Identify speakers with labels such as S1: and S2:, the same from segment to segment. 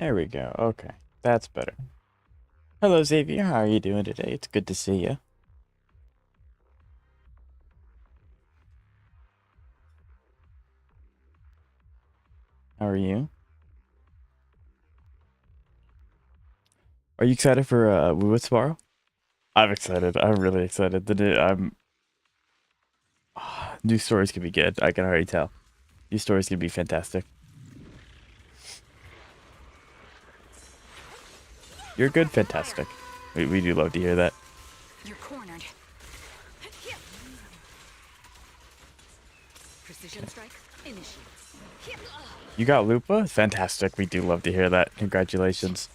S1: There we go. Okay, that's better. Hello, Xavier. How are you doing today? It's good to see you. How are you? Are you excited for what's tomorrow? I'm excited. I'm really excited. I'm These stories could be good. I can already tell. These stories could be fantastic. You're good, fantastic. We do love to hear that.
S2: You're cornered. Precision strike initiate.
S1: You got Lupa? Fantastic. We do love to hear that. Congratulations.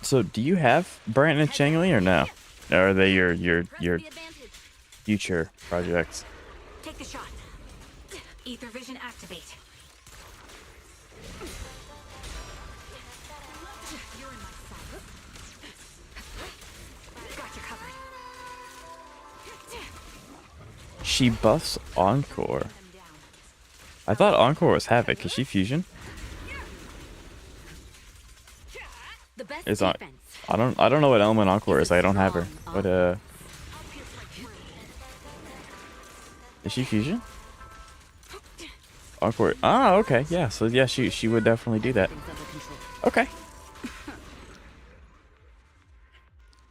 S1: So, do you have Brant and Changli or no? Or are they your future projects?
S2: Take the shot. Ether vision activate. You're in my sight. Got you covered.
S1: She buffs Encore. I thought Encore was Havoc. Is she Fusion?
S2: The best
S1: Is on.
S2: defense.
S1: I don't know what element Encore is. I don't have her. But is she Fusion? Encore. Ah, okay. Yeah. So yeah, she would definitely do that. Okay.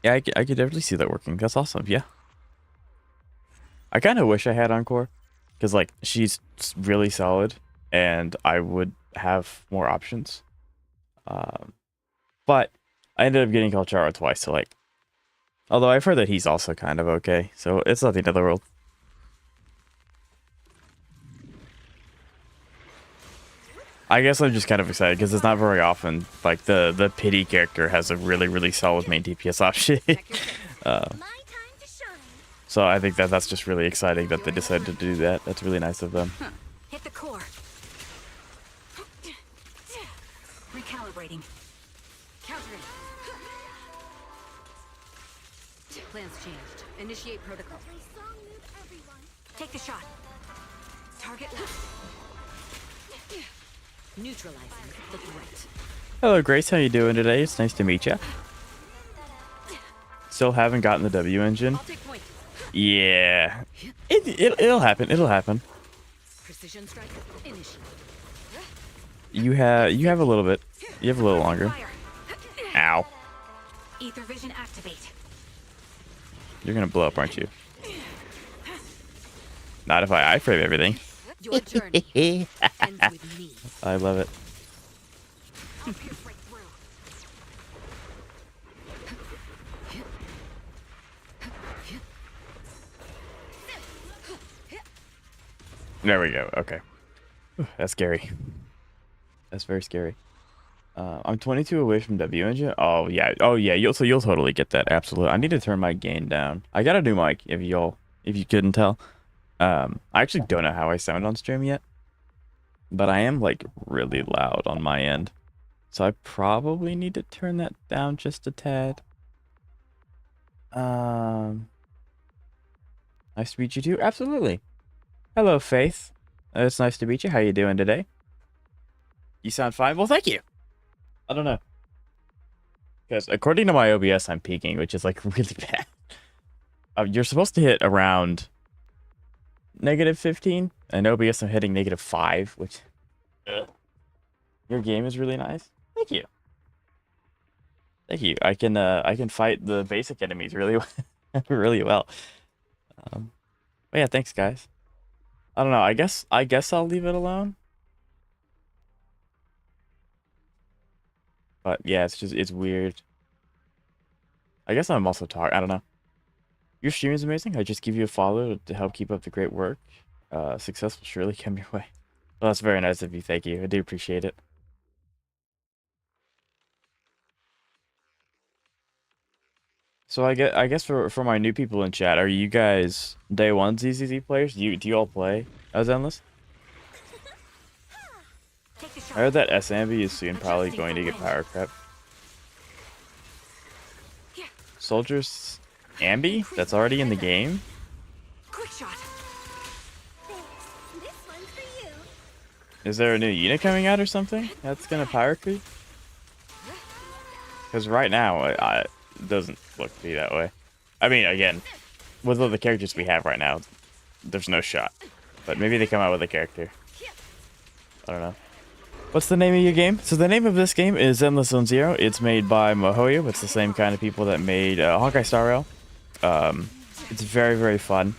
S1: Yeah, I could definitely see that working. That's awesome. Yeah. I kind of wish I had Encore, because like she's really solid, and I would have more options. But I ended up getting Kalchara twice, so like, although I've heard that he's also kind of okay, so it's not the end of the world. I guess I'm just kind of excited because it's not very often like the pity character has a really solid main DPS option. So I think that's just really exciting that they decided to do that. That's really nice of them.
S2: Hit the core. Recalibrating. Countering. Plans changed. Initiate protocol. Take the shot. Target left. Neutralizing the threat.
S1: Hello, Grace. How you doing today? It's nice to meet you. Still haven't gotten the W engine.
S2: I'll take point.
S1: Yeah, it'll happen. It'll happen.
S2: Precision strike initiate.
S1: You have a little bit. You have a little longer.
S2: Fire.
S1: Ow.
S2: Ether vision activate.
S1: You're gonna blow up, aren't you? Not if I iframe everything.
S2: Your journey ends with me.
S1: I love it.
S2: I'll pierce right through.
S1: There we go. Okay. That's scary. That's very scary. I'm 22 away from W engine. Oh yeah. Oh yeah. You'll totally get that. Absolutely. I need to turn my gain down. I got a new mic. If you couldn't tell. I actually don't know how I sound on stream yet, but I am like really loud on my end, so I probably need to turn that down just a tad. Nice to meet you too. Absolutely. Hello, Faith. It's nice to meet you. How you doing today? You sound fine. Well, thank you. I don't know, because according to my OBS, I'm peaking, which is like really bad. You're supposed to hit around -15, and OBS I'm hitting -5, which your game is really nice. Thank you. Thank you. I can fight the basic enemies really really well. But yeah, thanks guys. I don't know. I guess I'll leave it alone. But yeah, it's weird. I guess I'm also talking. I don't know. Your stream is amazing. I just give you a follow to help keep up the great work. Success will surely come your way. Well, that's very nice of you. Thank you. I do appreciate it. So I guess for my new people in chat, are you guys day one ZZZ players? Do you all play Zenless? I heard that SMB is soon probably going to get power crept. Soldiers Ambi? That's already in the game?
S2: Quick shot.
S1: Is there a new unit coming out or something that's gonna power creep? Because right now, it doesn't look to be that way. I mean, again, with all the characters we have right now, there's no shot. But maybe they come out with a character. I don't know. What's the name of your game? So the name of this game is Zenless Zone Zero. It's made by MiHoYo. It's the same kind of people that made Honkai Star Rail. It's very, very fun.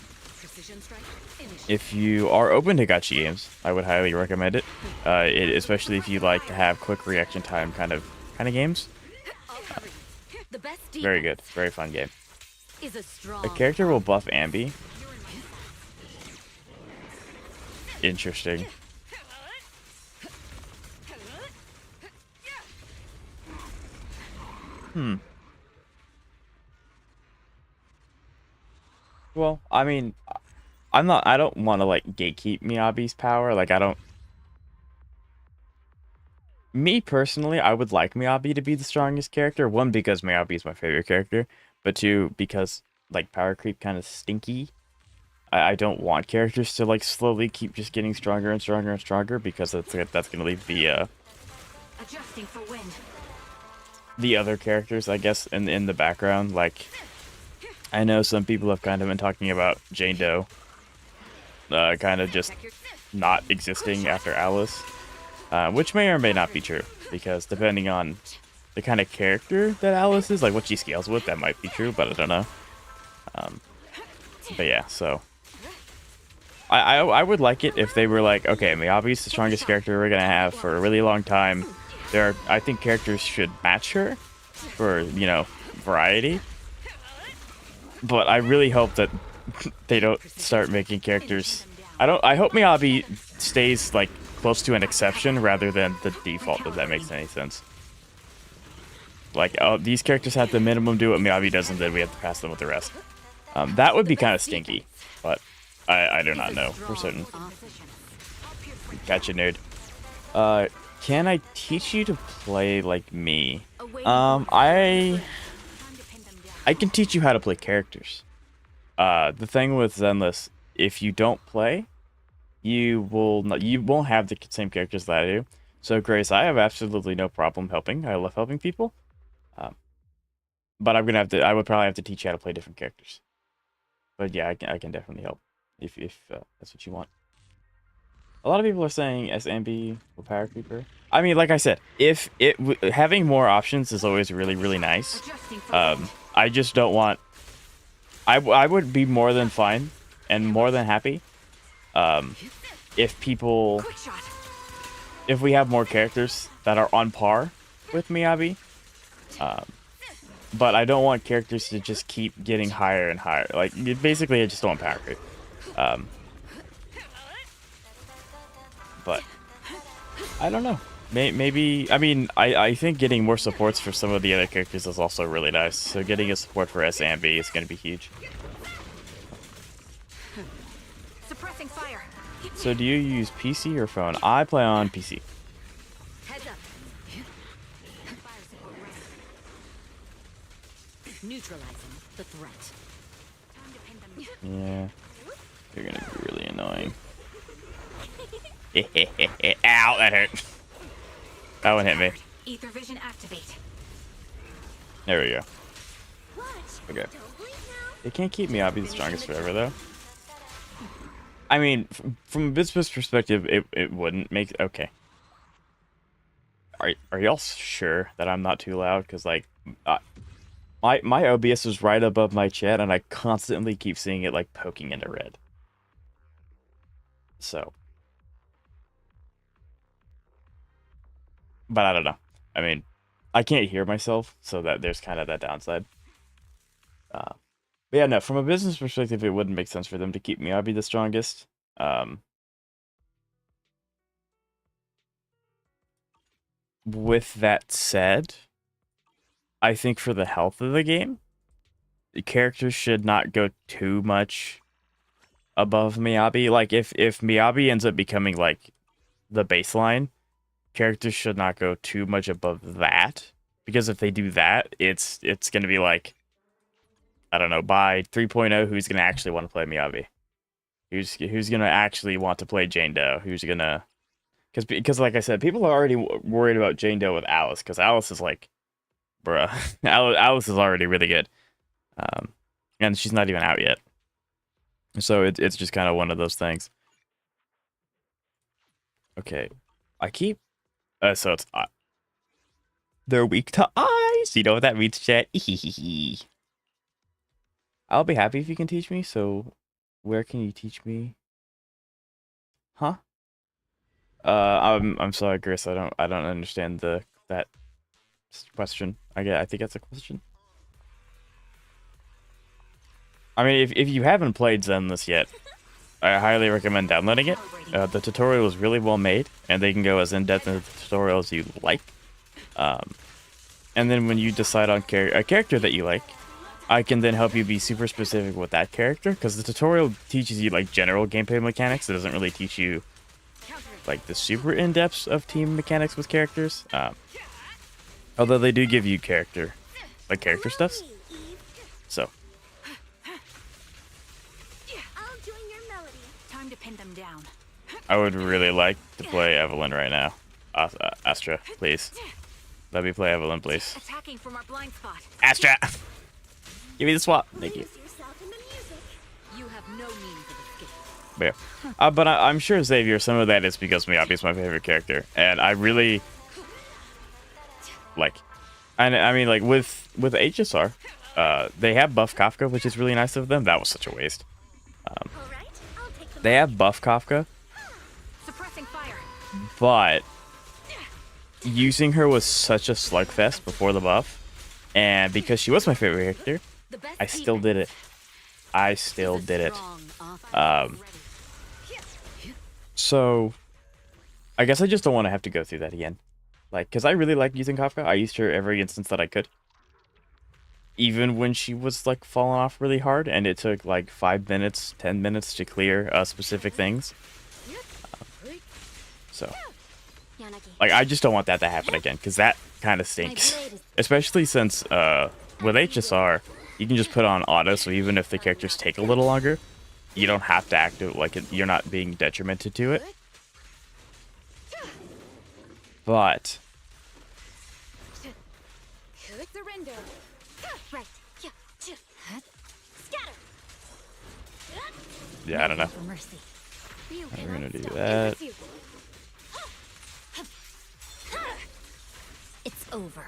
S1: If you are open to gacha games, I would highly recommend it. Especially if you like to have quick reaction time kind of games. Very good, very fun game. A character will buff Ambi. Interesting. Well, I mean, I don't want to like gatekeep Miyabi's power. Like, me personally, I would like Miyabi to be the strongest character. One, because Miyabi is my favorite character, but two, because like power creep kind of stinky. I don't want characters to like slowly keep just getting stronger and stronger and stronger, because that's gonna leave
S2: Adjusting for wind.
S1: the other characters, I guess, in the background. Like, I know some people have kind of been talking about Jane Doe, kind of just not existing after Alice, which may or may not be true, because depending on the kind of character that Alice is, like what she scales with, that might be true, but I don't know. But yeah, so I would like it if they were like, okay, Miyabi's the strongest character we're gonna have for a really long time. I think characters should match her for, you know, variety. But I really hope that they don't start making characters. I hope Miyabi stays like close to an exception rather than the default, if that makes any sense. Like, oh, these characters have to minimum do what Miyabi does, and then we have to pass them with the rest. That would be kind of stinky, but I do not know for certain. Gotcha, nerd. Can I teach you to play like me? I can teach you how to play characters. The thing with Zenless, if you don't play, you won't have the same characters that I do. So Grace, I have absolutely no problem helping. I love helping people. But I would probably have to teach you how to play different characters. But yeah, I can definitely help if that's what you want. A lot of people are saying SMB or Power Creeper. I mean, like I said, having more options is always really, really nice. I just don't want. I would be more than fine and more than happy if we have more characters that are on par with Miyabi. But I don't want characters to just keep getting higher and higher. Like, basically, I just don't want power creep. But I don't know. Maybe, I mean, I think getting more supports for some of the other characters is also really nice. So getting a support for S and B is going to be huge.
S2: Suppressing fire.
S1: So do you use PC or phone? I play on PC.
S2: Heads up. Fire support ready. Neutralizing the threat. Time to pin them down.
S1: Yeah. You're going to be really annoying. Ow, that hurt. That one hit me.
S2: Ether vision activate.
S1: There we go. Okay. It can't keep me. I'll be the strongest forever, though. I mean, from a business perspective, it wouldn't make... Okay. Are y'all sure that I'm not too loud? Because, like, my OBS is right above my chat, and I constantly keep seeing it, like, poking into red. So... But I don't know. I mean, I can't hear myself, so that there's kind of that downside. But yeah, no, from a business perspective, it wouldn't make sense for them to keep Miyabi the strongest. With that said, I think for the health of the game, the characters should not go too much above Miyabi. Like, if Miyabi ends up becoming, like, the baseline, characters should not go too much above that, because if they do that, it's going to be like, I don't know, by 3.0, who's going to actually want to play Miyabi? Who's going to actually want to play Jane Doe? Who's going to Because like I said, people are already worried about Jane Doe with Alice, because Alice is like, bruh, Alice is already really good, um, and she's not even out yet. So it's just kind of one of those things. Okay, I keep so it's they're weak to ice. You know what that means, chat? I'll be happy if you can teach me. So, where can you teach me? Huh? I'm sorry, Chris. I don't understand that question. I think that's a question. I mean, if you haven't played Zenless yet, I highly recommend downloading it. The tutorial is really well made, and they can go as in depth into the tutorial as you like. And then when you decide on a character that you like, I can then help you be super specific with that character, because the tutorial teaches you like general gameplay mechanics. It doesn't really teach you like the super in-depth of team mechanics with characters. Although they do give you character stuffs. So
S2: Time to pin them down.
S1: I would really like to play Evelyn right now. Astra, please. Let me play Evelyn, please.
S2: Attacking from our blind spot.
S1: Astra! Give me the swap. Thank you.
S2: You have no means of escape.
S1: But yeah. But I'm sure, Xavier, some of that is because Miyabi is my favorite character. And I really... like... And I mean, like, with HSR, they have buff Kafka, which is really nice of them. That was such a waste. They have buff Kafka,
S2: Suppressing fire.
S1: but using her was such a slugfest before the buff, and because she was my favorite character, I still did it. I still did it. So I guess I just don't want to have to go through that again. Like, because I really like using Kafka. I used her every instance that I could. Even when she was, like, falling off really hard, and it took, like, 5 minutes, 10 minutes to clear specific things. So, like, I just don't want that to happen again, because that kind of stinks. Especially since, with HSR, you can just put on auto, so even if the characters take a little longer, you don't have to activate, like, you're not being detrimented to it. But...
S2: surrender. Right. Scatter.
S1: yeah, I don't know. We're gonna do that.
S2: It's over.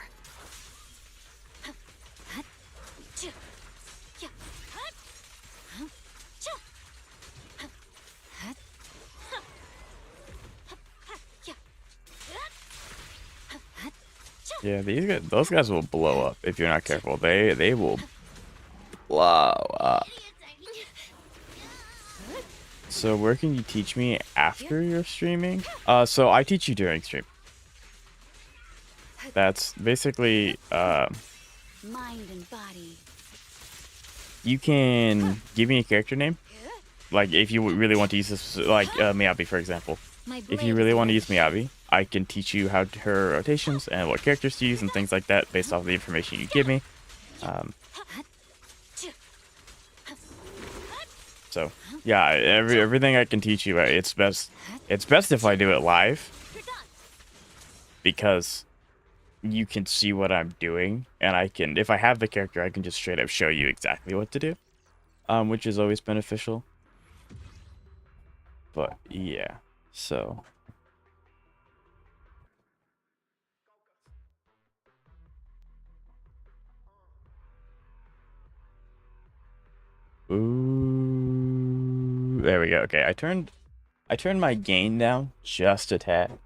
S1: Yeah, those guys will blow up if you're not careful. They will blow up. So where can you teach me after you're streaming? So I teach you during stream. That's basically
S2: Mind and body.
S1: you can give me a character name. Like if you really want to use this, like Miyabi, for example. If you really want to use Miyabi, I can teach you how her rotations and what characters to use and things like that based off the information you give me. So yeah, everything I can teach you, it's best if I do it live, because you can see what I'm doing, and I can, if I have the character, I can just straight up show you exactly what to do, which is always beneficial. But yeah, so. Ooh, there we go. Okay, I turned my gain down just a tad.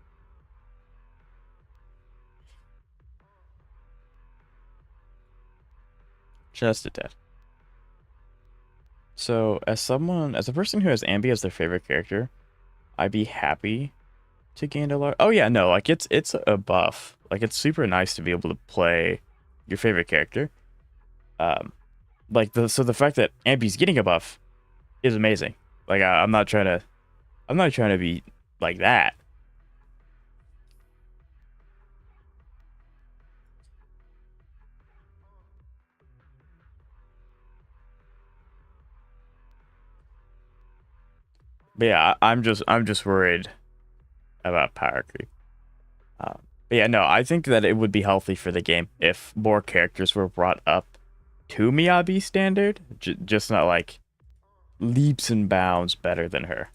S1: Just a tad. So, as a person who has Ambi as their favorite character, I'd be happy to gain a lot. Oh yeah, no, like it's a buff. Like it's super nice to be able to play your favorite character. Like the fact that Ambi's getting a buff is amazing. Like I'm not trying to be like that. But yeah, I'm just worried about power creep. But yeah, no, I think that it would be healthy for the game if more characters were brought up to Miyabi standard, just not like leaps and bounds better than her.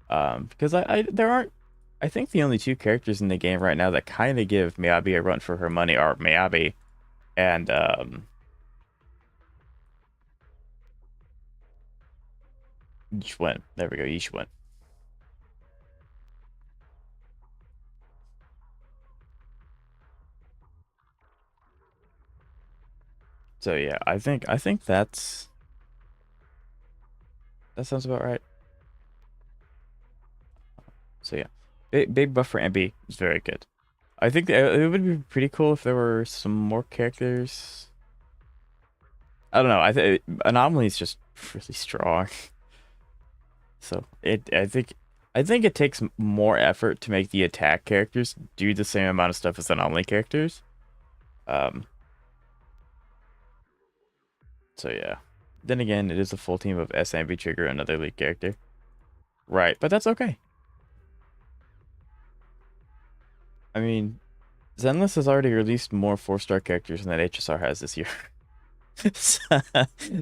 S1: Because there aren't. I think the only two characters in the game right now that kind of give Miyabi a run for her money are Miyabi and Yishwen. There we go, Yishwen. So yeah, I think that sounds about right. So yeah, big buff for MB is very good. I think it would be pretty cool if there were some more characters. I don't know. I think Anomaly is just really strong. So I think it takes more effort to make the attack characters do the same amount of stuff as Anomaly characters. Um. So yeah. Then again, it is a full team of SMB Trigger, another lead character. Right, but that's okay. I mean, Zenless has already released more 4-star characters than that HSR has this year.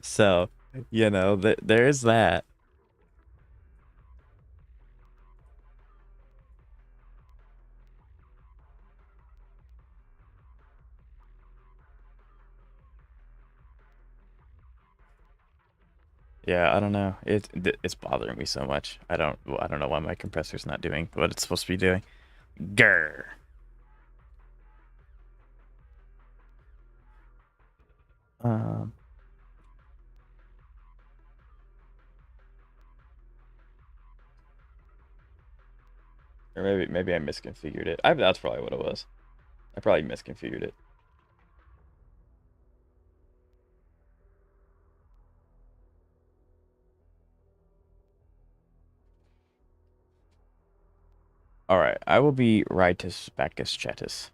S1: So, there's that. Yeah, I don't know. It's bothering me so much. I don't know why my compressor's not doing what it's supposed to be doing. Grr. Um, or maybe I misconfigured it. That's probably what it was. I probably misconfigured it. All right, I will be rightus bacchus chatus.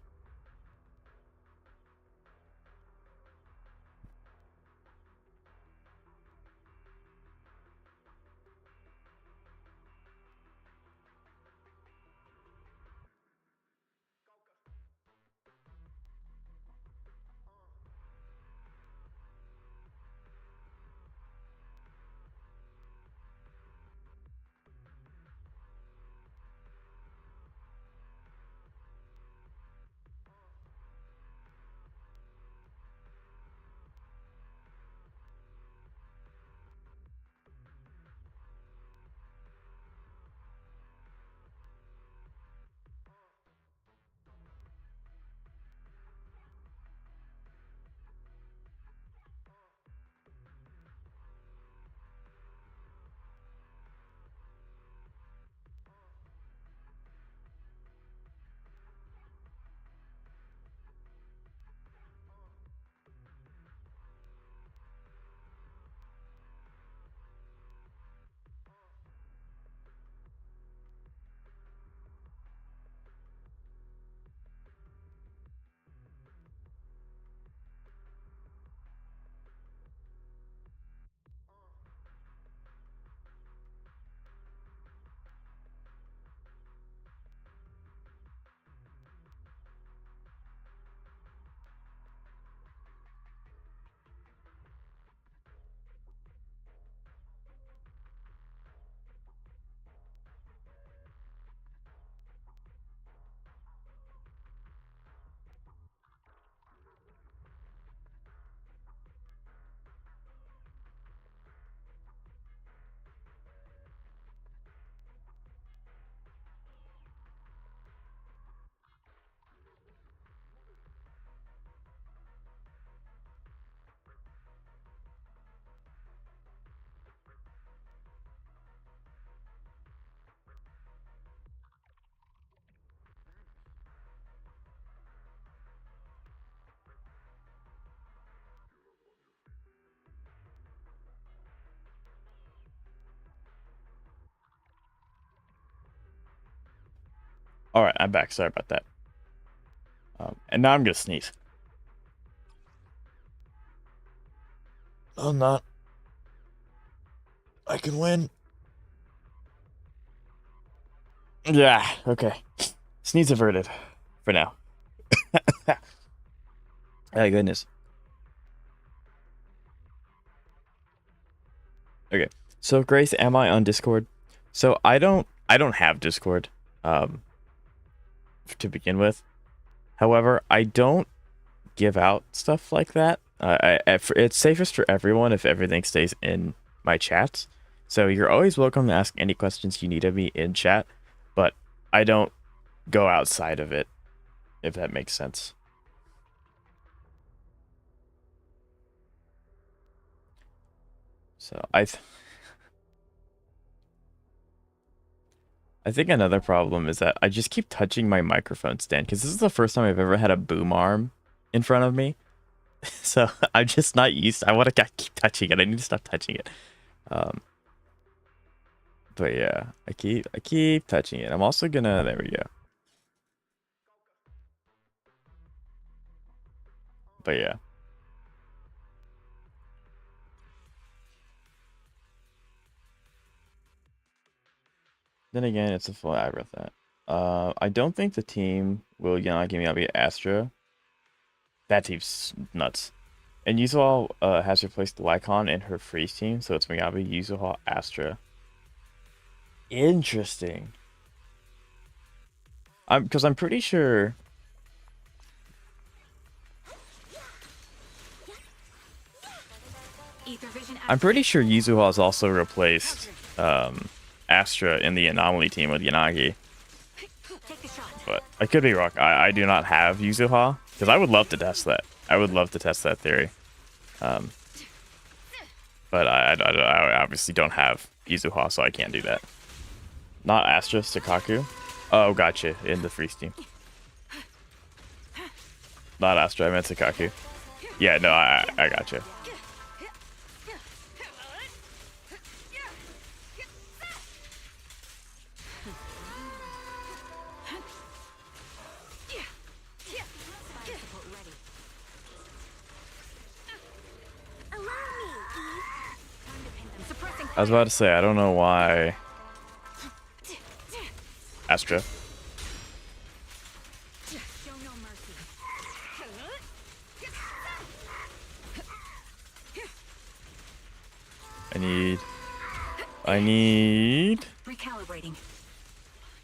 S1: All right, I'm back. Sorry about that. And now I'm gonna sneeze. I'm not. I can win. Yeah, okay. Sneeze averted. For now. Oh, goodness. Okay. So, Grace, am I on Discord? So, I don't have Discord, um, to begin with. However, I don't give out stuff like that. It's safest for everyone if everything stays in my chats. So you're always welcome to ask any questions you need of me in chat, but I don't go outside of it, if that makes sense. So I think another problem is that I just keep touching my microphone stand because this is the first time I've ever had a boom arm in front of me. So I'm just not used. I want to keep touching it. I need to stop touching it. Um, but yeah, I keep touching it. I'm also gonna. There we go. But yeah. Then again, it's a full aggro that. I don't think the team will Yanagi Miyabi Astra. That team's nuts. And Yuzuha has replaced Lycon in her freeze team, so it's Miyabi, Yuzuha, Astra. Interesting. Because I'm pretty sure. I'm pretty sure Yuzuha has also replaced Astra in the Anomaly team with Yanagi. But I could be wrong. I do not have Yuzuha, because I would love to test that. I would love to test that theory. But I obviously don't have Yuzuha, so I can't do that. Not Astra, Sakaku. Oh, gotcha. In the freeze team. Not Astra, I meant Sakaku. Yeah, no, I gotcha. I was about to say, I don't know why. Astra. I need.
S2: Recalibrating.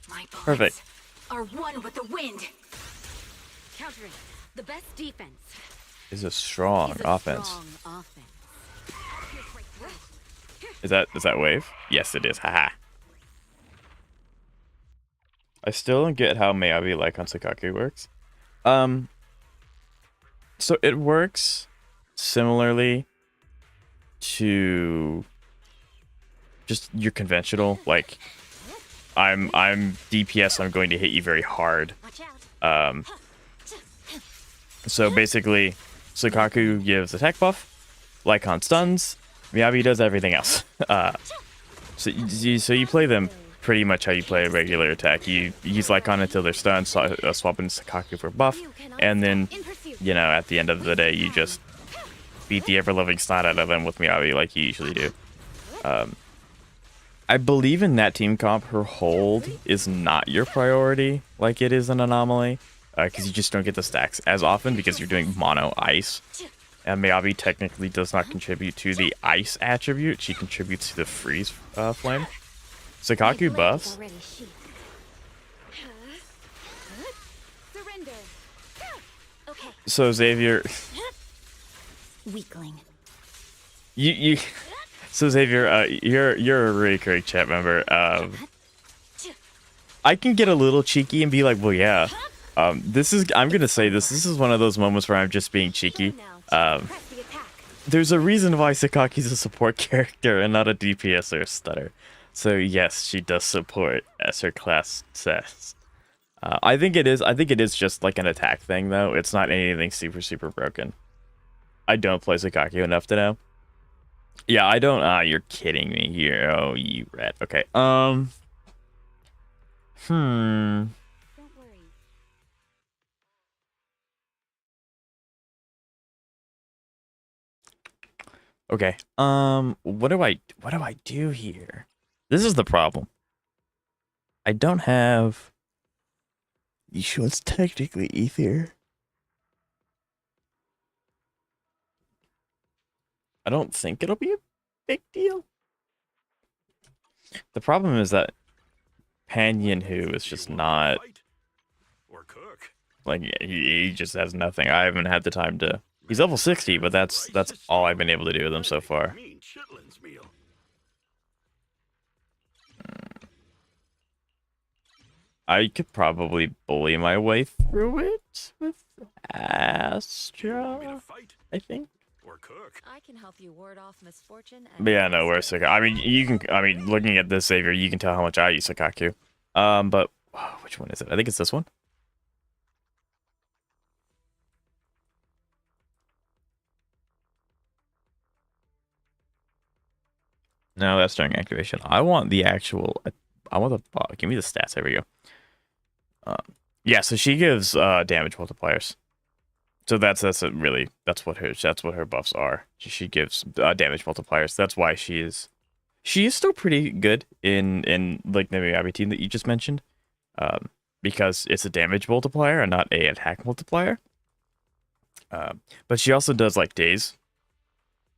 S2: My bullets
S1: Perfect.
S2: are one with the wind. Countering. The best defense
S1: Is a strong
S2: is a
S1: offense.
S2: strong offense.
S1: Is that wave? Yes, it is. Haha. I still don't get how Miyabi like on Sakaku works. So it works similarly to just your conventional, like I'm DPS, I'm going to hit you very hard. So basically Sakaku gives attack buff, Lycon stuns, Miyabi does everything else. So you play them pretty much how you play a regular attack. You use Lycon until they're stunned, swap in Sakaku for buff, and then, you know, at the end of the day, you just beat the ever-loving snot out of them with Miyabi like you usually do. I believe in that team comp, her hold is not your priority like it is an Anomaly, because you just don't get the stacks as often because you're doing mono ice. And Miyabi technically does not contribute to the ice attribute, she contributes to the freeze flame. Sakaku buffs. So Xavier,
S2: Weakling.
S1: you so Xavier, you're a recurring chat member. I can get a little cheeky and be like, well, yeah. I'm gonna say this is one of those moments where I'm just being cheeky. There's a reason why Sakaki's a support character and not a DPS or a stunner. So yes, she does support, as her class says. I think it is just like an attack thing, though. It's not anything super broken. I don't play Sakaki enough to know. Yeah, I don't. You're kidding me here. Oh, you rat. Okay. Okay. What do I do here? This is the problem. I don't have. It's technically ether. I don't think it'll be a big deal. The problem is that Panyan Hu is just not like he just has nothing. I haven't had the time to. He's level 60, but that's all I've been able to do with him so far. I could probably bully my way through it with Astra, I think.
S2: I can help you ward off misfortune.
S1: But yeah, no, we're Sakaku. I mean, you can. I mean, looking at this savior, you can tell how much I use Sakaku. But which one is it? I think it's this one. No, that's during activation. I want the actual. I want the. Give me the stats. There we go. Yeah, so she gives damage multipliers. So that's what her buffs are. She gives damage multipliers. That's why she is still pretty good in like the Miyabi team that you just mentioned, because it's a damage multiplier and not a attack multiplier. But she also does like days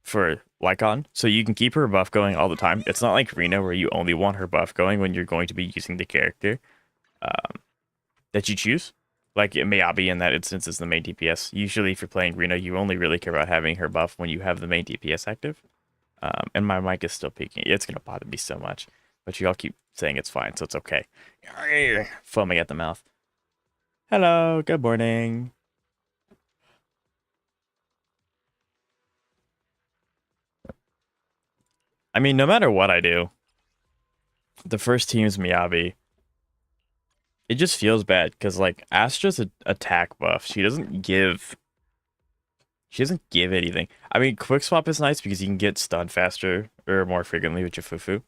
S1: for Lycon, so you can keep her buff going all the time. It's not like Reno where you only want her buff going when you're going to be using the character that you choose. Like Miyabi in that instance is the main DPS. Usually if you're playing Reno, you only really care about having her buff when you have the main DPS active. And my mic is still peaking. It's going to bother me so much. But you all keep saying it's fine, so it's okay. Foaming at the mouth. Hello, good morning. I mean, no matter what I do, the first team is Miyabi. It just feels bad because like Astra's attack buff, she doesn't give anything. I mean, quick swap is nice because you can get stunned faster or more frequently with your Fufu.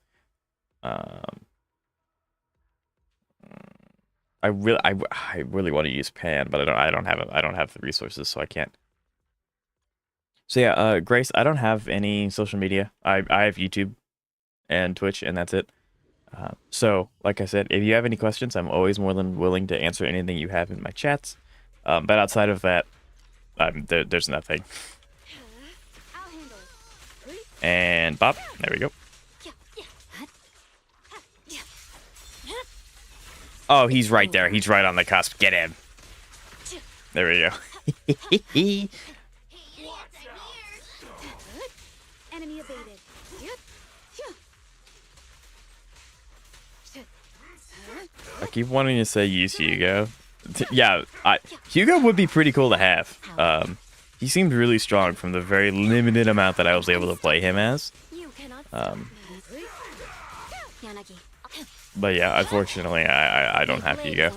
S1: I really want to use Pan, but I don't have the resources, so I can't. So yeah, Grace, I don't have any social media. I have YouTube and Twitch, and that's it. So, like I said, if you have any questions, I'm always more than willing to answer anything you have in my chats. But outside of that, there's nothing. And Bob, there we go. Oh, he's right there. He's right on the cusp. Get him. There we go.
S2: Enemy evaded.
S1: I keep wanting to say use Hugo. Yeah, Hugo would be pretty cool to have. He seemed really strong from the very limited amount that I was able to play him as. But yeah, unfortunately, I don't have Hugo.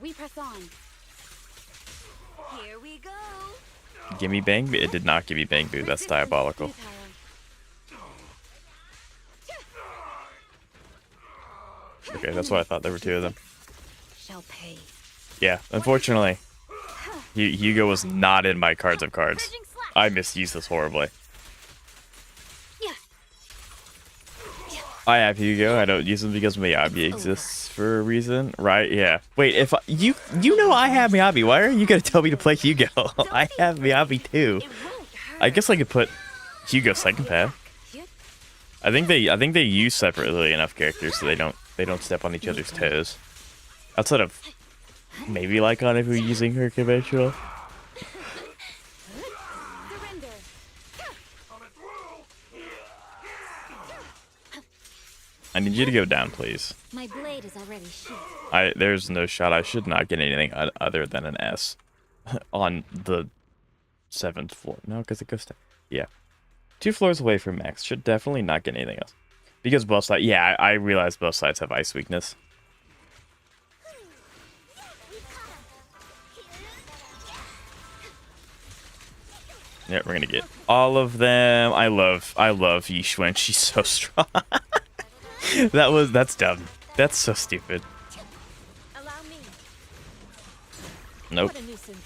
S2: We press on. Here we go.
S1: Give me Bang. It did not give me Bang Boo. That's diabolical. Okay, that's what I thought. There were two of them.
S2: Shall pay.
S1: Yeah, unfortunately, Hugo was not in my cards of cards. I misused this horribly. I have Hugo. I don't use him because Miyabi exists for a reason, right? Yeah. Wait, if you know I have Miyabi, why are you gonna tell me to play Hugo? I have Miyabi too. I guess I could put Hugo second path. I think they use separately enough characters so they don't step on each other's toes. Outside of maybe Lycon if we're using her conventional. I need you to go down, please.
S2: My blade is already sheathed.
S1: There's no shot. I should not get anything other than an S on the 7th floor. No, because it goes down. Yeah. 2 floors away from max. Should definitely not get anything else. Because both sides... Yeah, I realize both sides have ice weakness. Yeah, we're gonna get all of them. I love Yishwen. She's so strong. That's dumb. That's so stupid.
S2: Allow me.
S1: Nope.
S2: What a nuisance.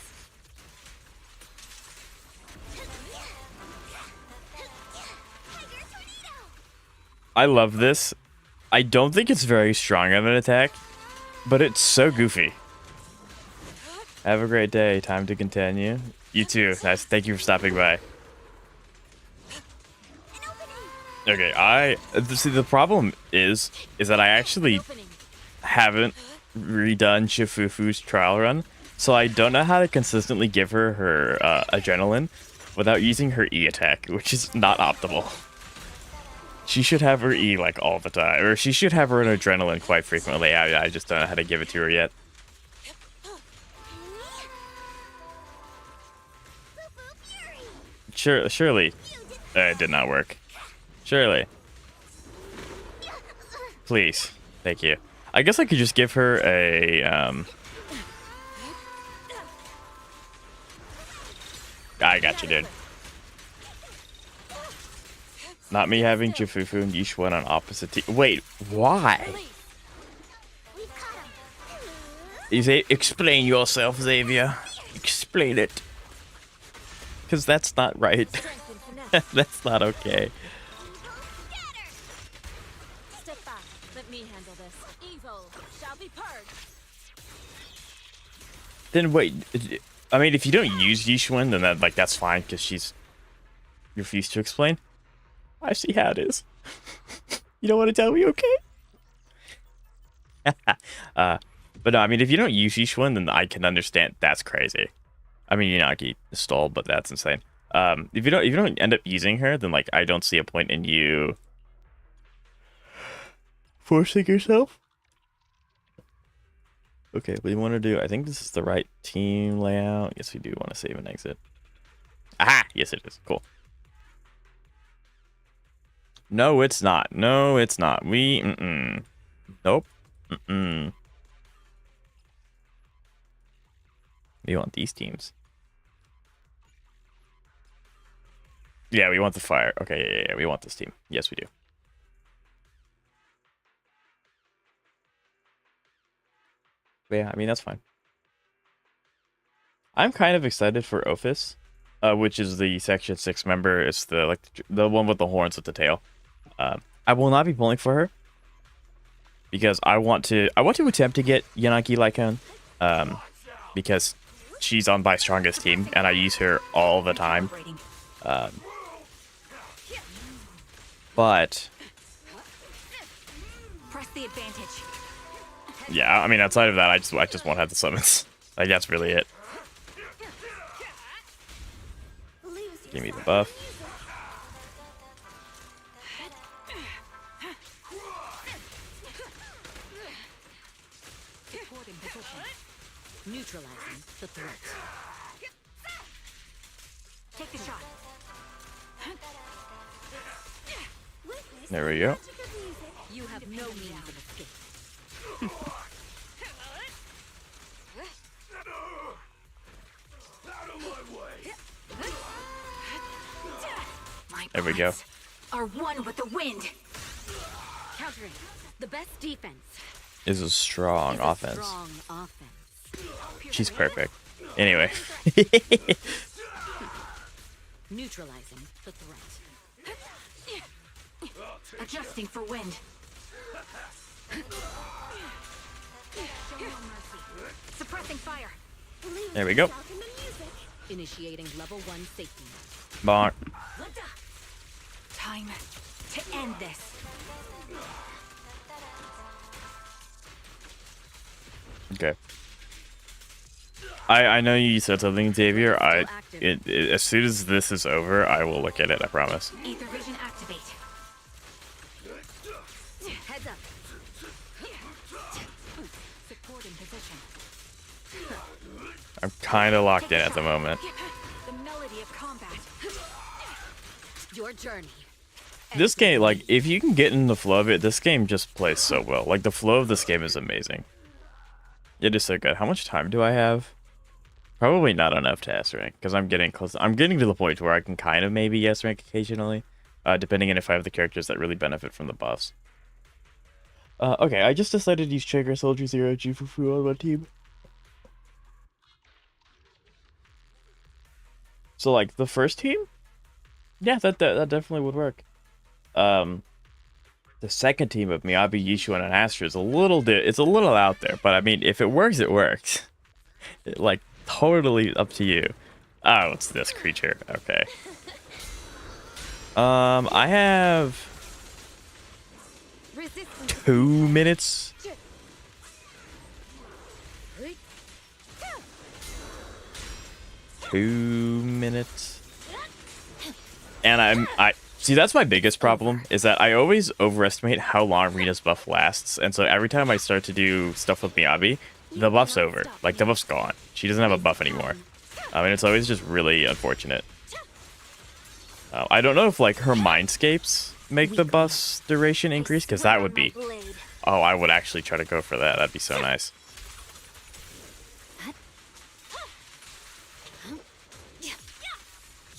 S1: I love this. I don't think it's very strong of an attack, but it's so goofy. Have a great day. Time to continue. You too. Nice. Thank you for stopping by. Okay, see the problem is that I actually haven't redone Shifufu's trial run, so I don't know how to consistently give her adrenaline without using her E attack, which is not optimal. She should have her E like all the time, or she should have her adrenaline quite frequently. I just don't know how to give it to her yet. Surely, it did not work. Surely. Please. Thank you. I guess I could just give her a, I got you, dude. Not me having Chifufu and Yishuan on opposite team. Wait, why? You say, explain yourself, Xavier. Explain it. Because that's not right. That's not okay.
S2: Step back. Let me handle this. Evil shall be purged.
S1: Then wait, I mean, if you don't use Yishuan, then that's fine because she's refused to explain. I see how it is. You don't want to tell me, okay? But no, I mean, if you don't use Yishuan, then I can understand. That's crazy. I mean, Yanagi stole, but that's insane. If you don't end up using her, then like I don't see a point in you forcing yourself. Okay, what do you want to do? I think this is the right team layout. Yes, we do want to save and exit. Aha! Yes, it is. Cool. No, it's not. No, it's not. Nope. We want these teams. Yeah, we want the fire. Okay, yeah, we want this team. Yes, we do. But yeah, I mean, that's fine. I'm kind of excited for Ophis, which is the Section 6 member. It's the one with the horns with the tail. I will not be pulling for her because I want to attempt to get Yanagi Lycon, because she's on my strongest team and I use her all the time. But
S2: Press the advantage.
S1: Yeah, I mean, outside of that, I just won't have the summons. Like, that's really it. Give me the buff.
S2: Supporting position. Neutralizing the threat. Take the shot.
S1: There we go.
S2: You have no means of escape.
S1: There we go.
S2: Are one with the wind. Countering. The best defense
S1: Is a strong
S2: is a
S1: offense.
S2: strong offense.
S1: She's perfect. Anyway.
S2: Neutralizing the threat. Adjusting for wind. Suppressing fire.
S1: There we go.
S2: Initiating level 1 safety.
S1: Bonk.
S2: Time to end this.
S1: Okay. I know you said something, Xavier. As soon as this is over, I will look at it. I promise.
S2: Ether vision activate. Heads up. Supporting position.
S1: I'm kind of locked in at the moment.
S2: The melody of combat. Your journey.
S1: This game, like, if you can get in the flow of it, this game just plays so well. Like, the flow of this game is amazing. It is so good. How much time do I have? Probably not enough to S rank, because I'm getting close. I'm getting to the point where I can kind of maybe S rank occasionally, depending on if I have the characters that really benefit from the buffs. Okay, I just decided to use Trigger Soldier Zero Jufufu on my team. So, like, the first team? Yeah, that definitely would work. the second team of Miyabi, Yishuan, and Astra is a little it's a little out there, but I mean, if it works, it works. Like, totally up to you. Oh, it's this creature. Okay. I have
S2: Resistance.
S1: 2 minutes. 2 minutes. And I see, that's my biggest problem, is that I always overestimate how long Rina's buff lasts, and so every time I start to do stuff with Miyabi, the buff's over. Like, the buff's gone. She doesn't have a buff anymore. I mean, it's always just really unfortunate. I don't know if, like, her mindscapes make the buff's duration increase, because that would be... Oh, I would actually try to go for that. That'd be so nice.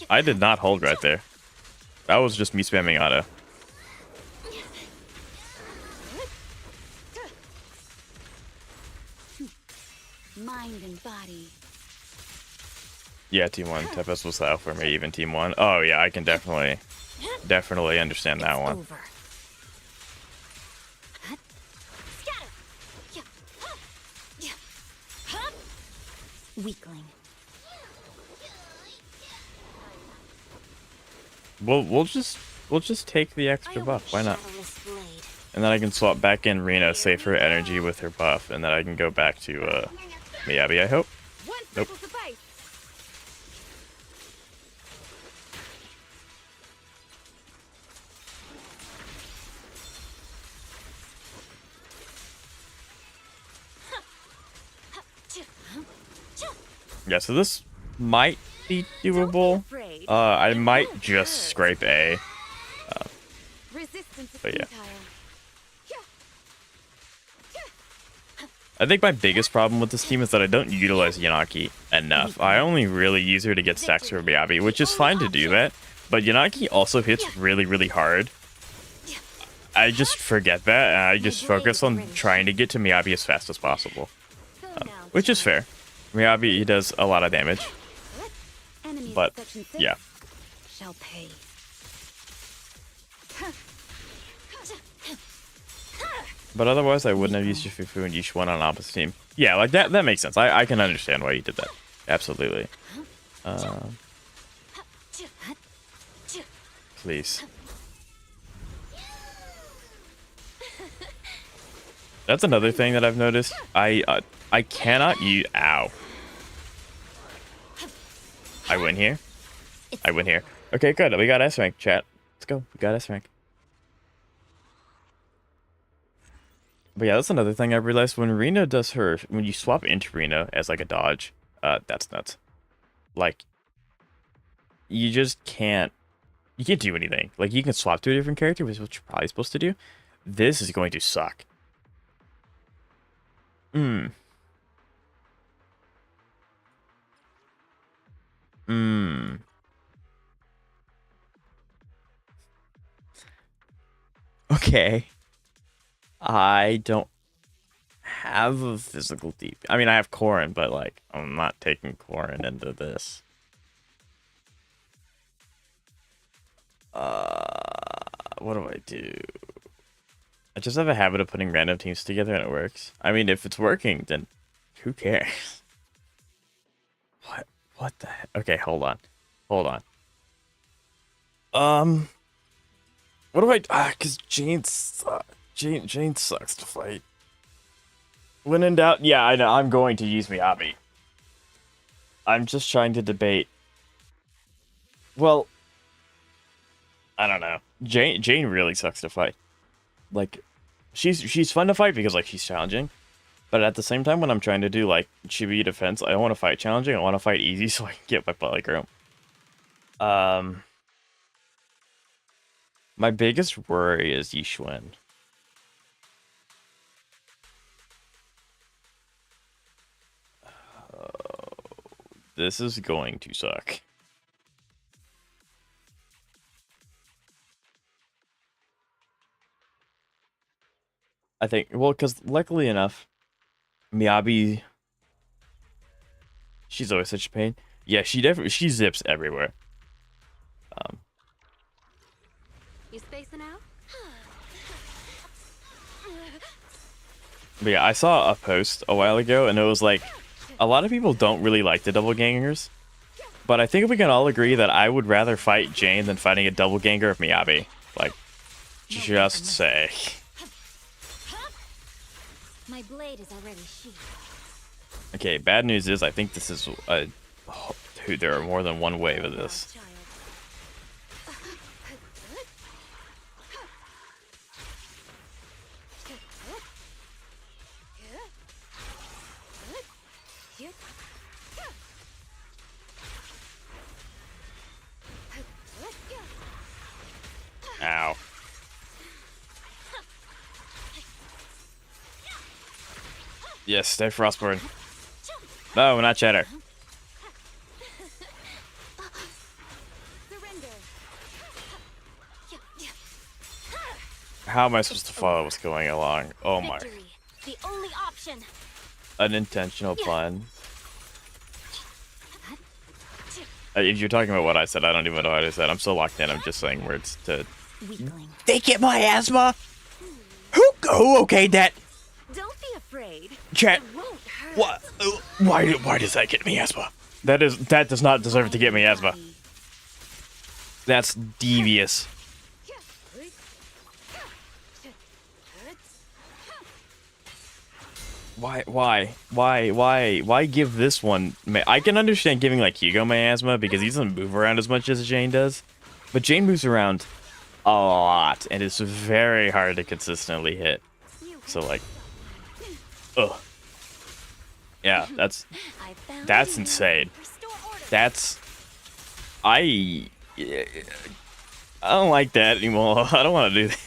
S1: I did not hold right there. That was just me spamming auto.
S2: Mind and body.
S1: Yeah, Team 1. Tempest was the alpha for me, even Team 1. Oh, yeah, I can definitely understand that one.
S2: Over. Weakling.
S1: We'll just take the extra buff. Why not? And then I can swap back in Rina, save her energy with her buff, and then I can go back to Miyabi, I hope. Nope. Yeah, so this might be doable. I might just scrape A. But yeah. I think my biggest problem with this team is that I don't utilize Yanaki enough. I only really use her to get stacks for Miyabi, which is fine to do that. But Yanaki also hits really, really hard. I just forget that, and I just focus on trying to get to Miyabi as fast as possible. Which is fair. Miyabi, he does a lot of damage. But, yeah.
S2: Shall pay.
S1: But otherwise, I wouldn't have used Shifufu and Yishuan on opposite team. Yeah, like, that makes sense. I can understand why you did that. Absolutely. Please. That's another thing that I've noticed. I cannot use... Ow. I win here. I win here. Okay, good. We got S rank, chat. Let's go. We got S rank. But yeah, that's another thing I realized. When Rina does her... When you swap into Rina as, like, a dodge, that's nuts. Like, you just can't... You can't do anything. Like, you can swap to a different character, which is what you're probably supposed to do. This is going to suck. Okay. I don't have a physical deep. I mean, I have Corrin, but, like, I'm not taking Corrin into this. What do I do? I just have a habit of putting random teams together and it works. I mean, if it's working, then who cares? What the heck? Okay, hold on. What do I... because Jane sucks to fight. When in doubt, yeah, I know, I'm going to use Miyabi. I'm just trying to debate. Well, I don't know. Jane really sucks to fight. Like, she's fun to fight because, like, she's challenging. But at the same time, when I'm trying to do, like, chibi defense, I don't want to fight challenging. I want to fight easy so I can get my butt like her. My biggest worry is Yishuan. This is going to suck. I think, well, because luckily enough, Miyabi, she's always such a pain. Yeah, she zips everywhere.
S2: You spacing out?
S1: But yeah, I saw a post a while ago, and it was like, a lot of people don't really like the double gangers, but I think we can all agree that I would rather fight Jane than fighting a double ganger of Miyabi. Like, just say.
S2: My blade is already sheathed.
S1: Okay, bad news is I think this is a... Dude, there are more than one wave of this. Ow. Yes, stay Frostborn. No, not Cheddar. How am I supposed to follow what's going along? Oh my.
S2: The only option.
S1: Unintentional pun. If you're talking about what I said, I don't even know what I said. I'm so locked in. I'm just saying words to...
S2: Weakling.
S1: They get my asthma? Who okayed that?
S2: Don't be afraid.
S1: Chat.
S2: It won't hurt.
S1: What? Why does that get me asthma? That does not deserve to get me asthma. That's devious. Why give this one? I can understand giving like Hugo miasma because he doesn't move around as much as Jane does, but Jane moves around a lot and it's very hard to consistently hit. So like, ugh, yeah, that's insane. I don't like that anymore. I don't want to do that.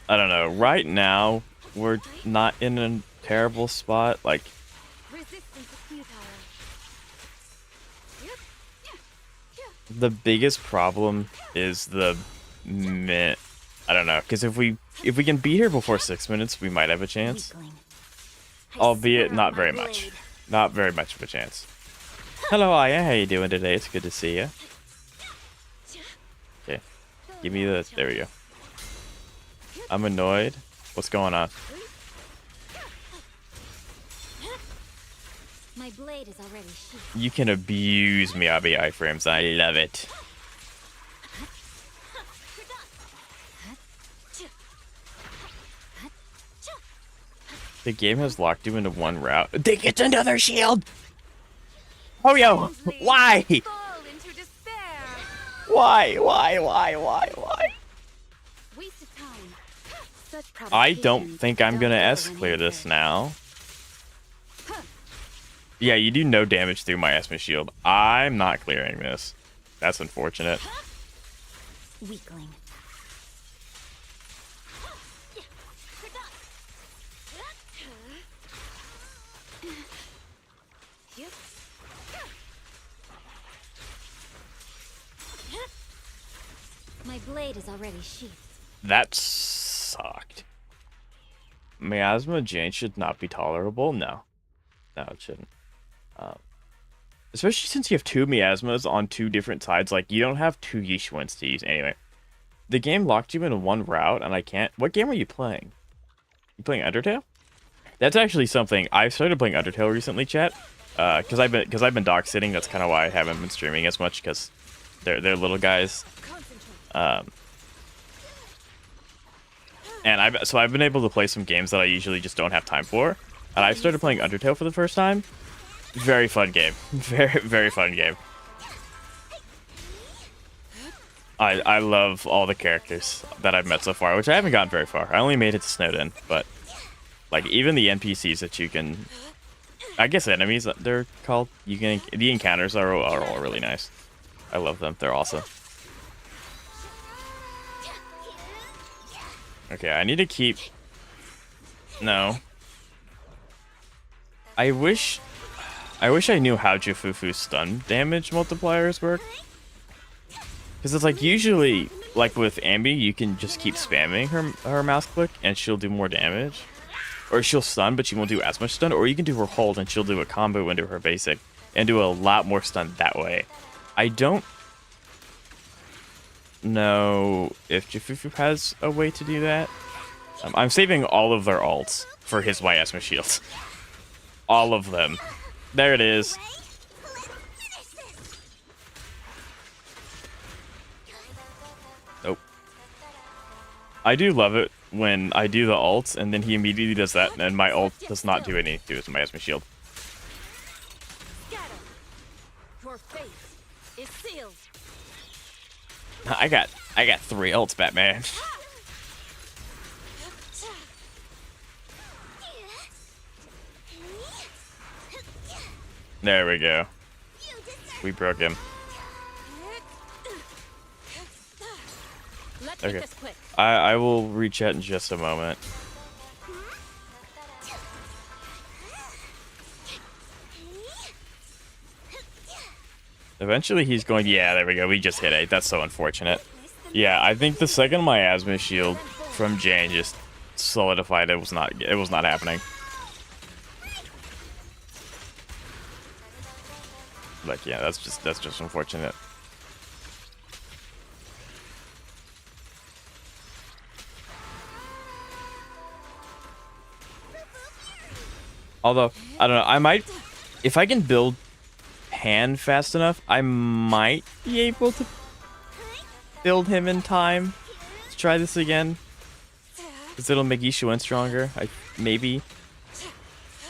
S1: I don't know. Right now, we're not in a terrible spot. Like, the biggest problem is the minute. I don't know, because if we can beat her before 6 minutes, we might have a chance. Albeit not very much. Not very much of a chance. Hello, Aya. How you doing today? It's good to see you. Okay, give me the. There we go. I'm annoyed. What's going on?
S2: My blade is already sheathed.
S1: You can abuse Miyabi iframes. I love it. The game has locked you into one route. They get another shield. Oh yo, why? Why? I don't think I'm gonna S clear this now. Yeah, you do no damage through my Esma shield. I'm not clearing this. That's unfortunate.
S2: Weakling. My blade is already sheathed.
S1: That sucked. Miasma Jane should not be tolerable. No, it shouldn't. Especially since you have two miasmas on two different sides. Like, you don't have two Yishuans to use. Anyway, the game locked you in one route, and I can't. What game are you playing? You playing Undertale? That's actually something I've started playing Undertale recently, chat. Because I've been dog sitting. That's kind of why I haven't been streaming as much, because they're little guys. And I've been able to play some games that I usually just don't have time for, and I've started playing Undertale for the first time. Very fun game. Very fun game. I love all the characters that I've met so far, which I haven't gotten very far. I only made it to Snowden, but like even the NPCs that you can, I guess enemies they're called. The encounters are all really nice. I love them. They're awesome. Okay, I need to keep. No. I wish I knew how Jufufu's stun damage multipliers work. Because it's like usually, like with Ambi, you can just keep spamming her mouse click and she'll do more damage. Or she'll stun, but she won't do as much stun. Or you can do her hold and she'll do a combo into her basic and do a lot more stun that way. I don't know if Jifufu has a way to do that. I'm saving all of their ults for his Miasma shield. All of them. There it is. Nope. I do love it when I do the ults and then he immediately does that and my ult does not do anything to his Miasma shield.
S2: Your fate is sealed.
S1: I got 3 ults, Batman. There we go. We broke him. Okay. I will reach out in just a moment. Eventually he's going, yeah, there we go. We just hit 8. That's so unfortunate. Yeah, I think the second Miasma shield from Jane just solidified it was not happening. Like, yeah, that's just unfortunate. Although, I don't know, I might, if I can build Pan fast enough, I might be able to build him in time. Let's try this again. Because it'll make Yishuan stronger. Maybe.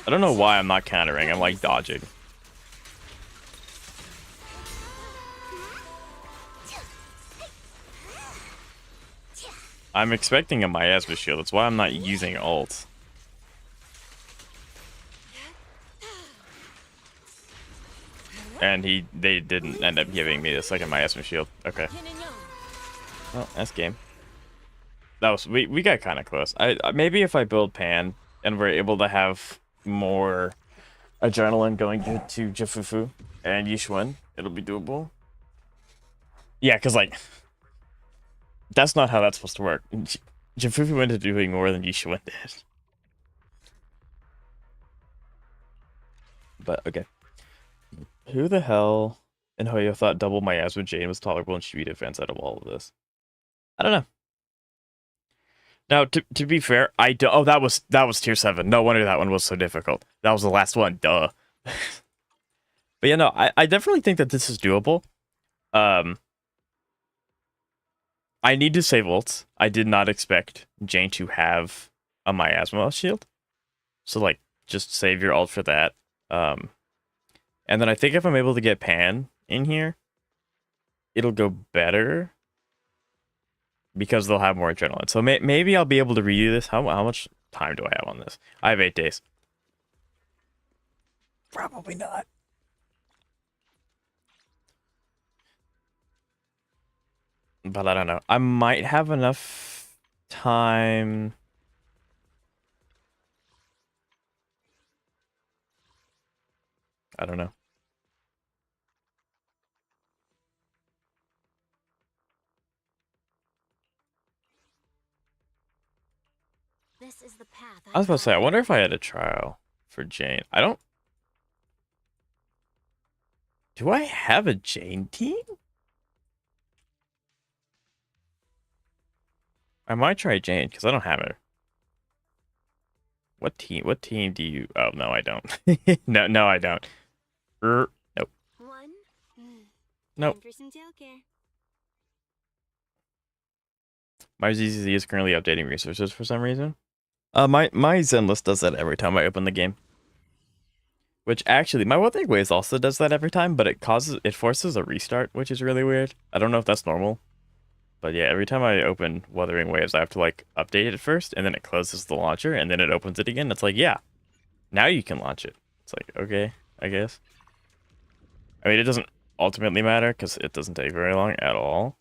S1: I don't know why I'm not countering. I'm like dodging. I'm expecting a Miasma shield. That's why I'm not using ult. And they didn't end up giving me the second Miasma shield. Okay. Well, that's game. That was we got kind of close. Maybe if I build Pan and we're able to have more adrenaline going to Jifufu and Yishuan, it'll be doable. Yeah, because like that's not how that's supposed to work. Jifufu went to doing more than Yishuan did. But okay. Who the hell in Hoyo thought double Miasma Jane was tolerable in Shui defense out of all of this? I don't know. Now, to be fair, oh, that was tier 7. No wonder that one was so difficult. That was the last one. Duh. But yeah, no, I definitely think that this is doable. I need to save ults. I did not expect Jane to have a Miasma shield. So, like, just save your ult for that. And then I think if I'm able to get Pan in here, it'll go better. Because they'll have more adrenaline. So maybe I'll be able to redo this. How much time do I have on this? I have 8 days. Probably not. But I don't know. I might have enough time. I don't know.
S2: This is the path
S1: I was about to say, I wonder if I had a trial for Jane. I don't. Do I have a Jane team? I might try Jane because I don't have her. What team? What team do you? Oh no, I don't. No, I don't. Nope. Nope. My ZZZ is currently updating resources for some reason. My Zenless does that every time I open the game. Which actually, my Wuthering Waves also does that every time, but it forces a restart, which is really weird. I don't know if that's normal. But yeah, every time I open Wuthering Waves, I have to like update it first, and then it closes the launcher, and then it opens it again. It's like, yeah, now you can launch it. It's like, okay, I guess. I mean, it doesn't ultimately matter because it doesn't take very long at all.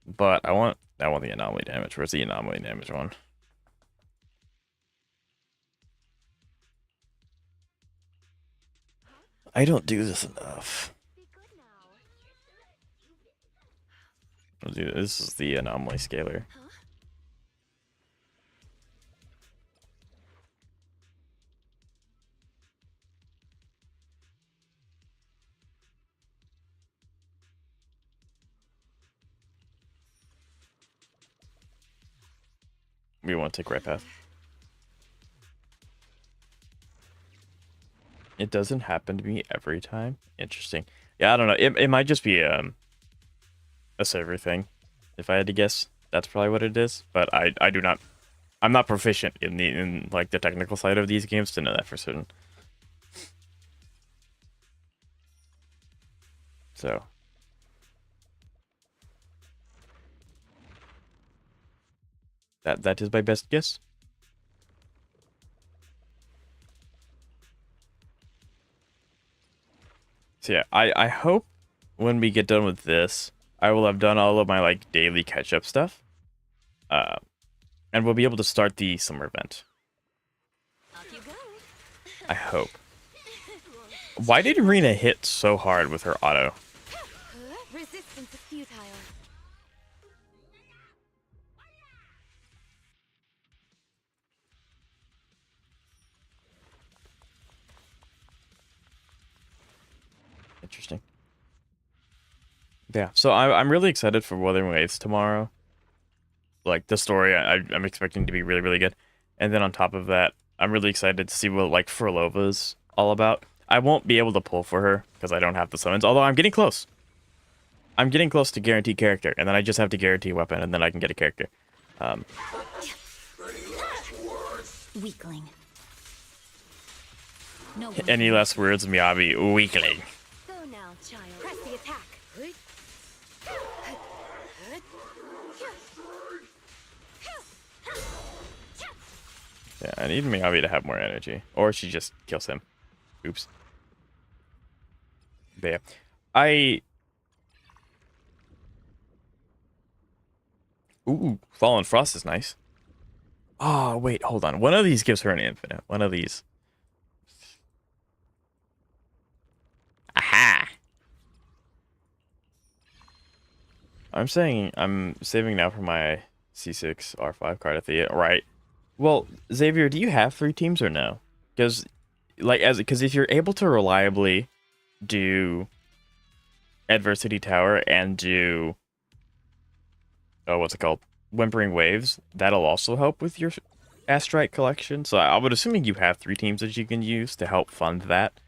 S1: But I want the anomaly damage. Where's the anomaly damage one? I don't do this enough. This is the anomaly scaler. We want to take right path. It doesn't happen to me every time. Interesting. Yeah, I don't know. It might just be a server thing. If I had to guess, that's probably what it is. But I do not. I'm not proficient in like the technical side of these games to know that for certain. So that is my best guess. So yeah, I hope when we get done with this, I will have done all of my like daily catch-up stuff. And we'll be able to start the summer event.
S2: Off you go.
S1: I hope. Why did Rena hit so hard with her auto?
S2: Resistance is futile.
S1: Interesting. Yeah, so I'm really excited for Wuthering Waves tomorrow. Like, the story, I'm expecting to be really, really good. And then on top of that, I'm really excited to see what, like, Furlova's all about. I won't be able to pull for her, because I don't have the summons, although I'm getting close. I'm getting close to guarantee character, and then I just have to guarantee weapon, and then I can get a character.
S2: Weakling. No one
S1: Any less words, Miyabi, weakling.
S2: Go now, child. Press the attack.
S1: Yeah, I need Miyabi to have more energy. Or she just kills him. Oops. But yeah. Ooh, Fallen Frost is nice. Oh, wait, hold on. One of these gives her an infinite. One of these. Aha! I'm saying I'm saving now for my C6 R5 card at the right. Well, Xavier, do you have 3 teams or no? Because if you're able to reliably do Adversity Tower and do what's it called? Whimpering Waves, that'll also help with your Astrite collection. So I would assuming you have 3 teams that you can use to help fund that.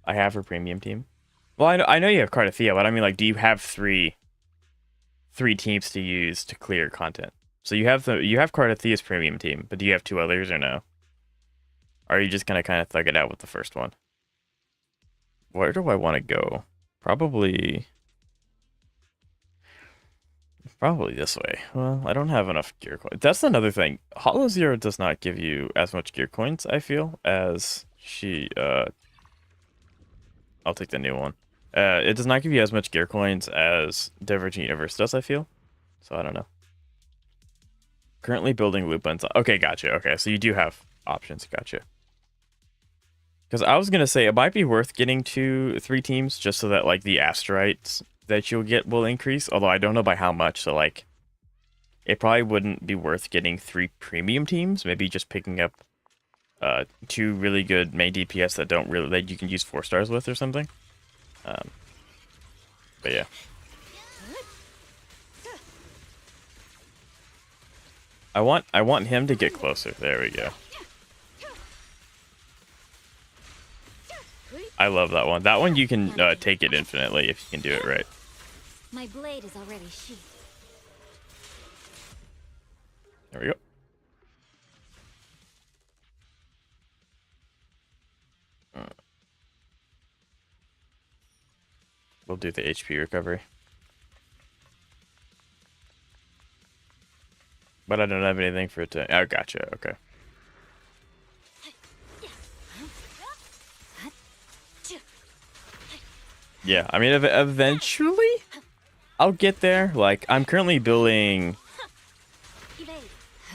S1: I have her premium team. Well, I know you have Cardathea, but I mean, like, do you have three teams to use to clear content? So you have Cardathea's premium team, but do you have 2 others or no? Or are you just gonna kind of thug it out with the first one? Where do I want to go? Probably this way. Well, I don't have enough gear coins. That's another thing. Hollow Zero does not give you as much gear coins, I feel, as she I'll take the new one. It does not give you as much gear coins as Divergent Universe does, I feel. So I don't know. Currently building Lupins. Okay, gotcha. Okay, so you do have options. Gotcha. Because I was gonna say it might be worth getting 3 teams just so that like the Astrites that you'll get will increase. Although I don't know by how much. So like, it probably wouldn't be worth getting 3 premium teams. Maybe just picking up 2 really good main DPS that you can use 4 stars with or something. But yeah. I want him to get closer. There we go. I love that one. That one you can take it infinitely if you can do it right.
S2: My blade is already sheathed.
S1: There we go. We'll do the HP recovery. But I don't have anything for it to... Oh, gotcha. Okay. Yeah, I mean, eventually, I'll get there. Like, I'm currently building...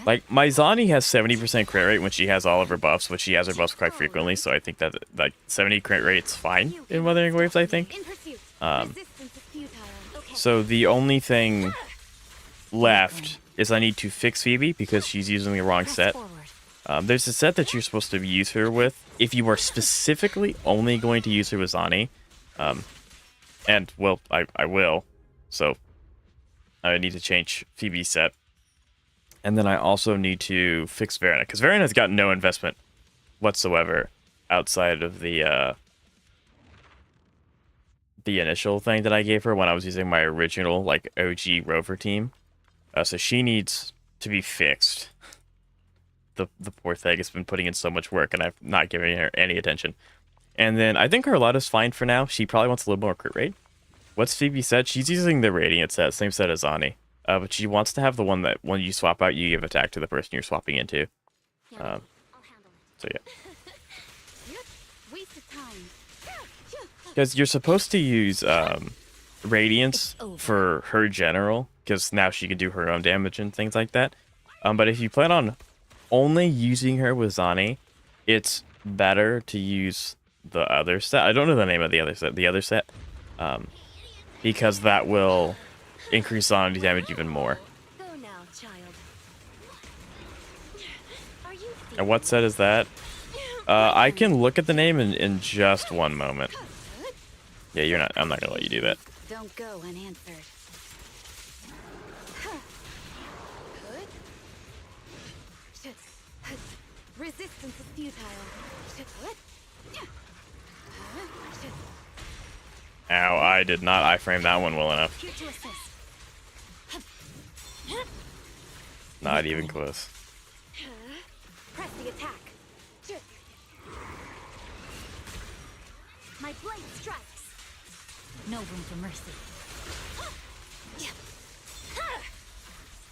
S1: Like, my Zani has 70% crit rate when she has all of her buffs, which she has her buffs quite frequently, so I think that, like, 70 crit rate's fine in Wuthering Waves, I think. So the only thing left is I need to fix Phoebe because she's using the wrong set. There's a set that you're supposed to use her with if you are specifically only going to use her with Zani. And, well, I will. So, I need to change Phoebe's set. And then I also need to fix Verena, because Verena's got no investment whatsoever outside of the initial thing that I gave her when I was using my original, like, OG rover team. So she needs to be fixed. The poor thing has been putting in so much work, and I've not given her any attention. And then I think Carlotta's fine for now. She probably wants a little more crit rate. What's Phoebe said? She's using the Radiant set, same set as Ani. But she wants to have the one that when you swap out, you give attack to the person you're swapping into.
S2: Yeah, I'll handle
S1: So yeah.
S2: it. Waste of time.
S1: Because you're supposed to use Radiance for her general, because now she can do her own damage and things like that. But if you plan on only using her with Zani, it's better to use the other set. I don't know the name of the other set. Because that will increase Zani damage even more.
S2: Go now, child. Are you
S1: And what set is that? I can look at the name in just one moment. Yeah, you're not. I'm not gonna let you do that.
S2: Don't go unanswered. Resistance is futile.
S1: Ow, I did not. I framed that one well enough.
S2: Here to assist.
S1: Not even close.
S2: Press the attack. My blade strikes. No room for mercy.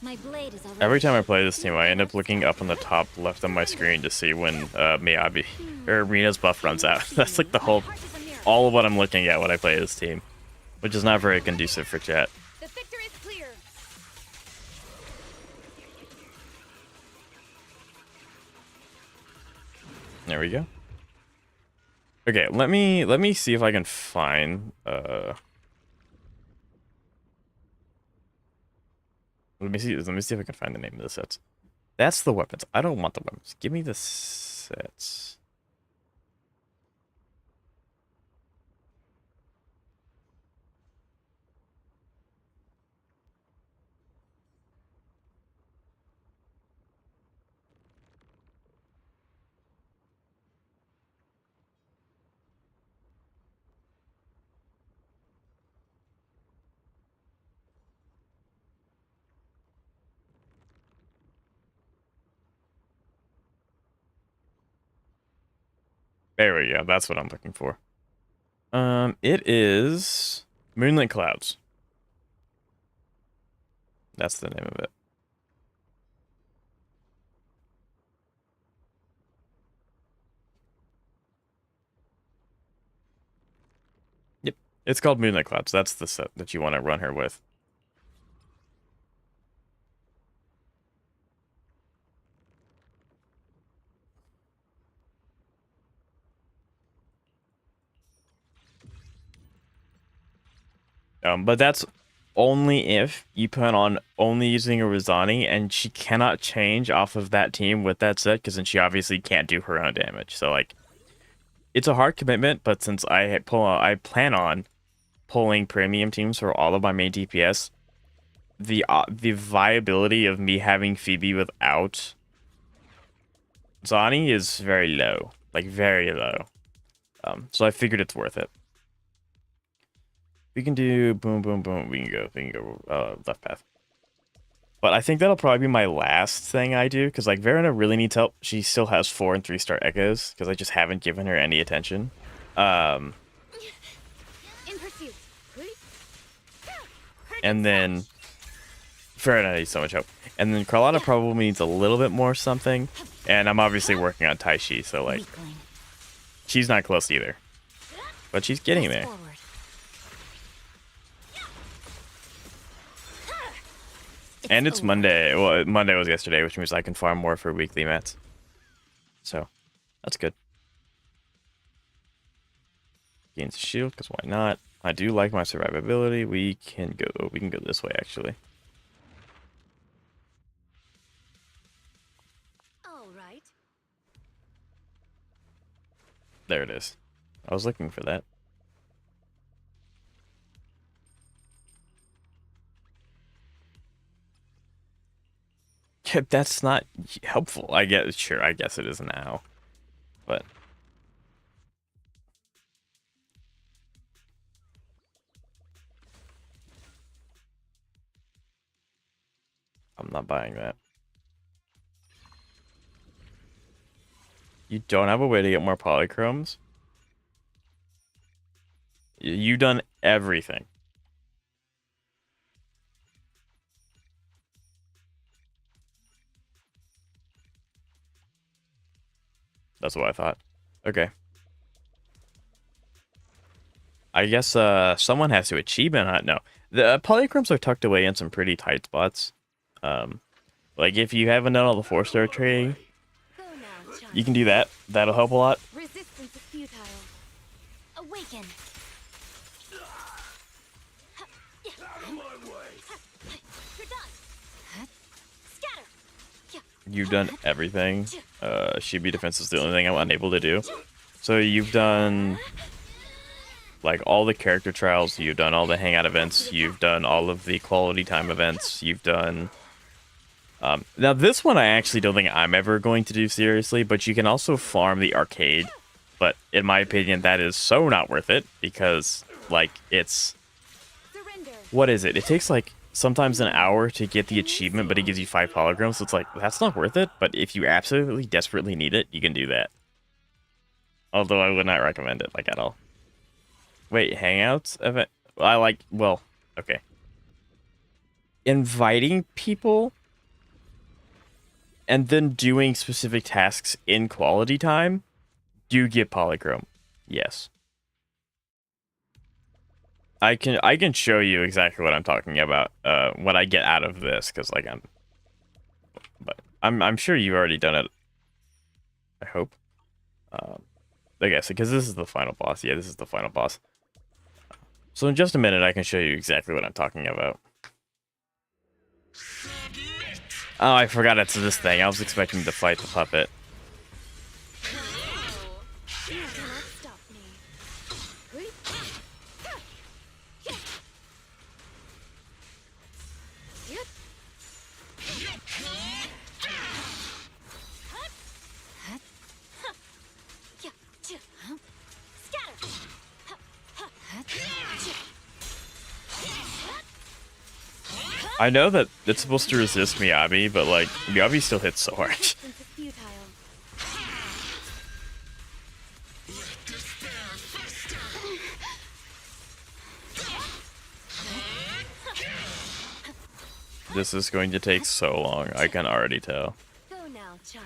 S2: My blade is already.
S1: Every time I play this team, I end up looking up on the top left of my screen to see when Miyabi or Rina's buff runs out. That's like the whole, all of what I'm looking at when I play this team, which is not very conducive for chat.
S2: The victor is clear.
S1: There we go. Okay, let me see if I can find let me see if I can find the name of the sets. That's the weapons. I don't want the weapons. Give me the sets. There we go. That's what I'm looking for. It is Moonlit Clouds. That's the name of it. Yep. It's called Moonlit Clouds. That's the set that you want to run her with. But that's only if you plan on only using a Rizani, and she cannot change off of that team with that set, because then she obviously can't do her own damage. So, like, it's a hard commitment, but since I plan on pulling premium teams for all of my main DPS, the viability of me having Phoebe without Zani is very low, like very low. So I figured it's worth it. We can do boom, boom, boom. We can go left path. But I think that'll probably be my last thing I do, because like Verena really needs help. She still has 4 and 3-star echoes, because I just haven't given her any attention.
S2: In pursuit.
S1: And then Verena needs so much help. And then Carlotta probably needs a little bit more something. And I'm obviously working on Taishi, so like she's not close either. But she's getting there. And it's Monday. Well, Monday was yesterday, which means I can farm more for weekly mats. So, that's good. Gains a shield, because why not? I do like my survivability. We can go this way, actually.
S2: All right.
S1: There it is. I was looking for that. That's not helpful. I guess, sure, I guess it is now. But I'm not buying that. You don't have a way to get more polychromes? You done everything. That's what I thought. Okay. I guess someone has to achievement hunt. No, the polychromes are tucked away in some pretty tight spots. Like if you haven't done all the 4-star training,
S2: Go now, child.
S1: you can do that. That'll help a lot.
S2: Resistance is futile. Awaken. You're done. Scatter.
S1: You've done everything. Shibi defense is the only thing I'm unable to do. So you've done like all the character trials, you've done all the hangout events, you've done all of the quality time events, you've done now this one I actually don't think I'm ever going to do seriously, but you can also farm the arcade. But in my opinion, that is so not worth it because like it's
S2: Surrender.
S1: what is it? It takes like sometimes an hour to get the achievement, but it gives you 5 polygrams, so it's like that's not worth it. But if you absolutely desperately need it, you can do that. Although I would not recommend it like at all. Wait, hangouts event? I like, well, okay. Inviting people and then doing specific tasks in quality time do get polychrome. Yes. I can show you exactly what I'm talking about, what I get out of this, because like I'm sure you've already done it. I hope. I guess because this is the final boss. Yeah, this is the final boss. So in just a minute, I can show you exactly what I'm talking about. Oh, I forgot it's this thing. I was expecting to fight the puppet.
S2: You cannot stop me.
S1: I know that it's supposed to resist Miyabi, but like Miyabi still hits so hard. This is going to take so long, I can already tell.
S2: Go now, child.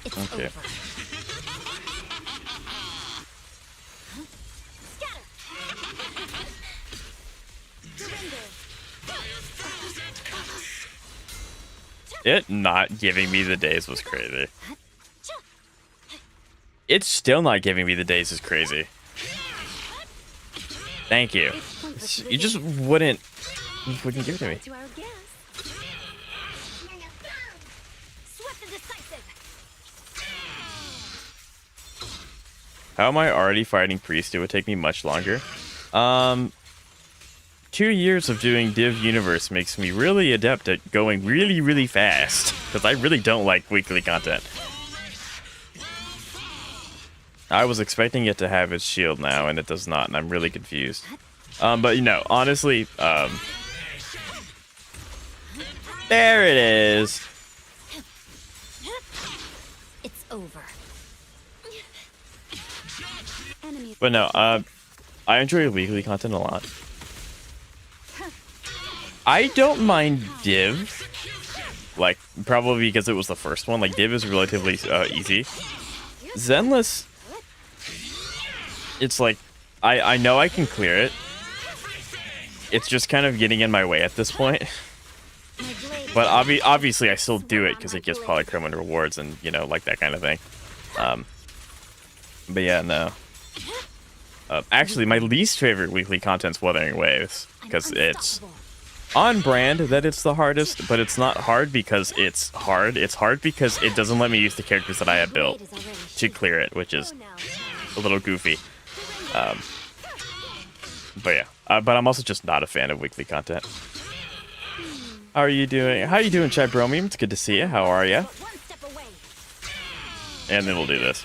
S2: It's
S1: Okay.
S2: over. Scatter. Surrender.
S1: It not giving me the days was crazy. It's still not giving me the days is crazy. Thank you. You just wouldn't give it to me.
S2: To our guest. Swift and decisive.
S1: How am I already fighting Priest? It would take me much longer. 2 years of doing Div Universe makes me really adept at going really, really fast. Because I really don't like weekly content. I was expecting it to have its shield now, and it does not, and I'm really confused. But, you know, honestly, there it is.
S2: It's over. Enemies.
S1: But no, I enjoy weekly content a lot. I don't mind Div. Like, probably because it was the first one. Like, Div is relatively easy. Zenless, it's like, I know I can clear it. It's just kind of getting in my way at this point. But obviously I still do it because it gives polychrome and rewards and, you know, like that kind of thing. But yeah, no. Actually, my least favorite weekly content's Wuthering Waves, because it's on brand that it's the hardest, but it's not hard because it's hard. It's hard because it doesn't let me use the characters that I have built to clear it, which is a little goofy. But yeah, but I'm also just not a fan of weekly content. How are you doing? How are you doing, Chad Bromium? It's good to see you. How are you?
S2: But one step away.
S1: And then we'll do this.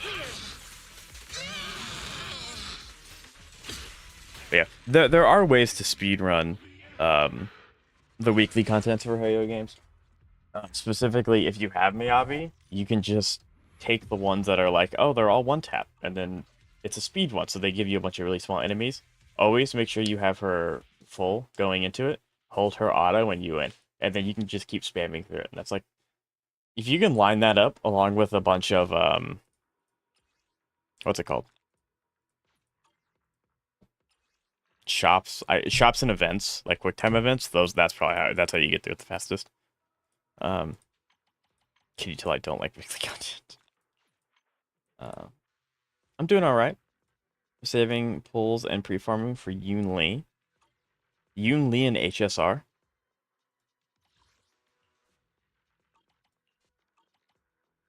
S1: But yeah, there are ways to speedrun the weekly content for Heyo games. Specifically, if you have Miyabi, you can just take the ones that are like, oh, they're all one tap, and then it's a speed one, so they give you a bunch of really small enemies. Always make sure you have her full going into it. Hold her auto when you win, and then you can just keep spamming through it. And that's like, if you can line that up along with a bunch of what's it called? Shops and events, like quick time events. That's probably how you get through it the fastest. Can you tell I don't like weekly content? I'm doing all right. Saving pulls and pre-farming for Yoon Lee. Yoon Lee and HSR.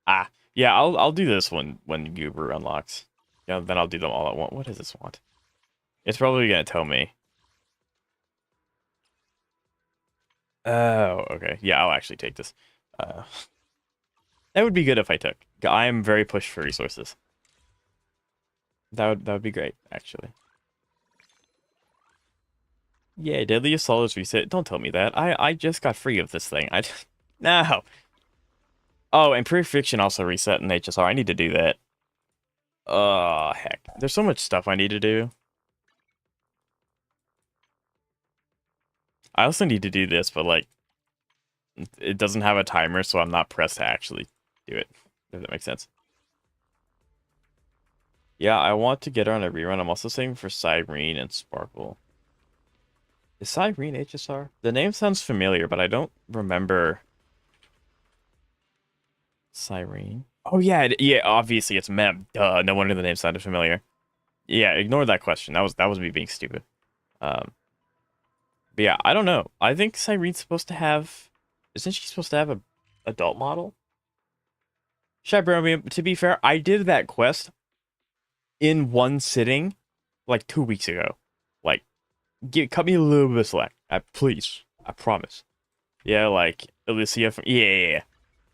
S1: Ah, yeah, I'll do this when Goober unlocks. Yeah, then I'll do them all at once. What does this want? It's probably gonna tell me. Oh, okay. Yeah, I'll actually take this. That would be good if I took. I am very pushed for resources. That would be great, actually. Yeah, Deadly Assault is reset. Don't tell me that. I just got free of this thing. No. Oh, and Prefriction also reset in HSR. I need to do that. Oh, heck. There's so much stuff I need to do. I also need to do this, but like, it doesn't have a timer, so I'm not pressed to actually do it. If that makes sense. Yeah, I want to get her on a rerun. I'm also saving for Cyrene and Sparkle. Is Cyrene HSR? The name sounds familiar, but I don't remember. Cyrene? Oh yeah, yeah. Obviously, it's Mem. Duh. No wonder the name sounded familiar. Yeah, ignore that question. That was me being stupid. But yeah, I don't know. I think Cyrene's supposed to have. Isn't she supposed to have a adult model? Shybramium, to be fair, I did that quest in one sitting like 2 weeks ago. Like, cut me a little bit of slack. Please. I promise. Yeah, like Alicia from yeah.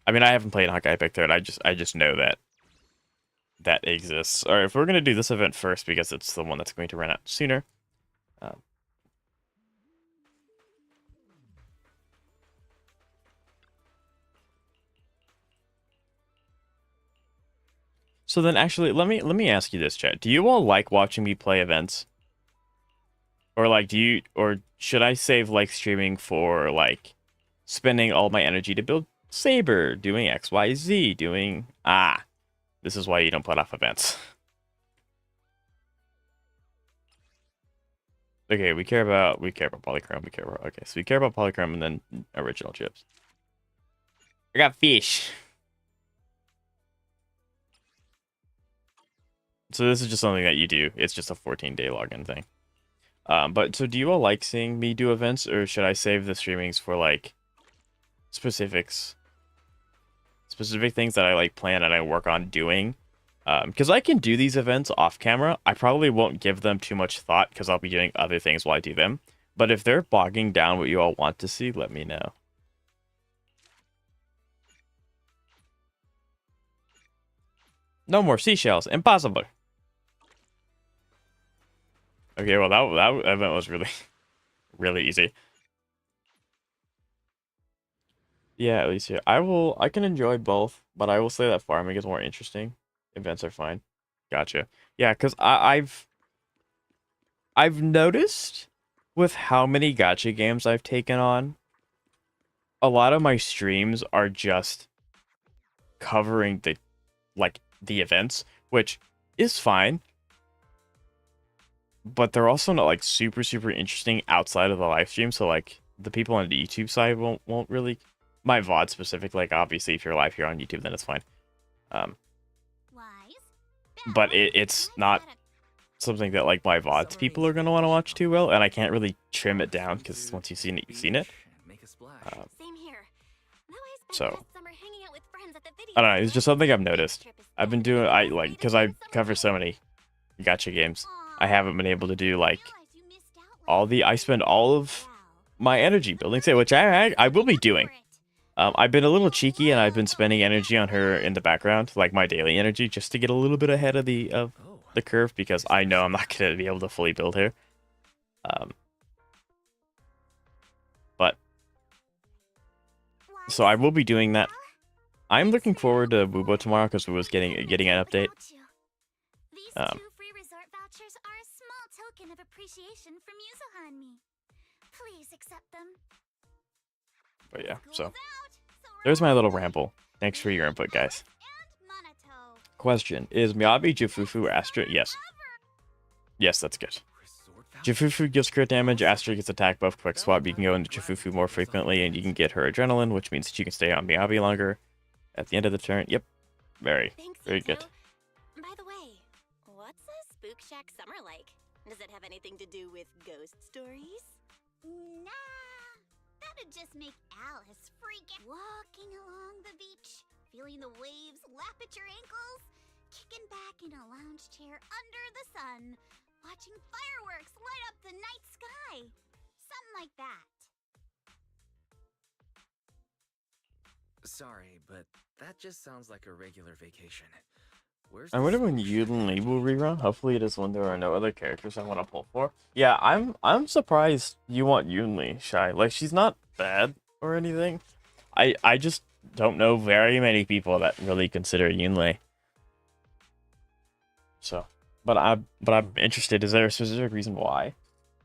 S1: I mean, I haven't played Honkai Epic Third. I just know that exists. All right, if we're gonna do this event first because it's the one that's going to run out sooner. So then, actually, let me ask you this, chat. Do you all like watching me play events? Or like, or should I save like streaming for like spending all my energy to build Saber, doing XYZ, doing this is why you don't put off events. Okay, we care about polychrome, so we care about polychrome and then original chips. I got fish. So this is just something that you do. It's just a 14-day login thing. But so do you all like seeing me do events, or should I save the streamings for like specific things that I like plan and I work on doing? Because I can do these events off camera. I probably won't give them too much thought because I'll be doing other things while I do them. But if they're bogging down what you all want to see, let me know. No more seashells. Impossible. Okay, well that event was really really easy. Yeah, at least yeah. I can enjoy both, but I will say that farming is more interesting. Events are fine. Gotcha. Yeah, because I've noticed with how many gacha games I've taken on, a lot of my streams are just covering the events, which is fine. But they're also not like super interesting outside of the live stream. So like the people on the YouTube side won't really. My VOD specific, like obviously if you're live here on YouTube, then it's fine. But it's not something that like my VODs people are gonna want to watch too well, and I can't really trim it down because once you've seen it, you've seen it. So I don't know. It's just something I've noticed. I've been doing because I cover so many gacha games. I haven't been able to do like I spend all of my energy building Say, which I will be doing. I've been a little cheeky and I've been spending energy on her in the background, like my daily energy, just to get a little bit ahead of the curve because I know I'm not gonna be able to fully build her. But so I will be doing that. I'm looking forward to Wubo tomorrow because we was getting an update.
S2: These 2 free resort vouchers are a small token of appreciation from Yuzuha and me. Please accept them.
S1: But yeah, so there's my little ramble. Thanks for your input, guys. Question: is Miyabi Jufufu Astra? Yes. Yes, that's good. Jufufu gives crit damage, Astra gets attack buff, quick swap. You can go into Jufufu more frequently, and you can get her adrenaline, which means that you can stay on Miyabi longer at the end of the turn. Yep. Very good.
S2: By the way, what's a Spook Shack summer like? Does it have anything to do with ghost stories? Nah, that'd just make Alice freak out. Walking along the beach, feeling the waves lap at your ankles, kicking back in a lounge chair under the sun, watching fireworks light up the night sky. Something like that.
S3: Sorry, but that just sounds like a regular vacation. Where's
S1: I wonder when Yuden Lee will rerun. Hopefully it is when there are no other characters I want to pull for. Yeah, I'm surprised you want Yuden Lee, Shy. Like, she's not bad or anything. I just don't know very many people that really consider Yuden Lee. So, but I'm interested. Is there a specific reason why?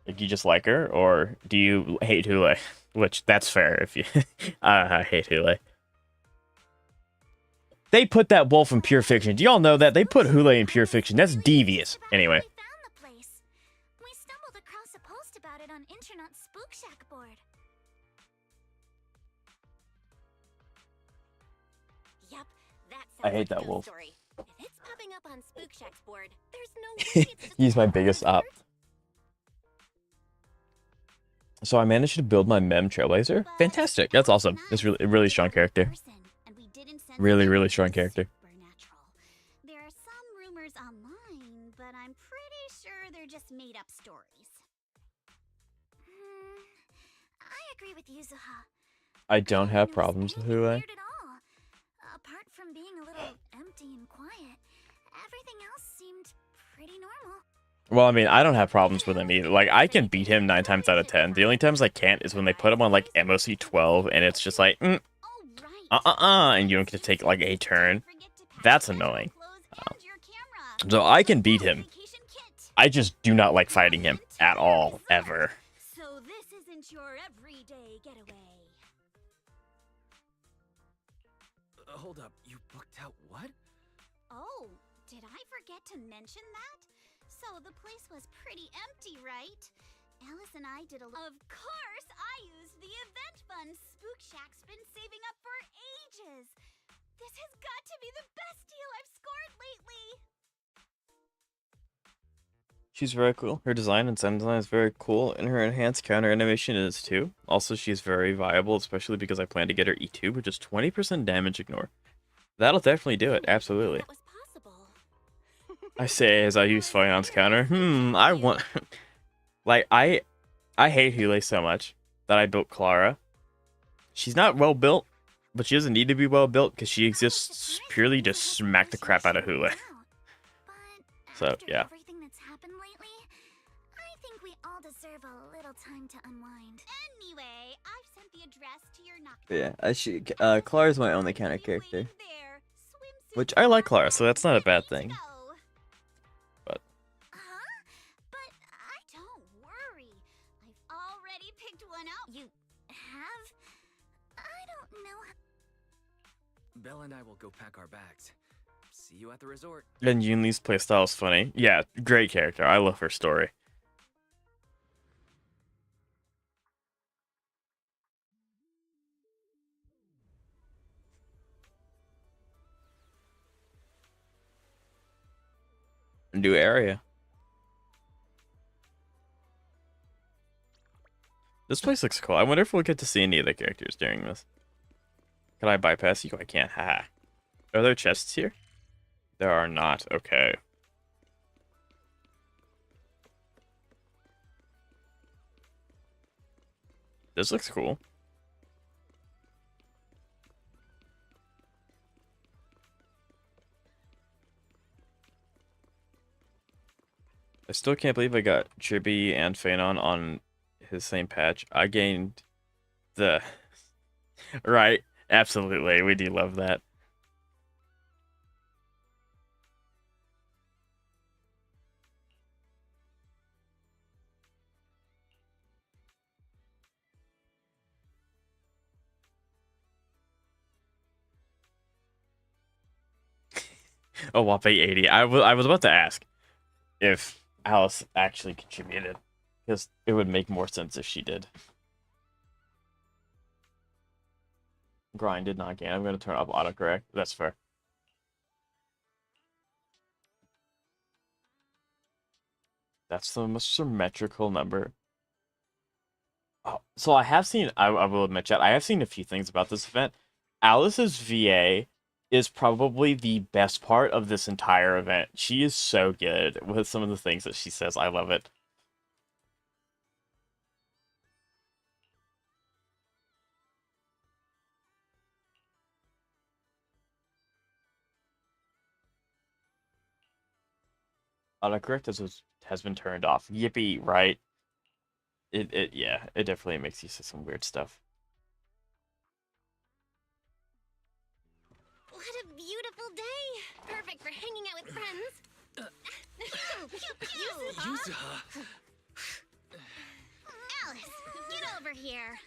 S1: Like, you just like her, or do you hate Hule? Which, that's fair if you I hate Hule. They put that wolf in Pure Fiction. Do y'all know that? They put Hule in Pure Fiction. That's devious. Anyway.
S2: We stumbled across a post about it on Internet's Spook Shack board. Yep,
S1: I hate that wolf.
S2: Story. If it's popping up on Spook Shack's board, there's no way it's
S1: He's my biggest op. So I managed to build my Mem Trailblazer. Fantastic. That's awesome. It's really strong character. Really strong character.
S2: There are some rumors online, but I'm pretty sure they're just made up stories. I agree with Yuzuha.
S1: I don't have problems with Hule.
S2: Apart from being a little empty and quiet, everything else seemed pretty normal.
S1: Well, I mean, I don't have problems with him either. Like, I can beat him 9 times out of 10. The only times I can't is when they put him on, like, MOC 12, and it's just like, and you don't get to take, like, a turn. That's annoying. So I can beat him. I just do not like fighting him at all, ever.
S2: So this isn't your everyday getaway.
S3: Hold up, you booked out what?
S2: Oh, did I forget to mention that? So the place was pretty empty, right? Alice and I did a Of course, I used the event fund Spook Shack's been saving up for ages. This has got to be the best deal I've scored lately.
S1: She's very cool. Her design and sound design is very cool, and her enhanced counter animation is too. Also, she's very viable, especially because I plan to get her E2, which is 20% damage ignore. That'll definitely do it, absolutely.
S2: That was possible.
S1: I say as I use Fion's counter. I want... like, I hate Hule so much that I built Clara. She's not well built, but she doesn't need to be well built because she exists purely to smack the crap out of Hule. So, yeah.
S2: Everything that's happened lately, I think we all deserve a little time to unwind. Anyway, I've sent the address to your knock.
S1: Yeah, Clara's my only counter character. Which I like Clara, so that's not a bad thing. But
S2: But don't worry. I've already picked one out. You have? I don't know.
S3: Belle and I will go pack our bags. See you at the resort.
S1: and Yunli's playstyle is funny. Yeah, great character. I love her story. New area. This place looks cool. I wonder if we'll get to see any of the characters during this. Can I bypass you? I can't. Haha. Are there chests here? There are not. Okay. This looks cool. I still can't believe I got Chibi and Phanon on his same patch. I gained the... Right, absolutely. We do love that. A whopping 80. I was about to ask if Alice actually contributed, because it would make more sense if she did. Grind did not gain. I'm going to turn off autocorrect. That's fair. That's the most symmetrical number. Oh, so I have seen, I will admit, chat, I have seen a few things about this event. Alice's VA is probably the best part of this entire event. She is so good with some of the things that she says. I love it. Autocorrect has been turned off. Yippee, right? Yeah, it definitely makes you say some weird stuff.
S2: What a beautiful day! Perfect for hanging out with friends.
S3: Yuzuha!
S2: Alice, get over here.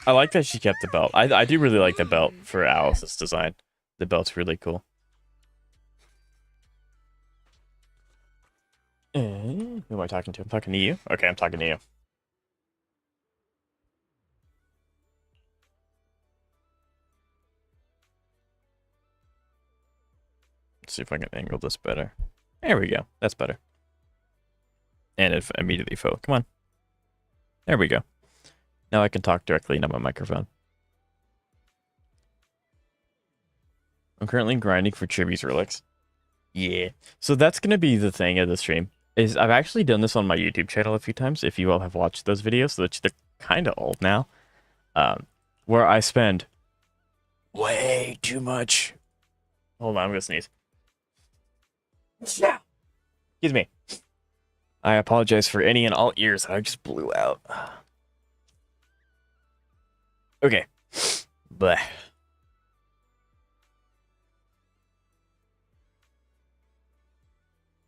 S1: I like that she kept the belt. I do really like the belt for Alice's design. The belt's really cool. Who am I talking to? I'm talking to you? Okay, I'm talking to you. Let's see if I can angle this better. There we go. That's better. And it immediately fell. Come on. There we go. Now I can talk directly into my microphone. I'm currently grinding for Chibi's relics. Yeah. So that's going to be the thing of the stream. Is I've actually done this on my YouTube channel a few times, if you all have watched those videos, which they're kind of old now, where I spend way too much. Hold on, I'm going to sneeze. Yeah. Excuse me. I apologize for any and all ears that I just blew out. Okay. But I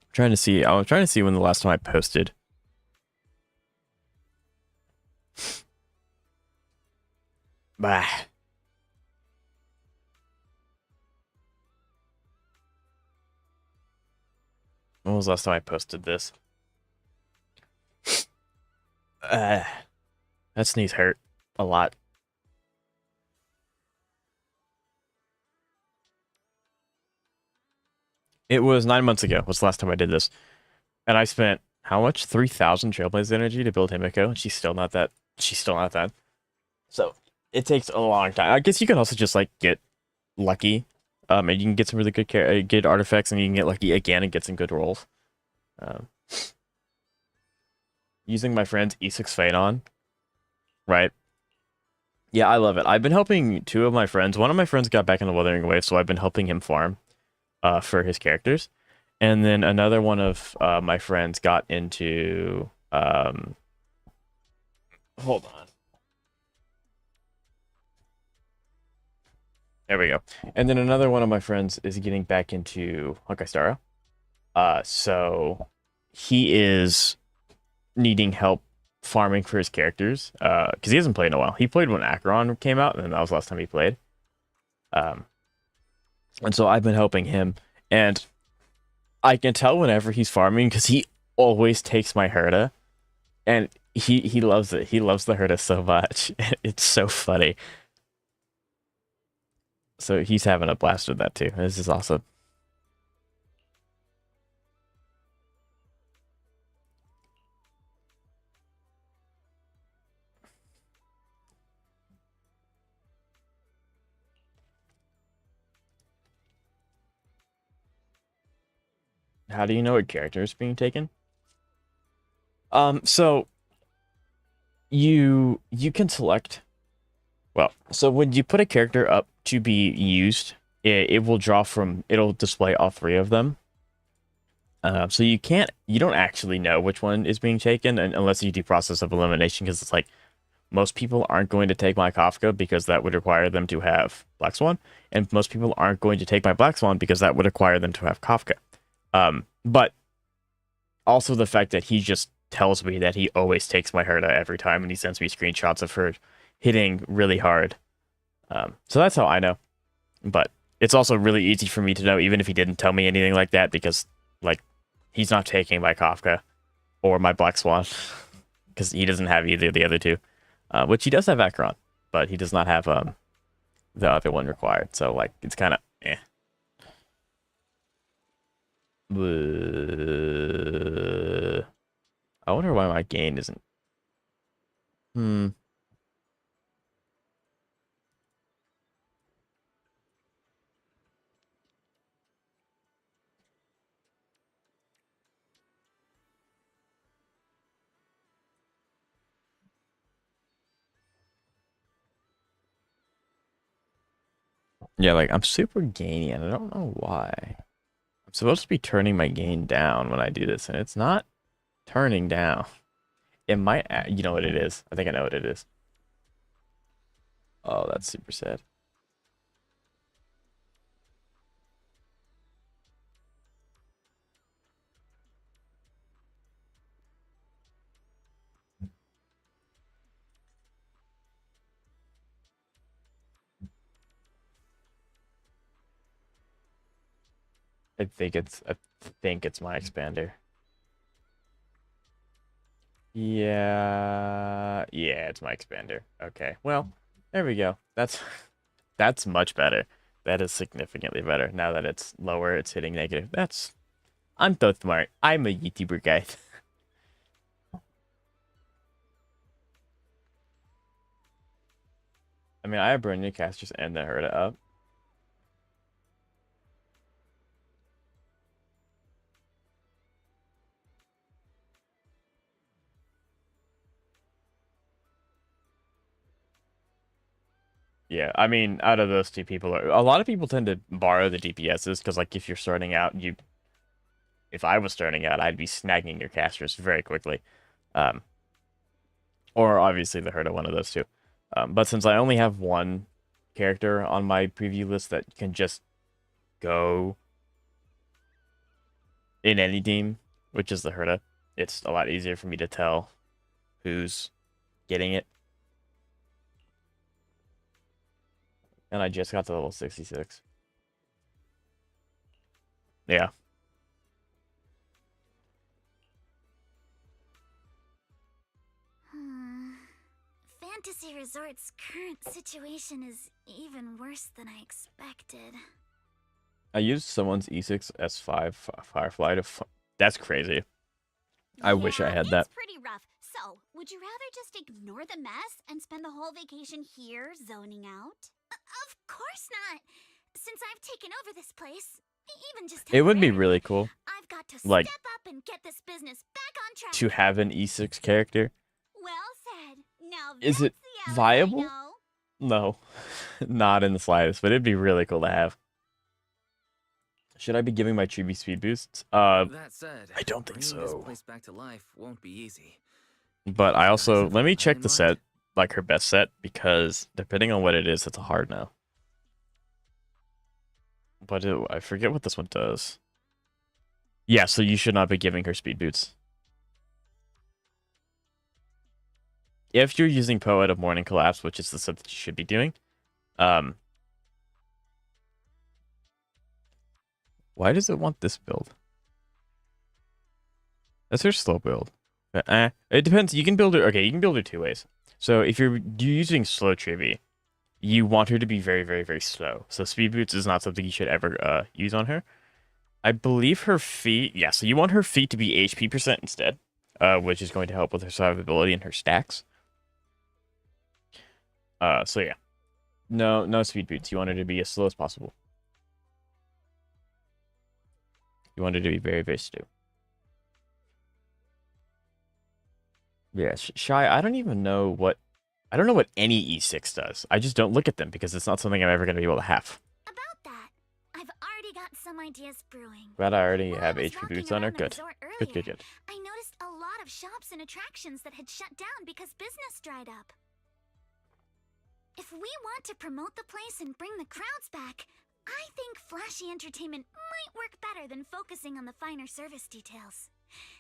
S1: was trying to see when the last time I posted. Bah. When was the last time I posted this? That sneeze hurt a lot. It was 9 months ago. Was the last time I did this, and I spent how much? 3,000 Trailblaze energy to build Himiko, and she's still not that. She's still not that. So it takes a long time. I guess you can also just like get lucky, and you can get some really good artifacts, and you can get lucky again and get some good rolls. Using my friend's E6 Phanon, right? Yeah, I love it. I've been helping two of my friends. One of my friends got back in the Wuthering Wave, so I've been helping him farm for his characters. And then another one of my friends got into... hold on. There we go. And then another one of my friends is getting back into Honkai Star Rail. So he is needing help farming for his characters because he hasn't played in a while. He played when Acheron came out, and that was the last time he played. And so I've been helping him, and I can tell whenever he's farming because he always takes my Herda, and he loves it. He loves the Herda so much. It's so funny. So he's having a blast with that too. This is awesome. how do you know what character is being taken? So you can select. Well, so when you put a character up to be used, it will draw from. It'll display all three of them. So you don't actually know which one is being taken unless you do process of elimination, because it's like most people aren't going to take my Kafka because that would require them to have Black Swan, and most people aren't going to take my Black Swan because that would require them to have Kafka. But also the fact that he just tells me that he always takes my Herta every time, and he sends me screenshots of her hitting really hard. So that's how I know. But it's also really easy for me to know, even if he didn't tell me anything like that, because like he's not taking my Kafka or my Black Swan because he doesn't have either of the other two. Which he does have Acheron, but he does not have the other one required. So like it's kind of eh. I wonder why my gain isn't. Yeah, like I'm super gainy and I don't know why. I'm supposed to be turning my gain down when I do this, and it's not turning down. It might, you know what it is. I think I know what it is. Oh, that's super sad. I think it's my expander. Yeah, it's my expander. Okay, well, there we go. That's much better. That is significantly better. Now that it's lower, it's hitting negative. I'm so smart. I'm a YouTuber, guys. I mean, I have Brand New Casters and the Herda up. Yeah, I mean, out of those two people, a lot of people tend to borrow the DPSs because, like, if you're starting out, if I was starting out, I'd be snagging your casters very quickly. Um, or obviously the Herda, one of those two. But since I only have one character on my preview list that can just go in any team, which is the Herda, it's a lot easier for me to tell who's getting it. And I just got to level 66. Yeah.
S2: Fantasy Resort's current situation is even worse than I expected.
S1: I used someone's E6 S5 Firefly to. That's crazy. I wish I had that.
S2: It's pretty rough. So, would you rather just ignore the mess and spend the whole vacation here zoning out? Of course not. Since I've taken over this place, even just
S1: It would be really cool,
S2: I've got to
S1: like,
S2: step up and get this business back on track.
S1: to have an E6 character.
S2: Well said. Now
S1: Is it
S2: that's the Alice I
S1: viable?
S2: know.
S1: No, not in the slightest, but it'd be really cool to have. Should I be giving my Chibi speed boosts?
S3: That said,
S1: I don't think
S3: bringing this
S1: so.
S3: place back to life won't be easy.
S1: But I also,
S3: Guys,
S1: let me
S3: have a
S1: check
S3: plan
S1: the
S3: in
S1: set,
S3: mind?
S1: like her best set, because depending on what it is, it's a hard no. But I forget what this one does. Yeah, so you should not be giving her speed boots. If you're using Poet of Morning Collapse, which is the set that you should be doing, why does it want this build? That's her slow build. It depends. You can build her. Okay, you can build her two ways. So if you're using slow Trivy, you want her to be very, very, very slow. So speed boots is not something you should ever use on her. I believe her feet. Yeah, so you want her feet to be HP percent instead, which is going to help with her survivability and her stacks. So yeah, no speed boots. You want her to be as slow as possible. You want it to be very, very stew. Yeah, Shy, I don't even know what... I don't know what any E6 does. I just don't look at them because it's not something I'm ever going to be able to have.
S2: About that, I've already got some ideas brewing.
S1: But I already
S2: While
S1: have
S2: I was
S1: HP
S2: walking
S1: boots on her.
S2: around the
S1: Good.
S2: resort
S1: Good, good,
S2: earlier,
S1: good.
S2: I noticed a lot of shops and attractions that had shut down because business dried up. If we want to promote the place and bring the crowds back, I think flashy entertainment might work better than focusing on the finer service details.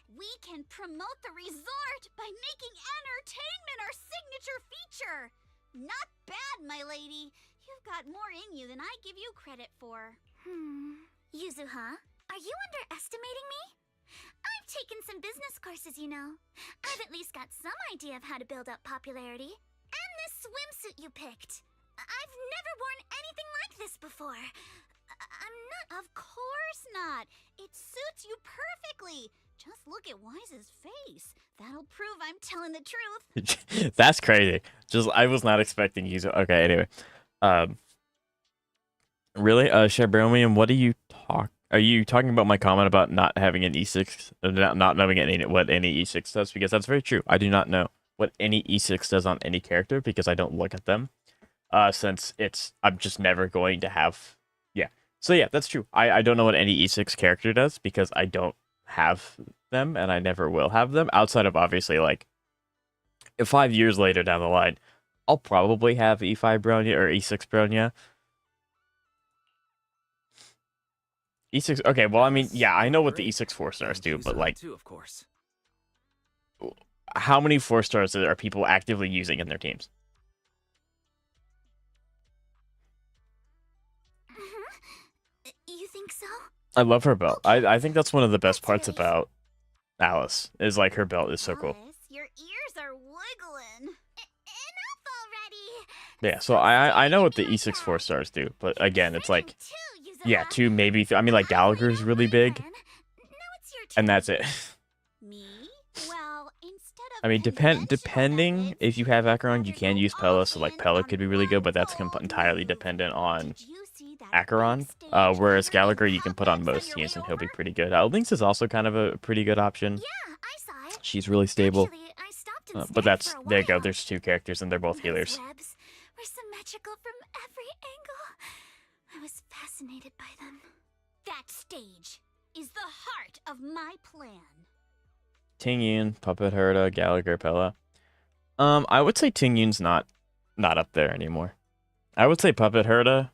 S2: We can promote the resort by making entertainment our signature feature. Not bad, my lady. You've got more in you than I give you credit for. Yuzuha, are you underestimating me? I've taken some business courses, you know. I've at least got some idea of how to build up popularity. And this swimsuit you picked. I've never worn anything like this before. I'm not... Of course not. It suits you perfectly. Just look at Wise's face. That'll prove I'm telling the truth.
S1: That's crazy. Just, I was not expecting you to... Okay, anyway. Really? Shabronium, what are you Are you talking about my comment about not having an E6? Not knowing what any E6 does? Because that's very true. I do not know what any E6 does on any character because I don't look at them. Since I'm just never going to have... Yeah. So yeah, that's true. I don't know what any E6 character does because I don't have them and I never will have them outside of obviously like 5 years later down the line, I'll probably have E5 Bronya or E6 Bronya. E6, okay, well, I mean, yeah, I know what the E6 4-stars do, but like,
S3: too, of course.
S1: how many 4-stars are people actively using in their teams?
S2: You think so?
S1: I love her belt. I think that's one of the best parts about Alice, is like her belt is so cool.
S2: Alice, your ears are wiggling. Enough already.
S1: Yeah, so I know what the E6 4-stars do, but again, it's like, yeah, 2, maybe, I mean, like, Gallagher's really big, and that's it.
S2: Me? Well, instead of
S1: I mean, depending if you have Acheron, you can use Pella, so like Pella could be really good, but that's entirely dependent on Acheron. Whereas Gallagher, you can put on most teams and he'll be pretty good. Lynx is also kind of a pretty good option.
S2: Yeah, I saw it.
S1: She's really stable.
S2: Actually, I stopped and
S1: But
S2: stared
S1: that's,
S2: for a
S1: there you go,
S2: while.
S1: there's 2 characters and they're both
S2: Those
S1: healers.
S2: webs were symmetrical from every angle. I was fascinated by them. That stage is the heart of my plan.
S1: Tingyun, Puppet Herda, Gallagher, Pella. I would say Tingyun's not up there anymore. I would say Puppet Herda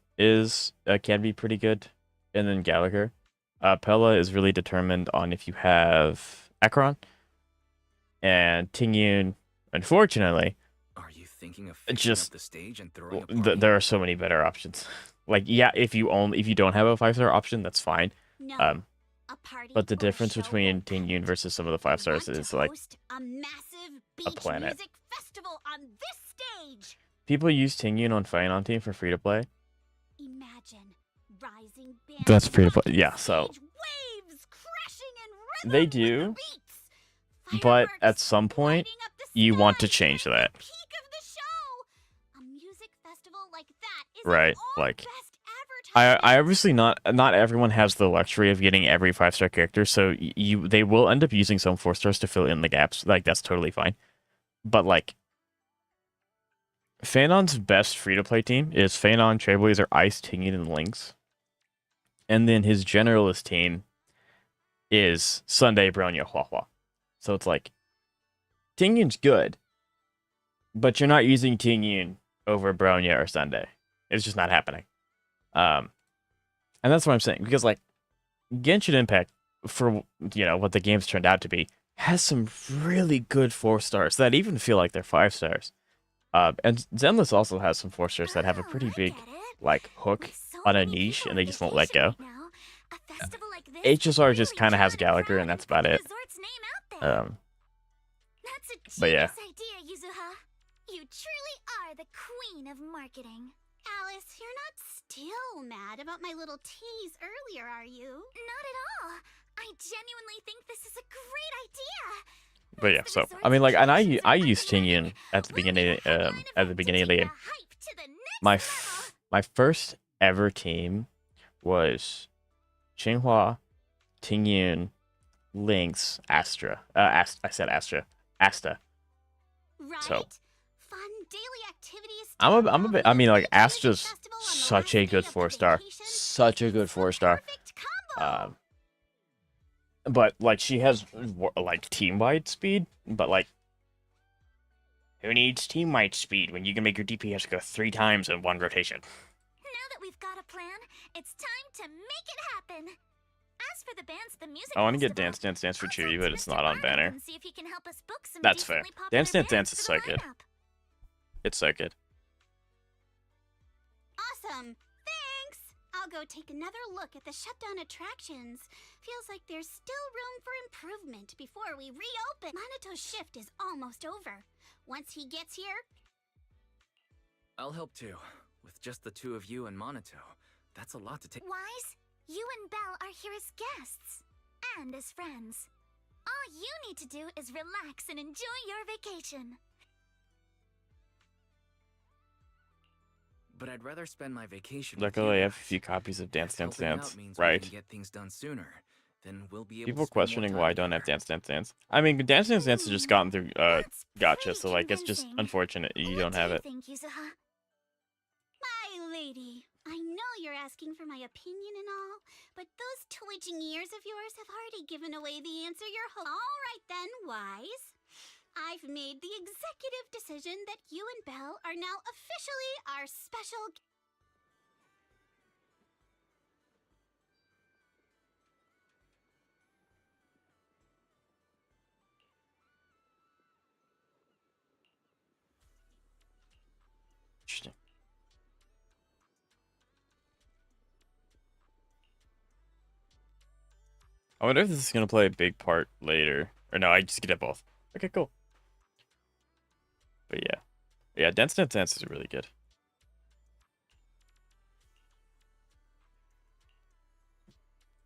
S1: can be pretty good, and then Gallagher. Pella is really determined on if you have Acheron, and Tingyun, unfortunately,
S3: Are you thinking of fixing
S1: just
S3: up the stage and throwing a party?
S1: there are so many better options. Like, yeah, if you don't have a 5-star option, that's fine.
S2: No, a party
S1: But the
S2: or a
S1: difference
S2: show
S1: between
S2: won't
S1: Tingyun
S2: cut.
S1: versus some of the
S2: I
S1: 5-stars
S2: want
S1: is
S2: to
S1: like
S2: host a massive beach
S1: planet.
S2: music festival on this stage.
S1: people use Tingyun on Fainon team for free to play.
S2: Imagine rising bands
S1: That's free to play.
S2: rocking
S1: Yeah, so
S2: stage, waves crashing in rhythm
S1: they
S2: with the
S1: do,
S2: beats.
S1: but at
S2: Fireworks
S1: some point
S2: lighting up the
S1: you want to
S2: sky
S1: change
S2: during
S1: that.
S2: the peak of the show. A music festival like that is
S1: Right,
S2: our
S1: like,
S2: best
S1: I
S2: advertisement.
S1: obviously not everyone has the luxury of getting every 5-star character, so they will end up using some 4-stars to fill in the gaps. Like, that's totally fine. But like, Fanon's best free-to-play team is Fanon, Trailblazer, Ice, Tingyun, and Lynx. And then his generalist team is Sunday, Bronya, Huahua. So it's like, Tingyun's good, but you're not using Tingyun over Bronya or Sunday. It's just not happening. And that's what I'm saying, because like, Genshin Impact, for what the game's turned out to be, has some really good 4-stars that even feel like they're 5-stars. And Zenless also has some 4-stars that have a pretty big like hook on a niche, and they just won't let go. HSR just kind of has Gallagher, and that's about it. But yeah.
S2: Idea, Yuzuha. You truly are the queen of marketing. Alice, you're not still mad about my little tease earlier, are you? Not at all. I genuinely think this is a great idea.
S1: But yeah, so I mean, like, and I used Tingyun at the beginning of the game. My first ever team was Xinhua, Tingyun, Lynx, Astra. I said Astra. Asta.
S2: Right?
S1: So
S2: Fun daily activities.
S1: I'm a bit. I mean, like
S2: Beach music
S1: Astra's
S2: festival on the
S1: such a
S2: last
S1: good
S2: day of the
S1: 4-star.
S2: vacation.
S1: Such a good
S2: It's the
S1: 4-star.
S2: perfect combo.
S1: But like she has like team-wide speed, but like who needs team-wide speed when you can make your DPS go 3 times in one rotation?
S2: Now that we've got a plan, it's time to make it happen. As for the bands, the music
S1: I want to get
S2: festival,
S1: Dance Dance Dance for
S2: I'll
S1: Chewy,
S2: talk
S1: but
S2: to
S1: it's
S2: Mr.
S1: not on
S2: Barnum
S1: banner.
S2: and see if he can help us book some
S1: That's fair.
S2: decently popular
S1: Dance Dance Dance
S2: bands
S1: is
S2: for
S1: so
S2: the
S1: good.
S2: lineup.
S1: It's so good.
S2: Awesome. Thanks. I'll go take another look at the shutdown attractions. Feels like there's still room for improvement before we reopen. Manito's shift is almost over. Once he gets here,
S3: I'll help too. With just the two of you and Monito, that's a lot to take.
S2: Wise, you and Belle are here as guests and as friends. All you need to do is relax and enjoy your vacation.
S3: But I'd rather spend my vacation.
S1: Luckily, I have a few copies of Dance Dance Dance. Right.
S3: We can get things done sooner. Then we'll be able
S1: People
S3: to spend more
S1: questioning
S3: time
S1: why I don't have
S3: together.
S1: Dance Dance Dance. I mean, Dance Dance Dance has just gotten through
S2: That's
S1: gotcha,
S2: pretty
S1: so like it's just
S2: convincing.
S1: unfortunate you don't
S2: What
S1: have
S2: do
S1: it.
S2: you think, Yuzuha? My lady, I know you're asking for my opinion and all, but those twitching ears of yours have already given away the answer you're All right then, Wise. I've made the executive decision that you and Belle are now officially our special.
S1: Interesting. I wonder if this is gonna play a big part later. Or no, I just get it both. Okay, cool. But yeah. Yeah, Dance Dance Dance is really good.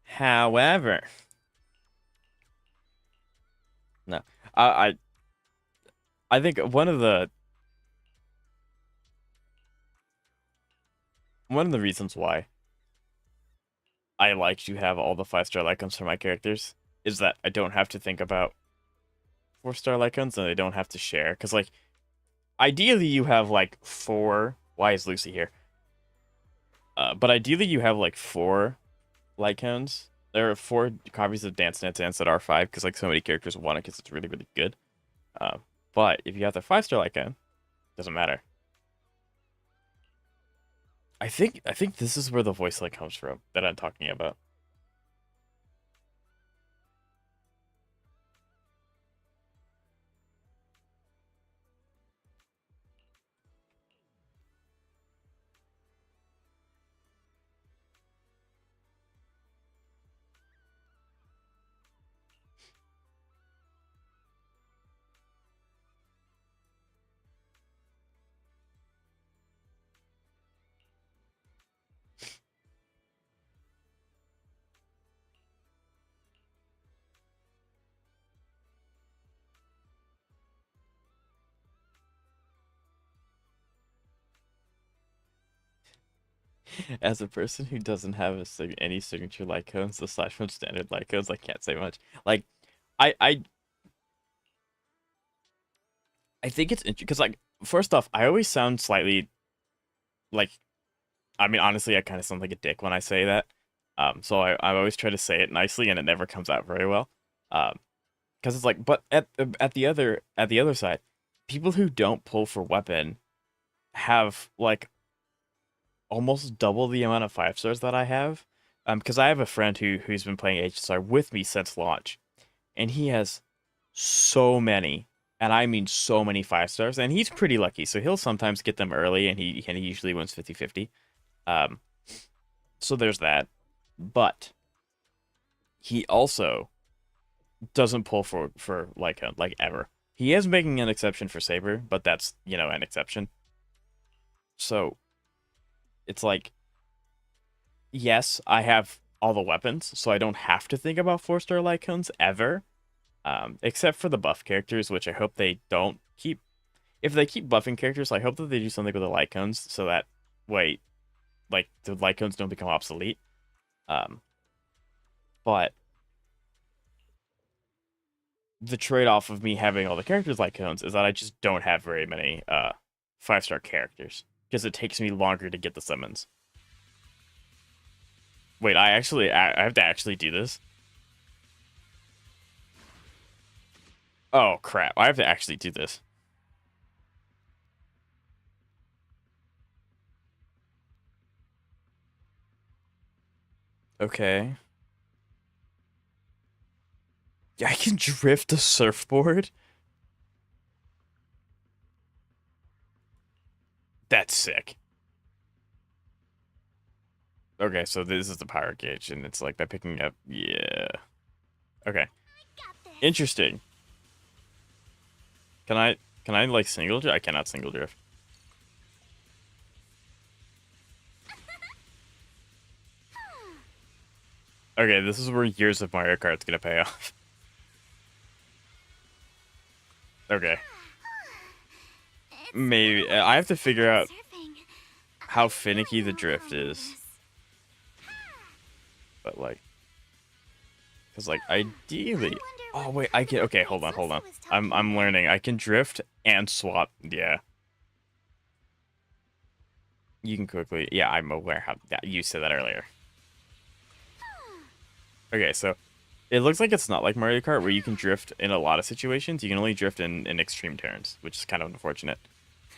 S1: However, no, I I think one of the reasons why I like to have all the 5-star icons for my characters is that I don't have to think about 4-star icons and I don't have to share. Because like, ideally you have like 4. Why is Lucy here? But ideally you have like 4 Lycones. There are 4 copies of Dance Dance Dance that are 5 because like so many characters want it because it's really, really good. But if you have the 5-star Lycone, doesn't matter. I think this is where the voice line comes from that I'm talking about. As a person who doesn't have any signature Lycones aside from standard Lycones, I can't say much. Like, I I I think it's interesting because like first off, I always sound slightly like, I mean honestly, I kind of sound like a dick when I say that. So I always try to say it nicely and it never comes out very well. Because it's like, but at the other side, people who don't pull for weapon have like almost double the amount of 5-stars that I have. Because I have a friend who's been playing HSR with me since launch, and he has so many, and I mean so many 5-stars, and he's pretty lucky. So he'll sometimes get them early, and he usually wins 50-50. So there's that, but he also doesn't pull for like ever. He is making an exception for Saber, but that's an exception. So it's like, yes, I have all the weapons, so I don't have to think about 4-star Lycones ever. Except for the buff characters, which I hope they don't keep. If they keep buffing characters, I hope that they do something with the Lycones so that way, like the Lycones don't become obsolete. But the trade-off of me having all the characters like cones is that I just don't have very many 5-star characters because it takes me longer to get the summons. Wait, I have to actually do this? Oh crap, I have to actually do this. Okay. Yeah, I can drift a surfboard? That's sick. Okay, so this is the power gauge, and it's like by picking up. Yeah. Okay.
S2: Got this.
S1: Interesting. Can I like single drift? I cannot single drift. Okay, this is where years of Mario Kart's gonna pay off. Okay.
S2: It's
S1: Maybe
S2: so
S1: I have to figure out
S2: surfing.
S1: how
S2: I
S1: finicky the
S2: really
S1: drift
S2: love
S1: is.
S2: this.
S1: But like, because like
S2: I
S1: ideally,
S2: wonder
S1: oh
S2: what
S1: wait,
S2: part
S1: I
S2: of
S1: can.
S2: the
S1: Okay,
S2: pranks
S1: hold on.
S2: Lucy was talking
S1: I'm
S2: about.
S1: learning. I can drift and swap. Yeah, you can quickly. Yeah, I'm aware how. Yeah, you said that earlier. Okay, so it looks like it's not like Mario Kart where you can drift in a lot of situations. You can only drift in extreme turns, which is kind of unfortunate.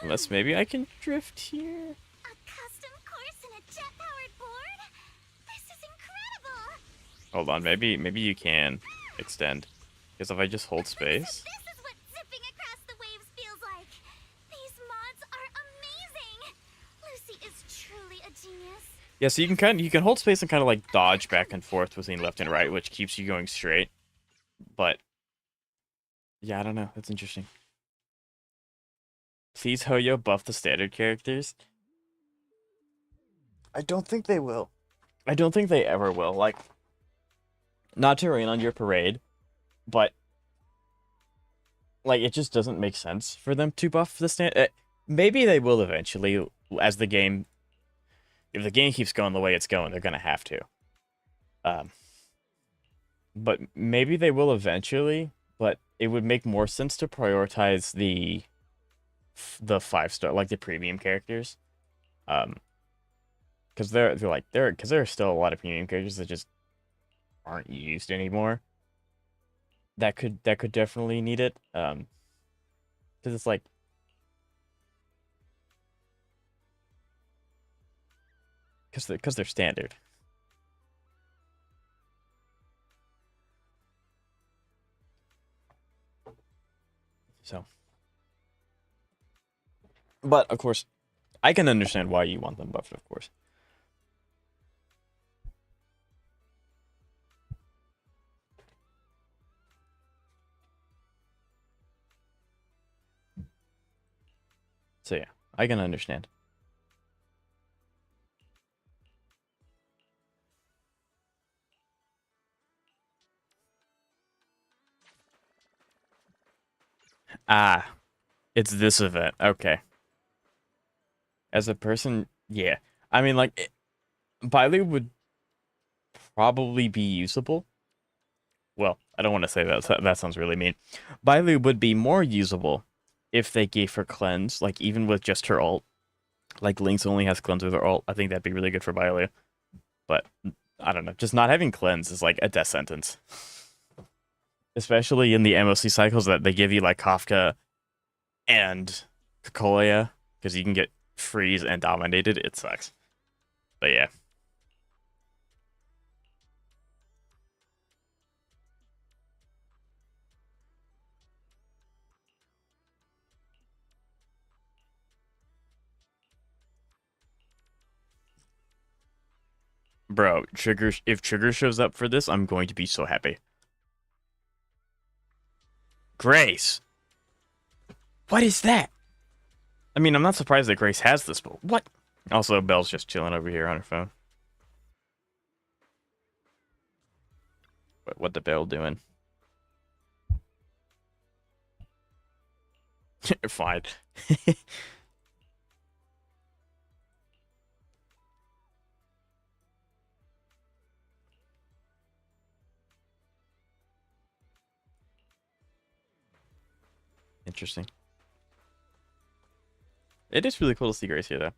S1: Unless maybe I can drift here.
S2: A custom course and a jet-powered board? This is incredible!
S1: Hold on, maybe you can extend. Because if I just hold space.
S2: This is what zipping across the waves feels like. These mods are amazing. Lucy is truly a genius.
S1: Yeah, so you can hold space and kind of like dodge back and forth between left and right, which keeps you going straight. But yeah, I don't know. That's interesting. Please Hoyo buff the standard characters. I don't think they will. I don't think they ever will. Like, not to rain on your parade, but like it just doesn't make sense for them to buff the stand. Maybe they will eventually, as the game. If the game keeps going the way it's going, they're gonna have to. Um, but maybe they will eventually. But it would make more sense to prioritize the 5-star, like the premium characters. Because because there are still a lot of premium characters that just aren't used anymore. That could definitely need it. Because it's like because they're standard. So, but of course, I can understand why you want them buffed. Of course. So yeah, I can understand. Ah, it's this event. Okay. As a person, yeah. I mean, like, Bailu would probably be usable. Well, I don't want to say that. That sounds really mean. Bailu would be more usable if they gave her cleanse, like even with just her ult. Like Link's only has cleanse with her ult. I think that'd be really good for Bailu. But I don't know. Just not having cleanse is like a death sentence. Especially in the MOC cycles that they give you like Kafka and Kokoya, because you can get freeze and dominated. It sucks. But yeah. Bro, if Trigger shows up for this, I'm going to be so happy. Grace! What is that? I mean, I'm not surprised that Grace has this, but what? Also, Belle's just chilling over here on her phone. What the Belle doing? Fine. Interesting. It is really cool to see Grace here, though.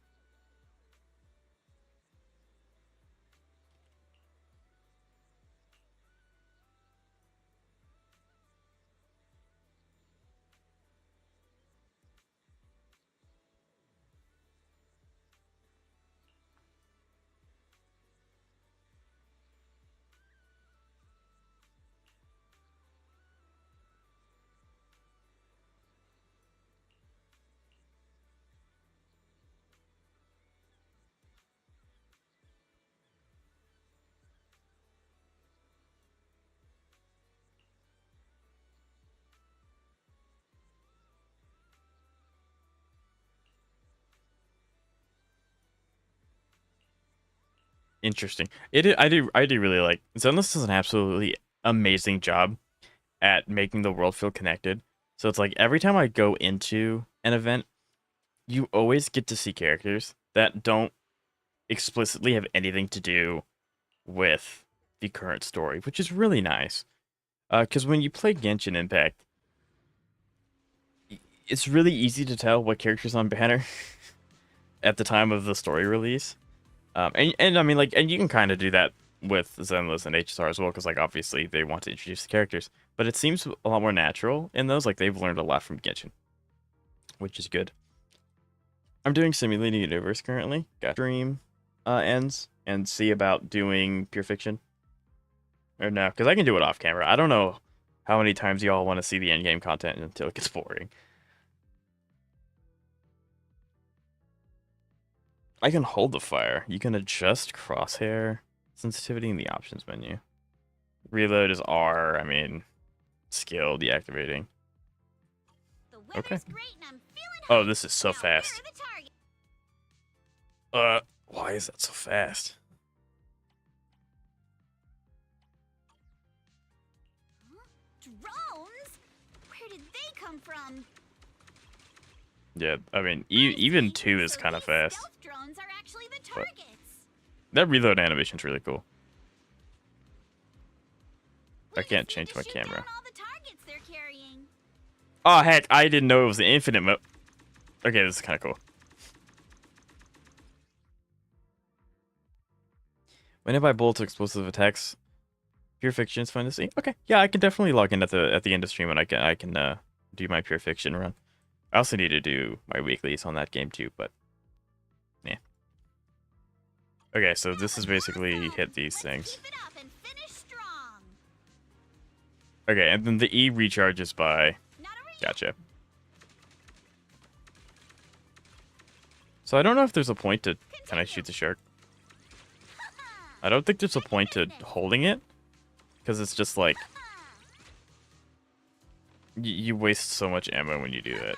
S1: Interesting. I do really like Zenless does an absolutely amazing job at making the world feel connected. So it's like every time I go into an event, you always get to see characters that don't explicitly have anything to do with the current story, which is really nice. Because when you play Genshin Impact, it's really easy to tell what characters on banner at the time of the story release. And I mean, like, and you can kind of do that with Zenless and HSR as well, because like obviously they want to introduce the characters, but it seems a lot more natural in those. Like they've learned a lot from Genshin, which is good. I'm doing Simulated Universe currently. Got Dream ends and see about doing Pure Fiction. Or no, because I can do it off camera. I don't know how many times y'all want to see the end game content until it gets boring. I can hold the fire. You can adjust crosshair sensitivity in the options menu. Reload is R. I mean, skill deactivating. Okay. Oh, this is so fast. Why is that so fast?
S2: Drones? Where did they come from?
S1: Yeah, I mean, even 2 is kind of fast.
S2: Drones are actually the
S1: But
S2: targets.
S1: that reload animation is really cool. I can't change my camera. Oh, heck, I didn't know it was an infinite mode. Okay, this is kind of cool. When hit by bullets or explosive attacks, Pure Fiction is fun to see. Okay, yeah, I can definitely log in at the end of stream and I can do my Pure Fiction run. I also need to do my weeklies on that game too, but yeah. Okay, so this is basically hit these things. Okay, and then the E recharges by... Gotcha. So I don't know if there's a point to... Can I shoot the shark? I don't think there's a point to holding it. Because it's just like... You waste so much ammo when you do that.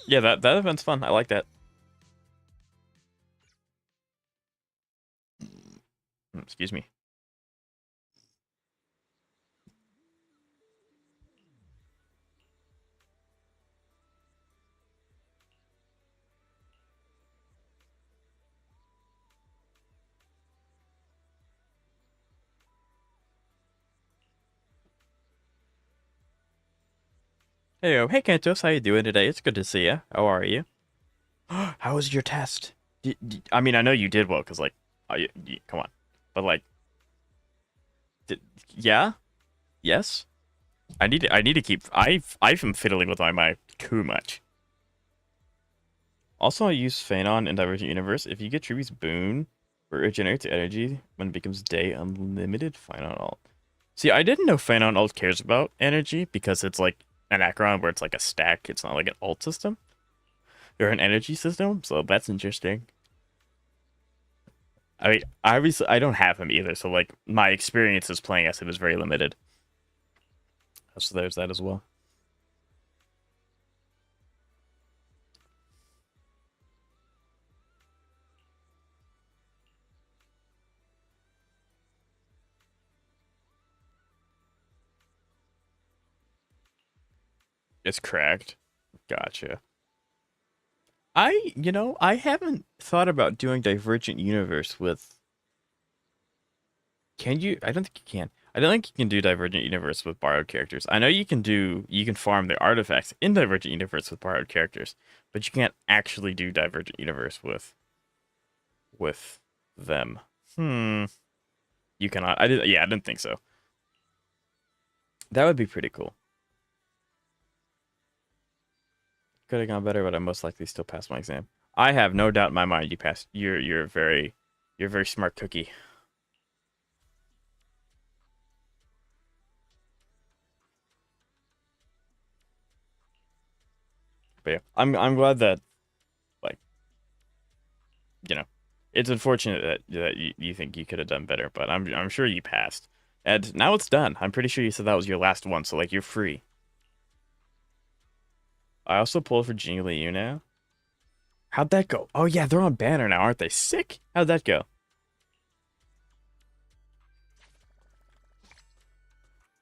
S1: Yeah, that event's fun. I like that. Excuse me. Hey Kentos, how you doing today? It's good to see you. How are you? How was your test? I mean, I know you did well, because, like, come on. But, like, yeah? Yes? I need to keep... I've been fiddling with my mic too much. Also, I use Phanon in Divergent Universe. If you get Truby's boon, where it regenerates energy when it becomes day unlimited, Phanon alt. See, I didn't know Phanon alt cares about energy, because it's, like, an Acheron where it's, like, a stack. It's not, like, an alt system. Or an energy system, so that's interesting. I mean, obviously, I don't have him either, so, like, my experiences playing as him is very limited. So there's that as well. It's cracked. Gotcha. I haven't thought about doing Divergent Universe with. Can you? I don't think you can. I don't think you can do Divergent Universe with borrowed characters. I know you can farm the artifacts in Divergent Universe with borrowed characters, but you can't actually do Divergent Universe with them. You cannot. I didn't think so. That would be pretty cool. Could have gone better, but I most likely still passed my exam. I have no doubt in my mind you passed. You're a very smart cookie. But yeah, I'm glad that, like, you know, it's unfortunate that you think you could have done better, but I'm sure you passed. And now it's done. I'm pretty sure you said that was your last one, so like you're free. I also pulled for Jingly U now. How'd that go? Oh yeah, they're on banner now, aren't they? Sick. How'd that go?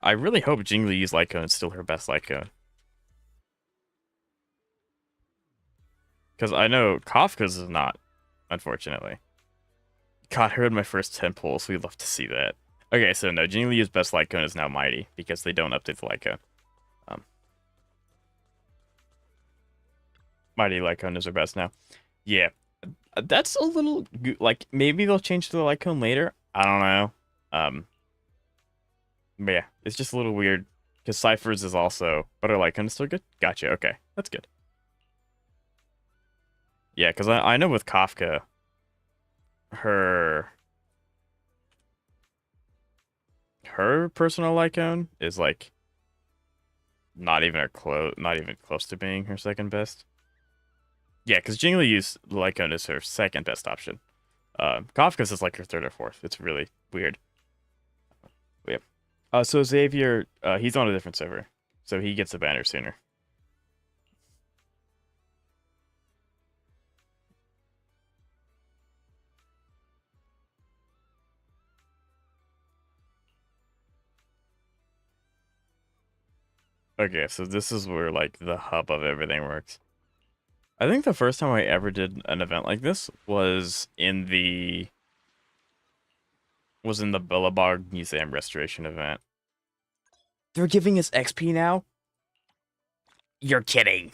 S1: I really hope Jingly U's Lycone is still her best Lycone. Because I know Kafka's is not, unfortunately. God, I heard my first 10 pulls. We'd love to see that. Okay, so no, Jingly U's best Lycone is now Mighty, because they don't update the Lycone. Mighty Lycone is her best now. Yeah, that's a little, like, maybe they'll change to the Lycone later. I don't know. But yeah, it's just a little weird, because Cypher's is also, but her Lycone is still good? Gotcha, okay, that's good. Yeah, because I know with Kafka, her personal Lycone is like not even close to being her second best. Yeah, because Jingli U's Lycone is her second best option. Kafka's is like her third or fourth. It's really weird. But yeah. So Xavier, he's on a different server, so he gets the banner sooner. Okay, so this is where like the hub of everything works. I think the first time I ever did an event like this was in the Billabong Museum Restoration event. They're giving us XP now? You're kidding.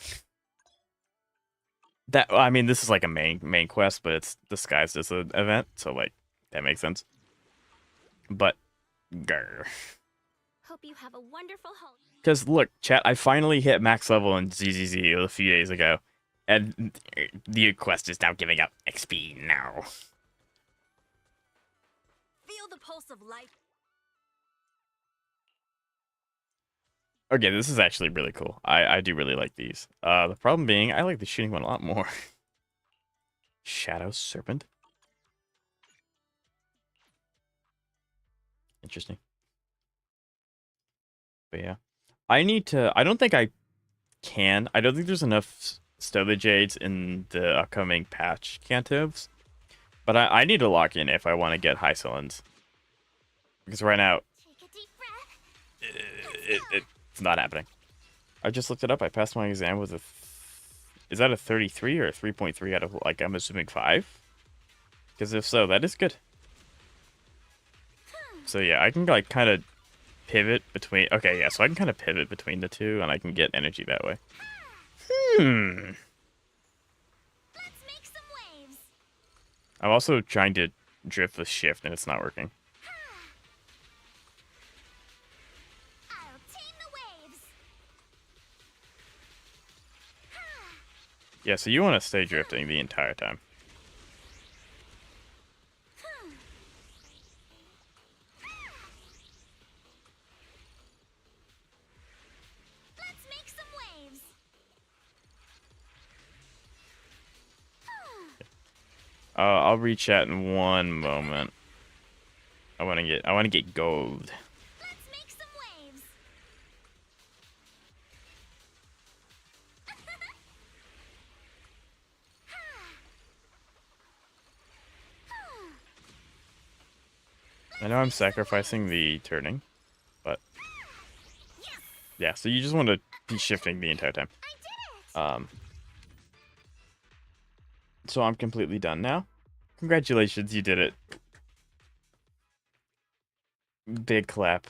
S1: That, I mean, this is like a main quest, but it's disguised as an event, so like that makes sense. But grr.
S2: Hope you have a wonderful holiday.
S1: Because look, chat, I finally hit max level in ZZZ a few days ago, and the quest is now giving out XP now.
S2: Feel the pulse of life.
S1: Okay, this is actually really cool. I do really like these. The problem being, I like the shooting one a lot more. Shadow Serpent. Interesting. But yeah. I don't think I can. I don't think there's enough Stellar Jades in the upcoming patch cantos. But I need to lock in if I want to get high cylinders. Because right now,
S2: Take a deep breath.
S1: it's not happening. I just looked it up. I passed my exam with is that a 33 or a 3.3 out of, like, I'm assuming 5? Because if so, that is good. So yeah, I can, like, kind of pivot between... Okay, yeah, so I can kind of pivot between the two, and I can get energy that way.
S2: Let's make some waves.
S1: I'm also trying to drift with shift, and it's not working.
S2: I'll tame the waves.
S1: Yeah, so you want to stay drifting the entire time.
S2: Let's make some waves.
S1: I'll re-chat in one moment. I want to get gold.
S2: Let's make some waves.
S1: I know I'm sacrificing the turning, but yeah, so you just want to be shifting the entire time.
S2: I did it.
S1: So I'm completely done now. Congratulations, you did it. Big clap.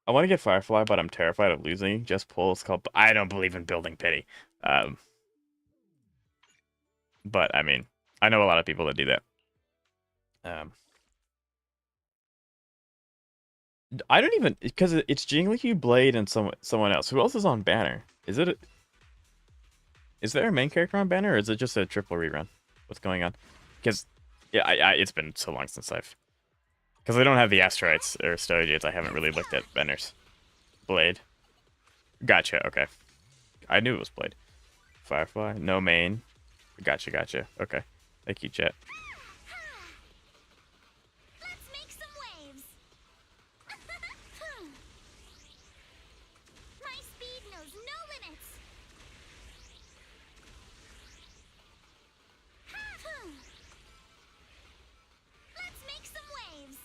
S1: I want to get Firefly, but I'm terrified of losing. Just pull. It's called. I don't believe in building pity. But I mean, I know a lot of people that do that. I don't even because it's Jingliu, Blade, and someone else. Who else is on Banner? Is there a main character on Banner, or is it just a triple rerun? What's going on? Because yeah, it's been so long since because I don't have the Asteroids or Stoigates. I haven't really looked at Banners. Blade. Gotcha. Okay. I knew it was Blade. Firefly. No main. Gotcha. Okay. Thank you, chat.
S2: Let's make some waves. My speed knows no limits. Let's make some waves.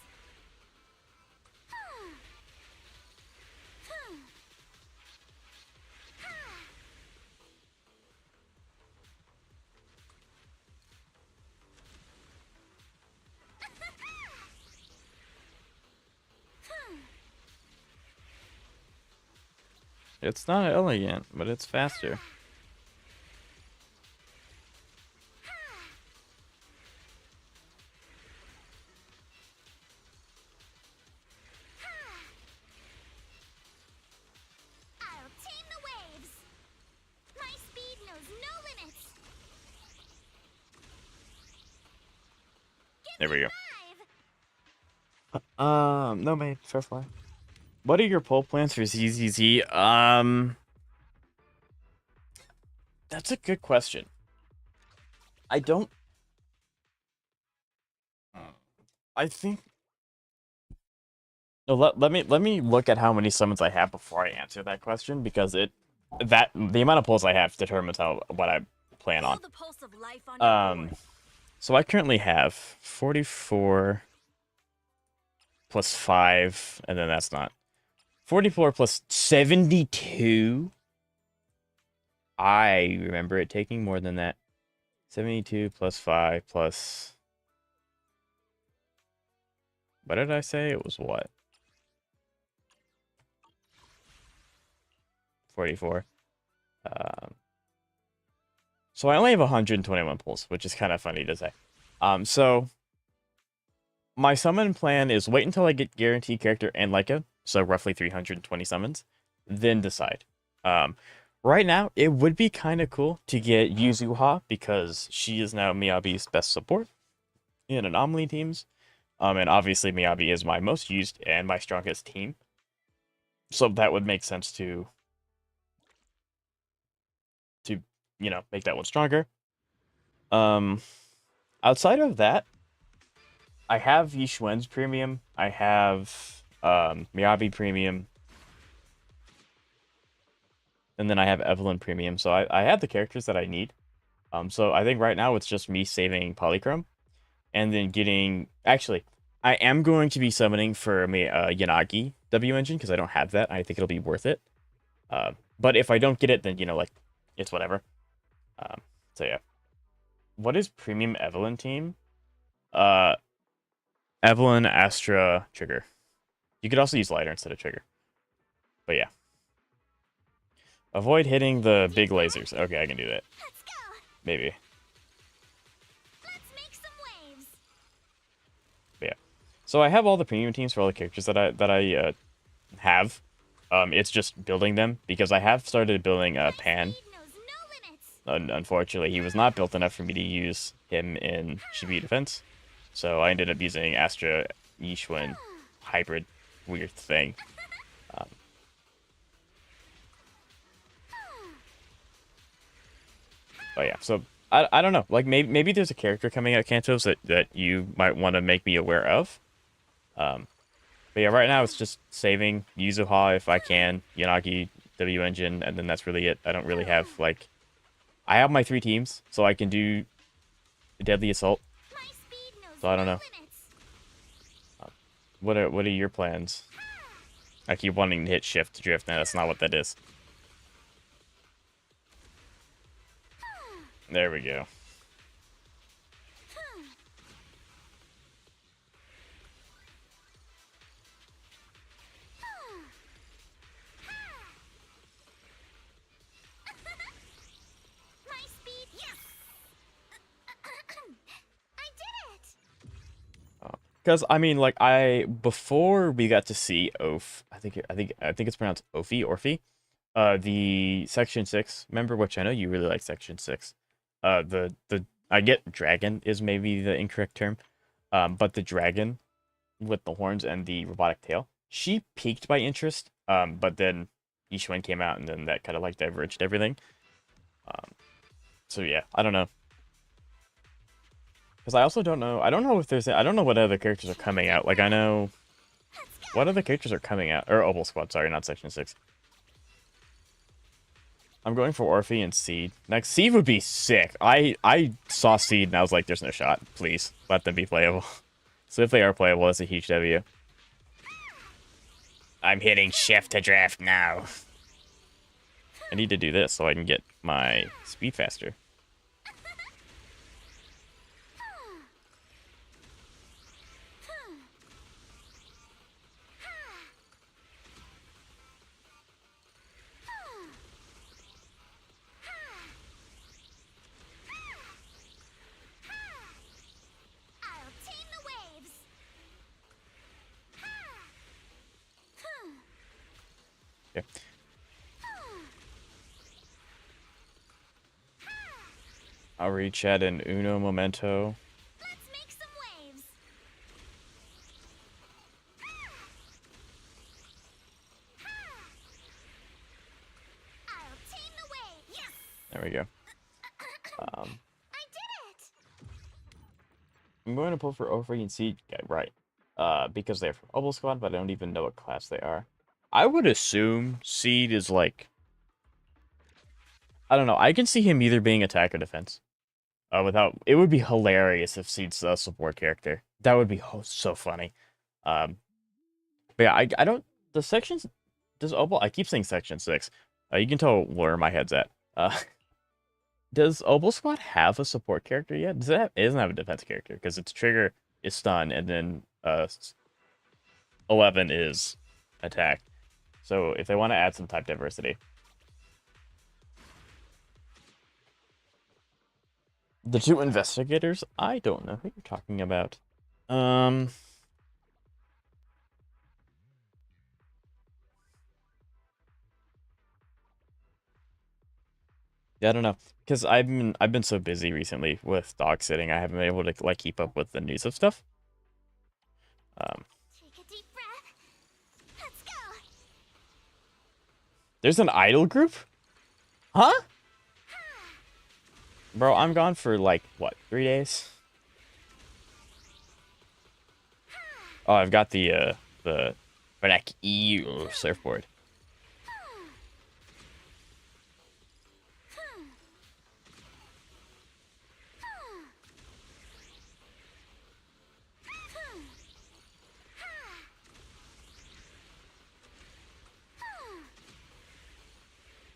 S1: It's not elegant, but it's faster.
S2: I'll tame the waves. My speed knows no limits.
S1: There we go.
S2: Five.
S1: No main. Firefly. What are your poll plans for ZZZ? That's a good question. I don't. I think. No, let me look at how many summons I have before I answer that question because the amount of polls I have determines what I plan on.
S2: Feel the pulse of life on your board.
S1: So I currently have 44 plus 5, and then that's not 44 plus 72. I remember it taking more than that. 72 plus 5 plus... What did I say? It was what? 44. So I only have 121 pulls, which is kind of funny to say. So my summon plan is wait until I get guaranteed character and Leica, so roughly 320 summons, then decide. Right now, it would be kind of cool to get Yuzuha because she is now Miyabi's best support in Anomaly teams. And obviously Miyabi is my most used and my strongest team. So that would make sense to make that one stronger. Outside of that, I have Yishuen's premium. I have Miyabi premium. And then I have Evelyn premium. So I have the characters that I need. So I think right now it's just me saving Polychrome. And then getting... Actually, I am going to be summoning for me Yanagi W engine because I don't have that. I think it'll be worth it. But if I don't get it, then, it's whatever. So yeah. What is premium Evelyn team? Evelyn, Astra, Trigger. You could also use Lighter instead of Trigger. But yeah. Avoid hitting the big lasers. Okay, I can do that.
S2: Let's go.
S1: Maybe.
S2: Let's make some waves.
S1: But yeah. So I have all the premium teams for all the characters that I have. It's just building them because I have started building Pan.
S2: Speed knows no limits.
S1: Unfortunately, he was not built enough for me to use him in Shibuya Defense. So I ended up using Astra Yishun hybrid weird thing. But yeah, so I don't know. Like maybe there's a character coming out Kantos that you might want to make me aware of. But yeah, right now it's just saving Yuzuha if I can, Yanagi, W engine, and then that's really it. I don't really have I have my 3 teams, so I can do Deadly Assault.
S2: My speed knows
S1: So I don't
S2: no
S1: know.
S2: limits.
S1: What are your plans? I keep wanting to hit shift to drift, now that's not what that is. There we go. Because I mean, like before we got to see Oph, I think it's pronounced Orphe. The Section 6 member, which I know you really like Section 6. The I get dragon is maybe the incorrect term. But the dragon with the horns and the robotic tail, she piqued my interest. But then Ishwen came out and then that kind of like diverged everything. Um, so yeah, I don't know. Because I also don't know. I don't know what other characters are coming out. Like I know what other characters are coming out, or Opal Squad. Sorry, not Section 6. I'm going for Orphe and Seed. Next, Seed would be sick. I saw Seed and I was like, there's no shot. Please, let them be playable. So if they are playable, that's a huge W. I'm hitting shift to draft now. I need to do this so I can get my speed faster.
S2: I'll tame the waves.
S1: Okay. I'll reach at an Uno Momento.
S2: Let's make some waves. I'll tame the wave. Yes.
S1: There we go.
S2: I did it.
S1: I'm going to pull for Orphe and Seed. Yeah, right. Because they're from Opal Squad, but I don't even know what class they are. I would assume Seed is like, I don't know. I can see him either being attack or defense. It would be hilarious if Seed's a support character. That would be so funny. But yeah, I don't. The sections. Does Opal? I keep saying Section 6. You can tell where my head's at. Does Opal Squad have a support character yet? It doesn't have a defense character because its trigger is stun and then 11 is attack. So if they want to add some type diversity. The two investigators? I don't know who you're talking about. Yeah, I don't know. Because I've been so busy recently with dog sitting, I haven't been able to like keep up with the news of stuff.
S2: Take a deep breath. Let's go.
S1: There's an idol group? Huh? Bro, I'm gone for like what, 3 days? Oh, I've got the Renek EU surfboard.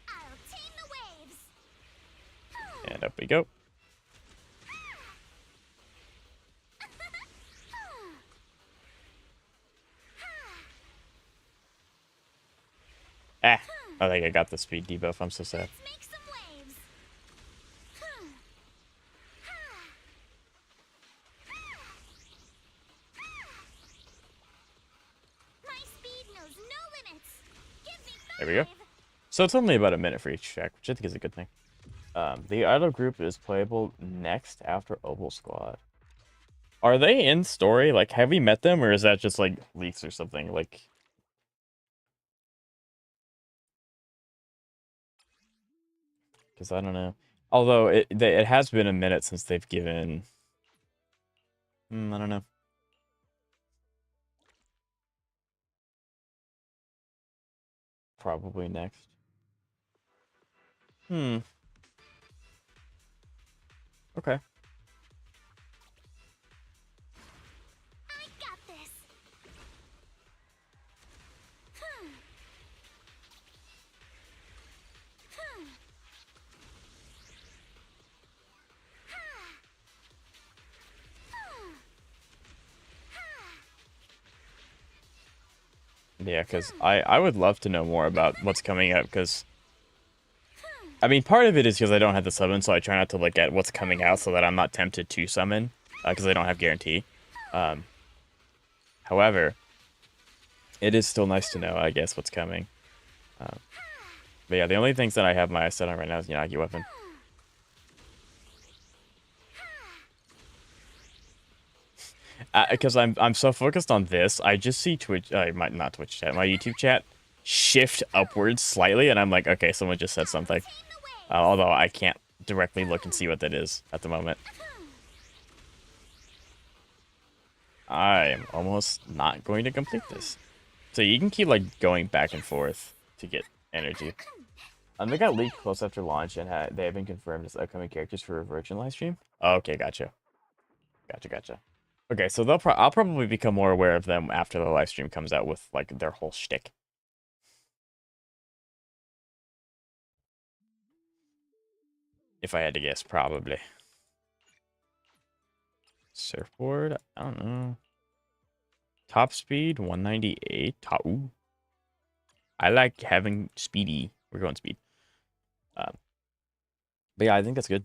S2: I'll tame the waves.
S1: And up we go. Ah, I think I got the speed debuff. I'm so sad.
S2: Let's make some waves. My speed knows no limits. Give me 5.
S1: There we go. So it's only about a minute for each track, which I think is a good thing. The idol group is playable next after Opal Squad. Are they in story? Like, have we met them, or is that just like leaks or something? Like, because I don't know. Although it has been a minute since they've given. I don't know. Probably next. Okay.
S2: I got this.
S1: Yeah, because I would love to know more about what's coming up, because I mean, part of it is because I don't have the summon, so I try not to look at what's coming out so that I'm not tempted to summon, because I don't have guarantee. However, it is still nice to know, I guess, what's coming. But yeah, the only things that I have my eyes set on right now is Yanagi weapon. Because I'm so focused on this, I just see Twitch, not Twitch chat, my YouTube chat shift upwards slightly, and I'm like, okay, someone just said something. Although I can't directly look and see what that is at the moment. I'm almost not going to complete this. So you can keep like going back and forth to get energy. They got leaked close after launch, and they have been confirmed as upcoming characters for a Virgin live stream. Oh, okay, gotcha. Gotcha. Okay, so I'll probably become more aware of them after the live stream comes out with like their whole shtick. If I had to guess, probably. Surfboard? I don't know. Top speed, 198. Ooh. I like having speedy. We're going speed. But yeah, I think that's good.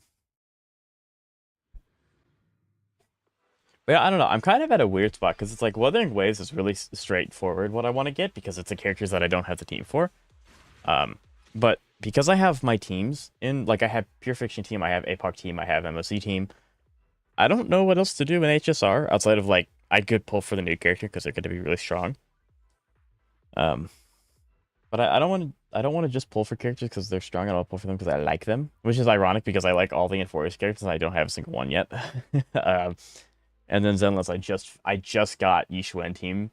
S1: But yeah, I don't know. I'm kind of at a weird spot because it's like Wuthering Waves is really straightforward what I want to get because it's the characters that I don't have the team for. But because I have my teams in, like I have Pure Fiction team, I have APOC team, I have MOC team. I don't know what else to do in HSR outside of like I could pull for the new character because they're going to be really strong. But I don't want to. I don't want to just pull for characters because they're strong. I don't pull for them because I like them, which is ironic because I like all the Enforcers characters and I don't have a single one yet. And then Zenless, I just got Yuzuha team.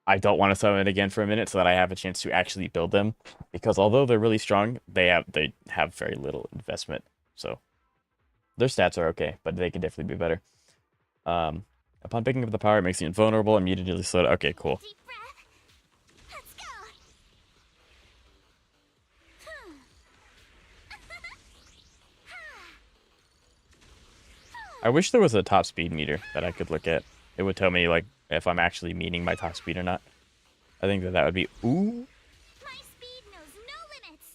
S1: I don't want to summon it again for a minute so that I have a chance to actually build them because although they're really strong, they have very little investment. So their stats are okay, but they could definitely be better. Upon picking up the power, it makes you invulnerable, immediately slowed. Okay, cool.
S2: Deep breath. Let's go.
S1: I wish there was a top speed meter that I could look at. It would tell me like if I'm actually meeting my top speed or not. I think that would be ooh.
S2: My speed knows no limits.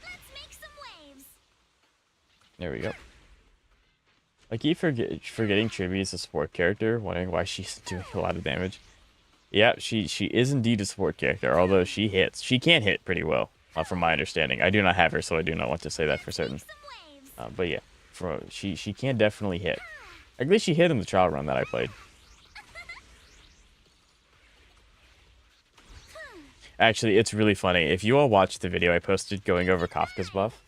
S2: Let's make some waves.
S1: There we go. I keep forgetting Chibi is a support character, wondering why she's doing a lot of damage. Yeah, she is indeed a support character, although she hits. She can hit pretty well, from my understanding. I do not have her, so I do not want to say that for certain. But yeah, she can definitely hit. At least she hit in the trial run that I played. Actually, it's really funny. If you all watched the video I posted going over Kafka's buff,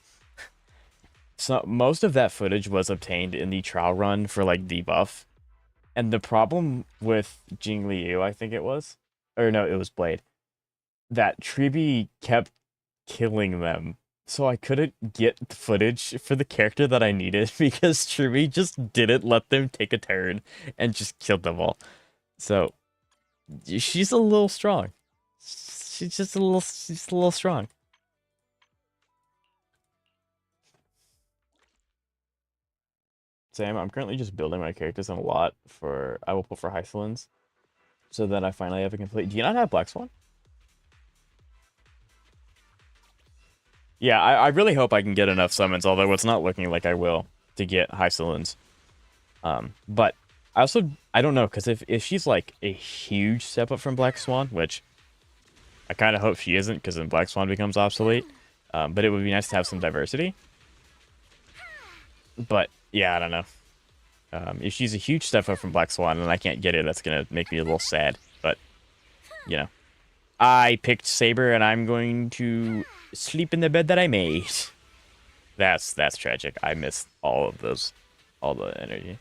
S1: so most of that footage was obtained in the trial run for like debuff. And the problem with Jing Liu, I think it was, or no, it was Blade, that Tribi kept killing them. So I couldn't get the footage for the character that I needed because Tribi just didn't let them take a turn and just killed them all. So she's a little strong. She's a little strong. Sam, I'm currently just building my characters in a lot for I will pull for Hysolins so that I finally have a complete. Do you not have Black Swan? Yeah, I really hope I can get enough summons, although it's not looking like I will to get Hysolins. But I don't know, because if she's like a huge step up from Black Swan, which I kind of hope she isn't, because then Black Swan becomes obsolete. But it would be nice to have some diversity. But yeah, I don't know. If she's a huge step up from Black Swan and I can't get it, that's gonna make me a little sad. But you know, I picked Saber and I'm going to sleep in the bed that I made. That's tragic. I missed all of those, all the energy.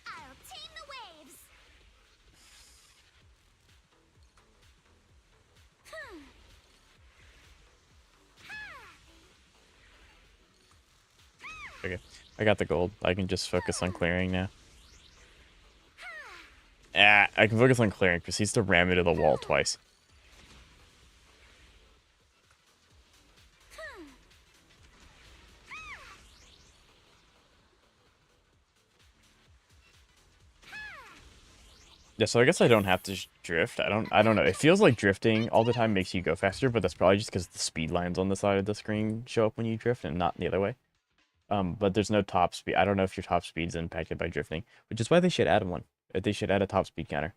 S2: I'll tame the waves.
S1: Okay, I got the gold. I can just focus on clearing now. I can focus on clearing because he's to ram me to the wall twice. Yeah, so I guess I don't have to drift. I don't know. It feels like drifting all the time makes you go faster, but that's probably just because the speed lines on the side of the screen show up when you drift and not the other way. But there's no top speed. I don't know if your top speed's impacted by drifting, which is why they should add one. They should add a top speed counter.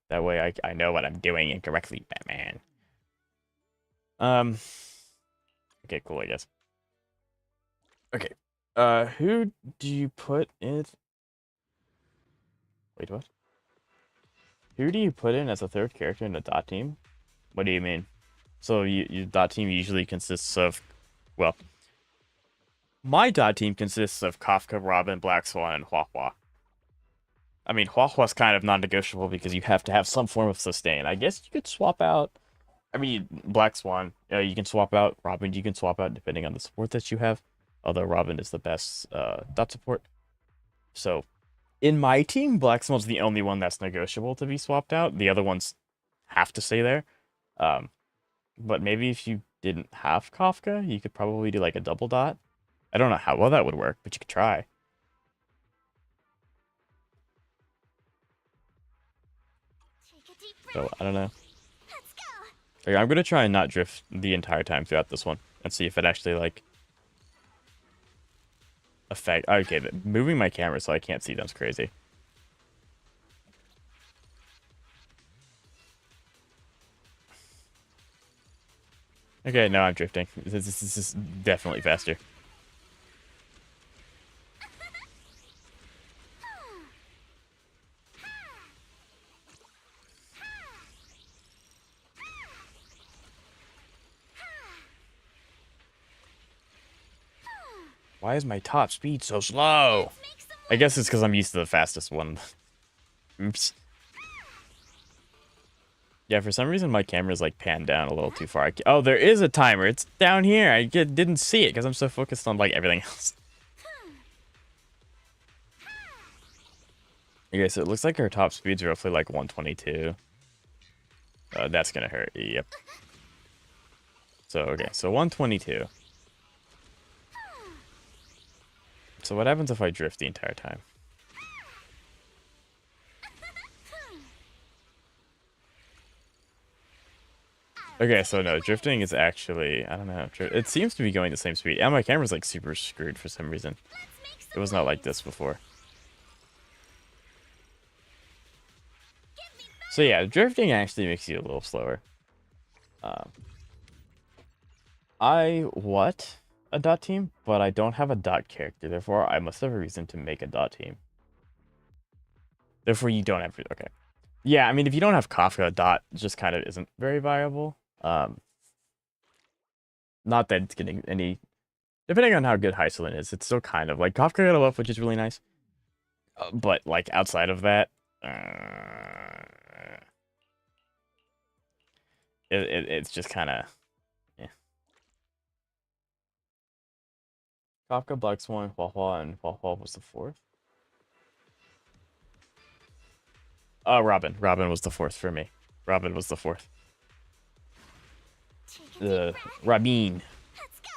S1: That way I know what I'm doing incorrectly, Batman. Um, okay, cool, I guess. Okay. Who do you put in? Wait, what? Who do you put in as a third character in a dot team? What do you mean? So your dot team usually consists of, well, my dot team consists of Kafka, Robin, Black Swan, and Hua Hua. I mean, Hua Hua's kind of non-negotiable because you have to have some form of sustain. I guess you could swap out. I mean, Black Swan, you can swap out. Robin, you can swap out depending on the support that you have. Although Robin is the best dot support. So, in my team, Black Swan's the only one that's negotiable to be swapped out. The other ones have to stay there. But maybe if you didn't have Kafka, you could probably do like a double dot. I don't know how well that would work, but you could try. So, I don't know. Okay, I'm going to try and not drift the entire time throughout this one and see if it actually, like, affect. Okay, moving my camera so I can't see them's crazy. Okay, now I'm drifting. This is definitely faster. Why is my top speed so slow? I guess it's because I'm used to the fastest one. Oops. Yeah, for some reason my camera's like panned down a little too far. Oh, there is a timer. It's down here. I didn't see it because I'm so focused on like everything else. Okay, so it looks like our top speed's roughly like 122. That's gonna hurt. Yep. So, okay, so 122. So what happens if I drift the entire time? Okay, so no, drifting is actually, I don't know, it seems to be going the same speed. And my camera's like super screwed for some reason. It was not like this before. So yeah, drifting actually makes you a little slower. I what? A dot team, but I don't have a dot character. Therefore, I must have a reason to make a dot team. Therefore, you don't have to. Okay. Yeah, I mean, if you don't have Kafka, a dot just kind of isn't very viable. Not that it's getting any. Depending on how good Hysolin is, it's still kind of like Kafka got a buff, which is really nice. But like outside of that, it's just kind of. Kafka, Black Swan, Hua Hua, and Hua Hua was the fourth. Robin. Robin was the fourth for me. Robin was the fourth. Rabin.
S2: Let's go.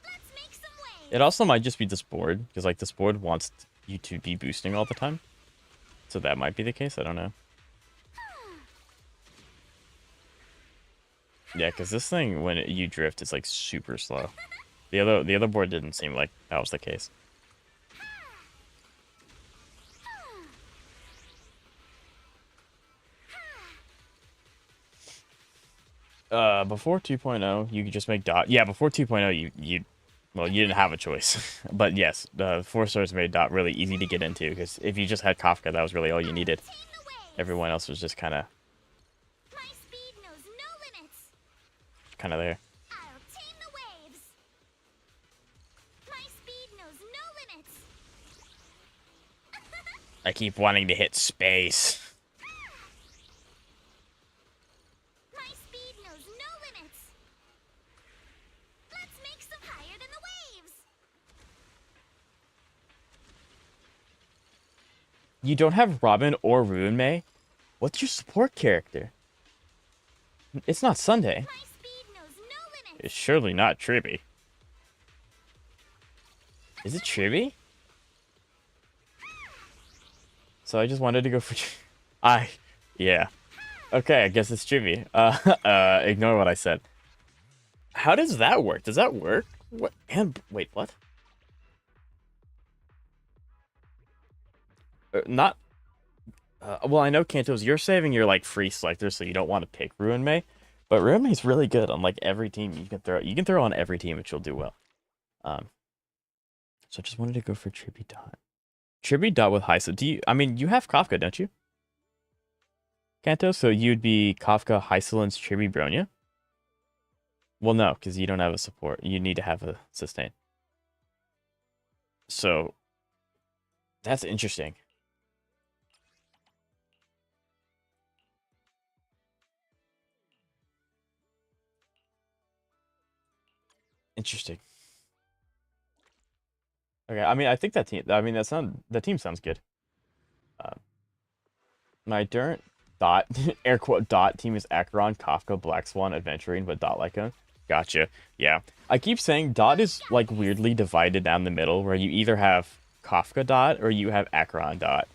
S2: Let's make some waves.
S1: It also might just be this board, because like this board wants you to be boosting all the time. So that might be the case, I don't know. Yeah, because this thing, when you drift, it's like super slow. The other board didn't seem like that was the case. Before 2.0, you could just make dot. Yeah, before 2.0, well, you didn't have a choice. But yes, the 4 stars made dot really easy to get into, because if you just had Kafka, that was really all you needed. Everyone else was just kind of there.
S2: I'll tame the waves. My speed knows no limits.
S1: I keep wanting to hit space.
S2: My speed knows no limits. Let's make some higher than the waves.
S1: You don't have Robin or Ruin May? What's your support character? It's not Sunday.
S2: My speed knows no limits.
S1: It's surely not Tribby. Is it Tribby? So I just wanted to go for... Yeah. Okay, I guess it's Tribby. Ignore what I said. How does that work? Does that work? What? And wait, what? Not. Well, I know Kanto's. You're saving your like free selector, so you don't want to pick Ruin May, but Ruin May's really good on like every team you can throw. You can throw on every team, and she'll do well. So I just wanted to go for Tribby Dot. Tribby Dot with Hysa. Do you? I mean, you have Kafka, don't you? Kanto, so you'd be Kafka, Hysolence, Tribby, Bronya. Well, no, because you don't have a support. You need to have a sustain. So that's interesting. Interesting. Okay, I mean, I think that team. I mean, the team sounds good. My dot air quote dot team is Acheron, Kafka, Black Swan, Adventuring, but dot Lycone. Gotcha. Yeah, I keep saying dot is like weirdly divided down the middle, where you either have Kafka dot or you have Acheron dot.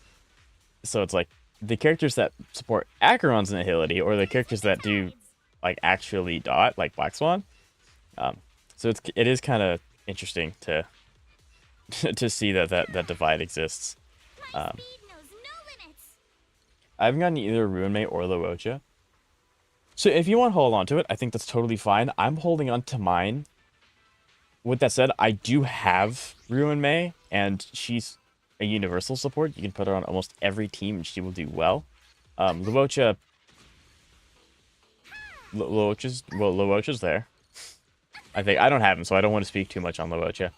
S1: So it's like the characters that support Acheron's nihility, or the characters that do like actually dot, like Black Swan. So it is kind of interesting to to see that divide exists.
S2: My speed knows no limits.
S1: I haven't gotten either Ruin May or Luocha. So if you want to hold on to it, I think that's totally fine. I'm holding on to mine. With that said, I do have Ruin May, and she's a universal support. You can put her on almost every team, and she will do well. Luocha... Luocha's there. I think I don't have him, so I don't want to speak too much on Luocha.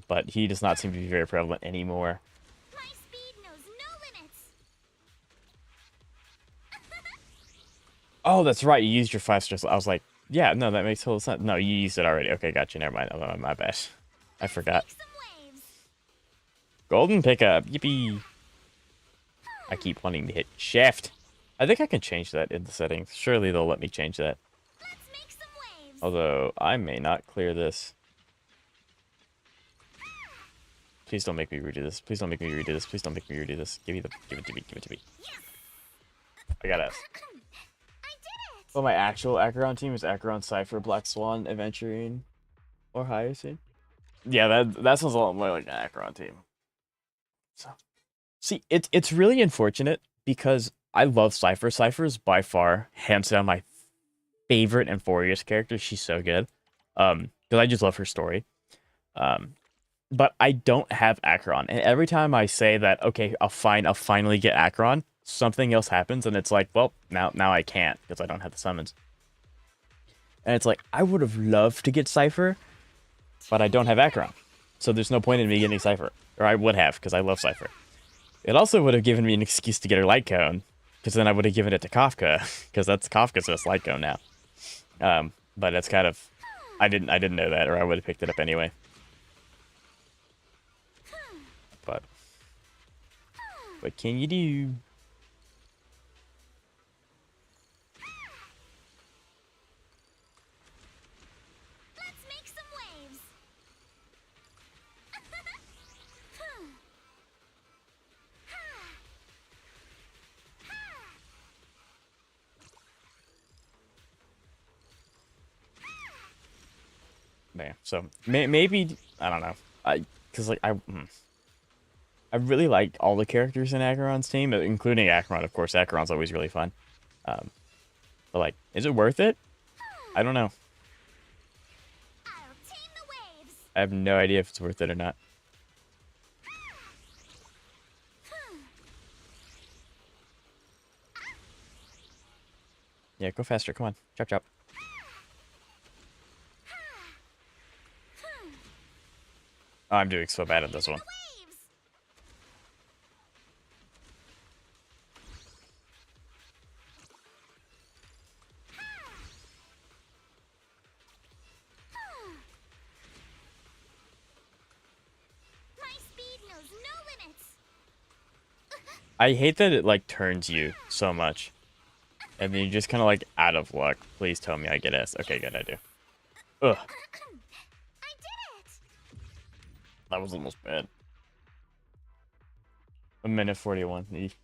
S1: But he does not seem to be very prevalent anymore.
S2: My speed knows no limits.
S1: Oh, that's right. You used your 5-star. I was like, yeah, no, that makes total sense. No, you used it already. Okay, gotcha. Never mind. Oh, my bad. I forgot.
S2: Make some waves.
S1: Golden pickup. Yippee. I keep wanting to hit shift. I think I can change that in the settings. Surely they'll let me change that.
S2: Let's make some waves.
S1: Although, I may not clear this. Please don't make me redo this. Please don't make me redo this. Please don't make me redo this. Give it to me.
S2: Yes.
S1: I got S.
S2: I did it.
S1: Well, my actual Acheron team is Acheron, Cypher, Black Swan, Adventuring, or Hyacinth. Yeah, that sounds a lot more like an Acheron team. So, see, it's really unfortunate because I love Cypher. Cypher is by far, hands down, my favorite and Furious character. She's so good. Because I just love her story. But I don't have Acheron, and every time I say that, okay, I'll finally get Acheron, something else happens, and it's like, well, now I can't because I don't have the summons. And it's like, I would have loved to get Cypher, but I don't have Acheron, so there's no point in me getting Cypher, or I would have because I love Cypher. It also would have given me an excuse to get her Light Cone, because then I would have given it to Kafka, because that's Kafka's best Light Cone now. But that's kind of, I didn't know that, or I would have picked it up anyway. But what can you do?
S2: Let's make some waves.
S1: Man, so maybe I don't know. Because like I really like all the characters in Acheron's team, including Acheron, of course. Acheron's always really fun. But like, is it worth it? I don't know.
S2: I'll tame the waves.
S1: I have no idea if it's worth it or not. Yeah, go faster. Come on. Chop chop. Oh, I'm doing so bad at this one.
S2: Waves. My speed knows no limits.
S1: I hate that it like turns you so much. And then you're just kind of like out of luck. Please tell me I get S. Okay, good, I do. Ugh,
S2: I did it!
S1: that was almost bad. 1:41. Eek.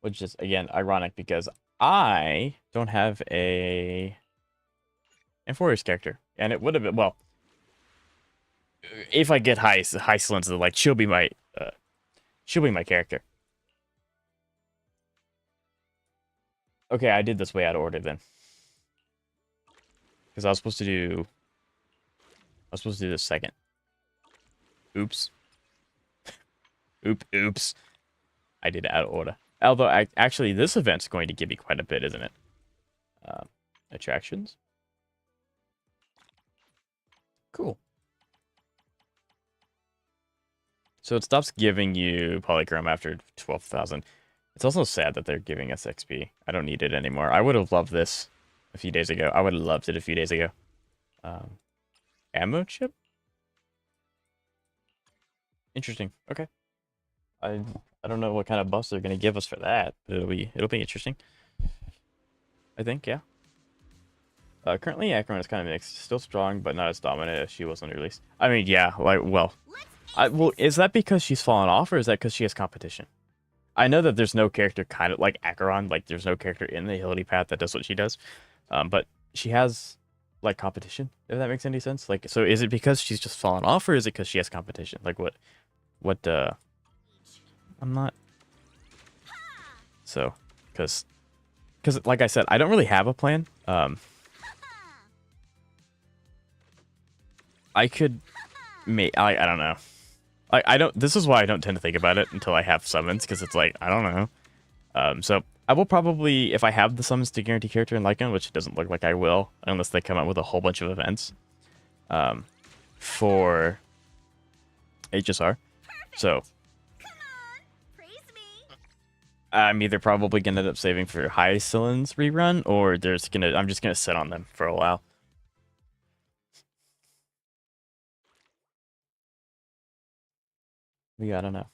S1: Which is, again, ironic because I don't have a Enforcer's character. And it would have been, well, if I get high Slins, like, she'll be my character. Okay, I did this way out of order then. Because I was supposed to do this second. Oops. Oops. I did it out of order. Although, actually, this event's going to give me quite a bit, isn't it? Attractions. Cool. So it stops giving you polychrome after 12,000. It's also sad that they're giving us XP. I don't need it anymore. I would have loved this a few days ago. I would have loved it a few days ago. Ammo chip? Interesting. Okay. I don't know what kind of buffs they're gonna give us for that, but it'll be interesting. I think, yeah. Currently Akron is kind of mixed. Still strong, but not as dominant as she was on release. I mean, yeah, like, well, is that because she's fallen off, or is that because she has competition? I know that there's no character kind of like Acheron, like there's no character in the Agility Path that does what she does, but she has like competition. If that makes any sense. Like, so is it because she's just fallen off, or is it because she has competition? Like, what? I'm not. So, because like I said, I don't really have a plan. I could make. I don't know. I don't. This is why I don't tend to think about it until I have summons, because it's like I don't know. So I will probably, if I have the summons to guarantee character in Lycan, which it doesn't look like I will, unless they come out with a whole bunch of events, for HSR. So I'm either probably gonna end up saving for High Cylind's rerun, or I'm just gonna sit on them for a while. Yeah, I don't know.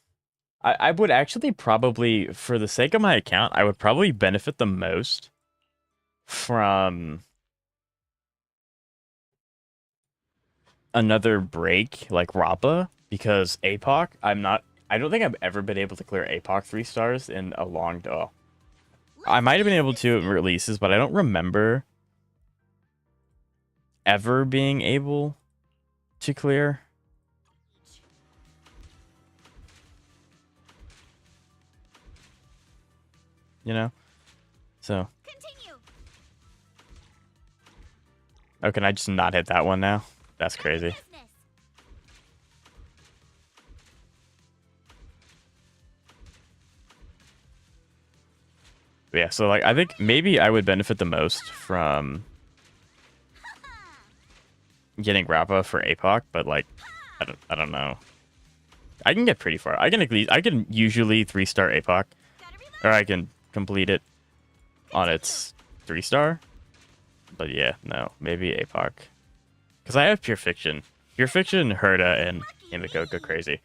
S1: I would actually probably, for the sake of my account, I would probably benefit the most from another break like Rappa, because APOC, I don't think I've ever been able to clear APOC 3 stars in a long time. I might have been able to in releases, but I don't remember ever being able to clear. You know? So.
S2: Continue.
S1: Oh, can I just not hit that one now? That's crazy. But yeah, so like I think maybe I would benefit the most from getting Rappa for APOC, but like I don't know. I can get pretty far. I can usually 3-star APOC, or I can complete it on its 3-star. But yeah, no, maybe APOC. Because I have Pure Fiction. Pure Fiction, Herda, and Himiko go crazy.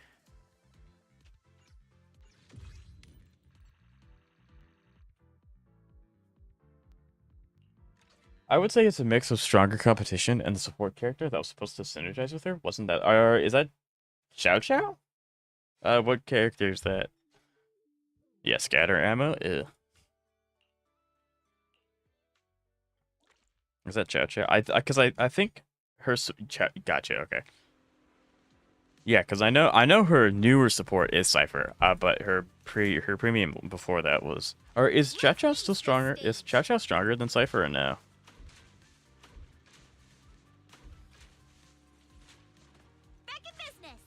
S1: I would say it's a mix of stronger competition and the support character that was supposed to synergize with her. Wasn't that? Is that Xiao Xiao? What character is that? Yeah, scatter ammo. Ew. Is that Xiao Xiao? Because I think her gotcha. Okay. Yeah, because I know her newer support is Cypher. But her premium before that was. Or is Xiao Xiao still stronger? Is Xiao Xiao stronger than Cypher or no?
S2: Back in business.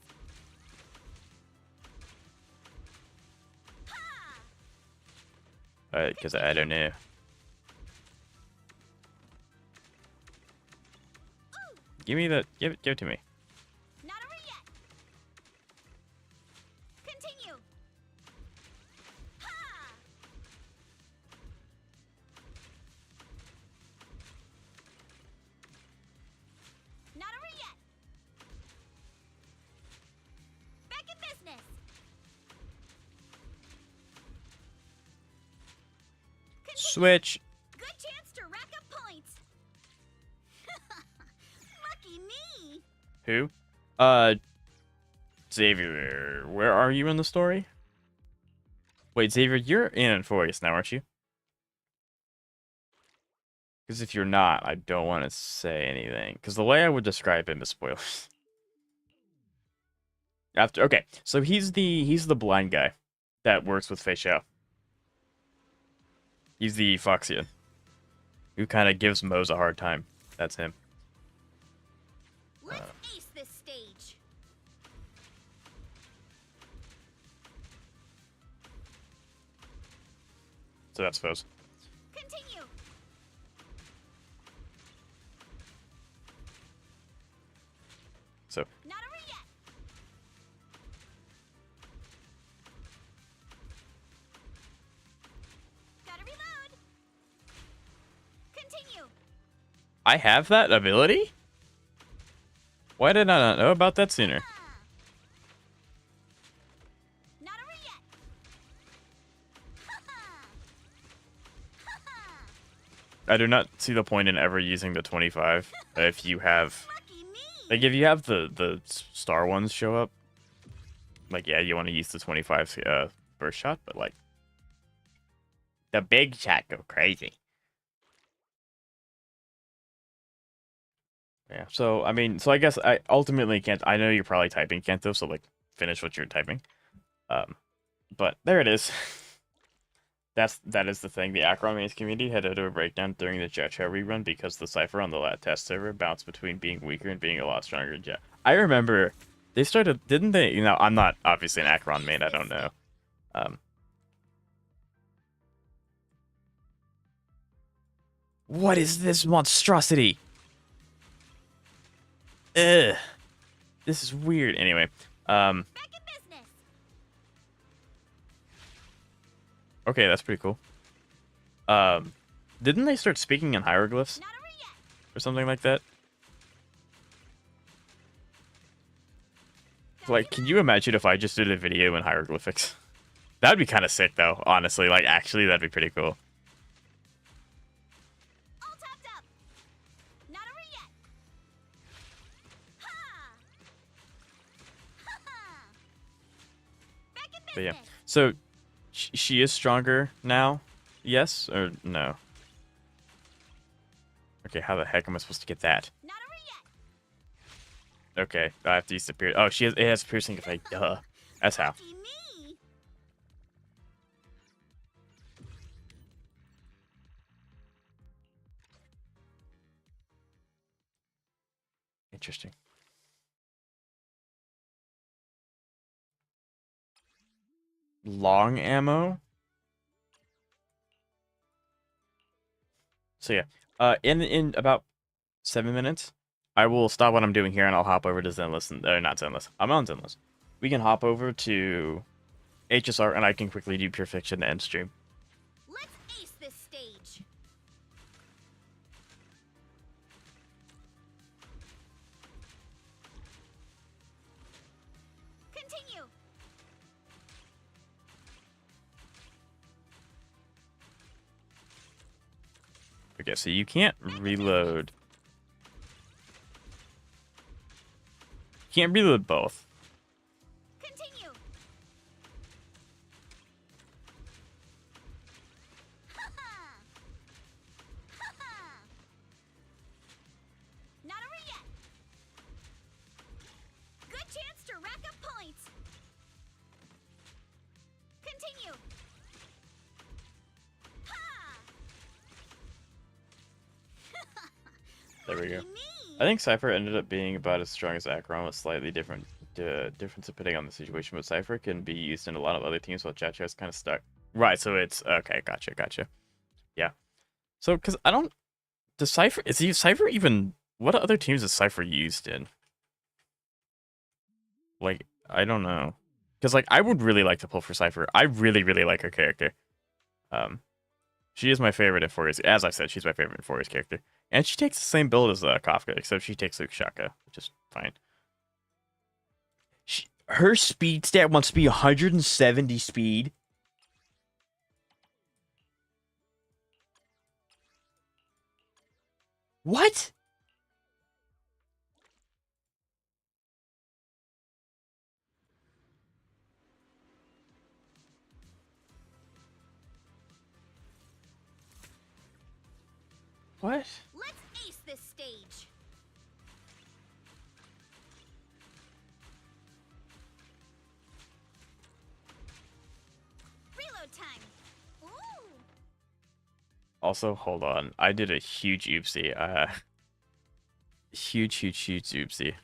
S1: Because I don't know. Give me that. Give it to me.
S2: Not over yet. Continue. Not over yet. Back in business.
S1: Switch.
S2: Good chance to rack up points. Lucky me.
S1: Who? Xavier, where are you in the story? Wait, Xavier, you're in Forest now, aren't you? Because if you're not, I don't want to say anything. Because the way I would describe him is spoilers. Okay, so he's the blind guy that works with Fei Xiao. He's the Foxian who kind of gives Mose a hard time. That's him.
S2: Let's ace this stage.
S1: So that's Foes.
S2: Continue.
S1: So
S2: Not over yet. Gotta reload. Continue.
S1: I have that ability? Why did I not know about that sooner?
S2: Not over yet.
S1: I do not see the point in ever using the 25 if you have,
S2: Lucky me.
S1: like, if you have the star ones show up. Like, yeah, you want to use the 25 burst shot, but like the big shot go crazy. Yeah. So I mean, so I guess I ultimately can't. I know you're probably typing Kanto, so like finish what you're typing. But there it is. That is the thing. The Acheron Maze community had to do a breakdown during the Jetcho rerun because the cipher on the lat test server bounced between being weaker and being a lot stronger. Jet. I remember they started, didn't they? You know, I'm not obviously an Acheron main. I don't know. What is this monstrosity? Ugh. This is weird. Anyway,
S2: Back in business.
S1: okay, that's pretty cool. Didn't they start speaking in hieroglyphs
S2: Not over yet.
S1: or something like that? Like, can you imagine if I just did a video in hieroglyphics? That'd be kind of sick, though, honestly. Like, actually, that'd be pretty cool.
S2: All topped up. Not over yet. Ha! Ha! Back in
S1: But yeah.
S2: business.
S1: So, she is stronger now? Yes or no? Okay, how the heck am I supposed to get that?
S2: Not over yet.
S1: Okay, I have to use the piercing. Oh, it has piercing effect. Duh. That's how.
S2: Lucky me.
S1: Interesting. Long ammo? So yeah, in about 7 minutes, I will stop what I'm doing here and I'll hop over to Zenless. Not Zenless. I'm on Zenless. We can hop over to HSR and I can quickly do Pure Fiction to end stream.
S2: Let's ace this stage. Continue.
S1: Okay, so you can't reload. You can't reload both.
S2: Continue. Ha-ha. Ha-ha. Not over yet. Good chance to rack up points. Continue. Ha!
S1: There we go.
S2: Lucky me.
S1: I think Cypher ended up being about as strong as Acheron with slightly different difference depending on the situation, but Cypher can be used in a lot of other teams while Chacho is kind of stuck. Right, so it's okay, gotcha. Yeah. So because I don't does Cypher Cypher even what other teams is Cypher used in? Like, I don't know. Because like I would really like to pull for Cypher. I really like her character. She is my favorite in Fourier's. As I said, she's my favorite in Fourier's character. And she takes the same build as Kafka, except she takes Luke Shaka, which is fine. Her speed stat wants to be 170 speed. What? What?
S2: Let's ace this stage. Reload time. Ooh.
S1: Also, hold on. I did a huge oopsie. Huge oopsie.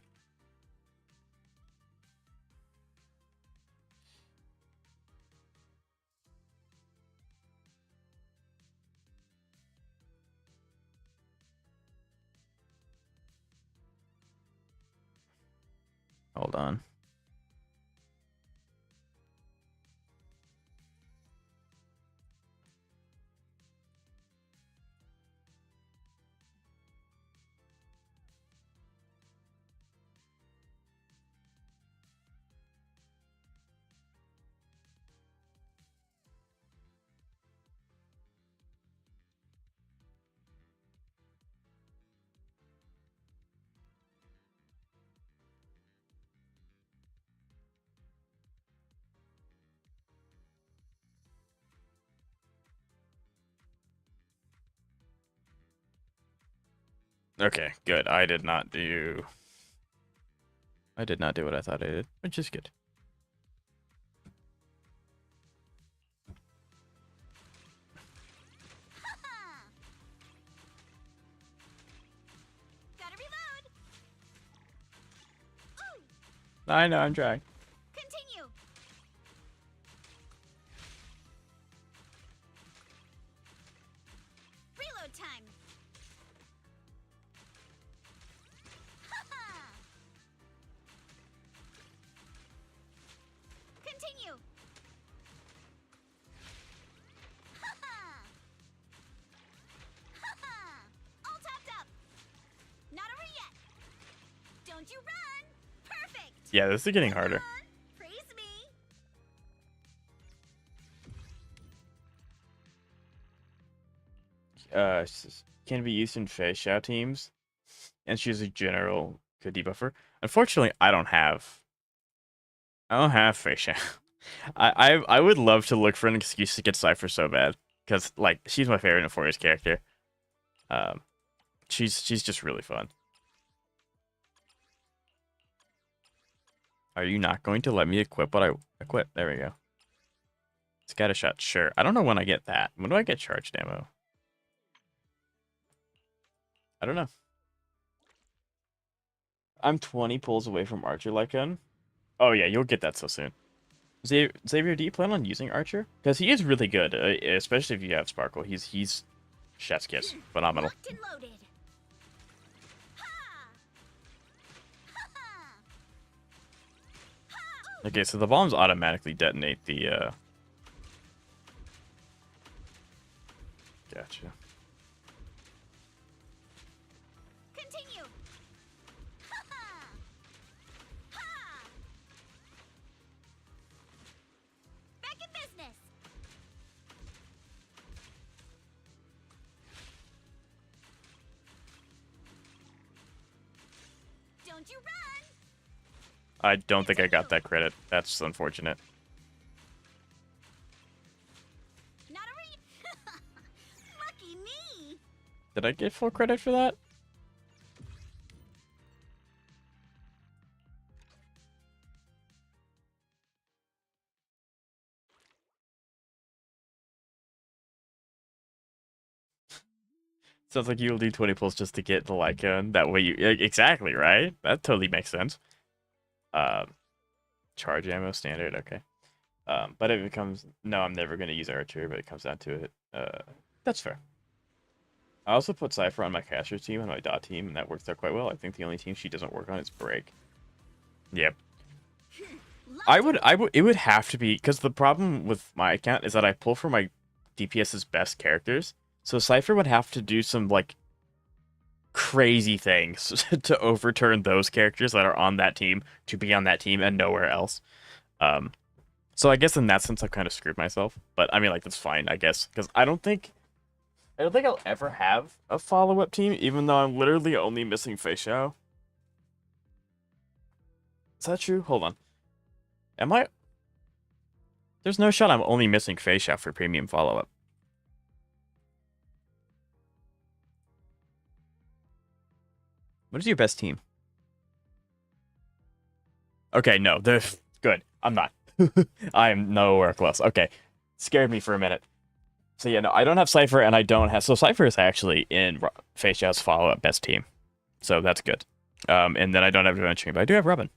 S1: Hold on. Okay, good. I did not do what I thought I did, which is good.
S2: Gotta reload. Ooh.
S1: I know, I'm trying.
S2: Continue. Reload time. Continue. All tapped up. Not over yet. Don't you run. Perfect.
S1: Yeah, this is getting
S2: Come
S1: harder.
S2: on. Praise me.
S1: Can be used in Fei Xiao teams, and she's a general good debuffer. Unfortunately, I don't have Fei Xiao. I would love to look for an excuse to get Cypher so bad, because like she's my favorite Euphoria's character. Um, she's just really fun. Are you not going to let me equip what I equip? There we go. Scatter shot, sure. I don't know when I get that. When do I get charged ammo? I don't know. I'm 20 pulls away from Archer Lycan. Oh yeah, you'll get that so soon. Xavier, do you plan on using Archer? Because he is really good, especially if you have Sparkle. He's chef's kiss, phenomenal.
S2: Locked and loaded. Ha! Ha! Ha!
S1: Okay, so the bombs automatically detonate the. Gotcha.
S2: Continue. Ha! Ha! Back in business. Don't you run.
S1: I don't think I got that credit. That's unfortunate.
S2: Not a Lucky me.
S1: Did I get full credit for that? Sounds like you will do 20 pulls just to get the Lycan. That way you exactly right. That totally makes sense. Charge ammo standard. Okay. But if it comes, no, I'm never gonna use Archer. But it comes down to it. That's fair. I also put Cypher on my caster team and my dot team, and that works out quite well. I think the only team she doesn't work on is Break. Yep. It would have to be, because the problem with my account is that I pull for my DPS's best characters. So Cypher would have to do some, like, crazy things to overturn those characters that are on that team to be on that team and nowhere else. So I guess in that sense, I've kind of screwed myself. But, I mean, like, that's fine, I guess. Because I don't think I don't think I'll ever have a follow-up team, even though I'm literally only missing Fei Xiao. Is that true? Hold on. Am I? There's no shot I'm only missing Fei Xiao for premium follow-up. What is your best team? Okay, no, they're good. I'm not. I am nowhere close. Okay, scared me for a minute. So yeah, no, I don't have Cypher, and I don't have. So Cypher is actually in Fei Xiao's follow-up best team, so that's good. And then I don't have Adventuring, but I do have Robin.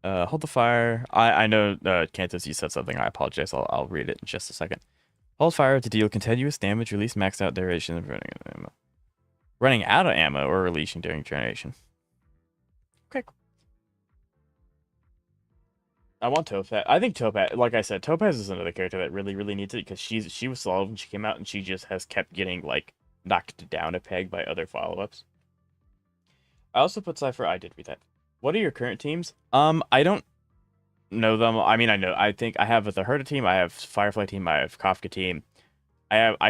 S1: Hold the fire. I know, Cantus, you said something. I apologize. I'll read it in just a second. Hold fire to deal continuous damage. Release max out duration of running out of ammo. Running out of ammo or releasing during generation. Okay. I want Topaz. I think Topaz, like I said, Topaz is another character that really needs it because she was solid when she came out and she just has kept getting like knocked down a peg by other follow-ups. I also put Cypher. I did read that. What are your current teams? I don't know them. I mean, I think I have the Herda team. I have Firefly team. I have Kafka team. I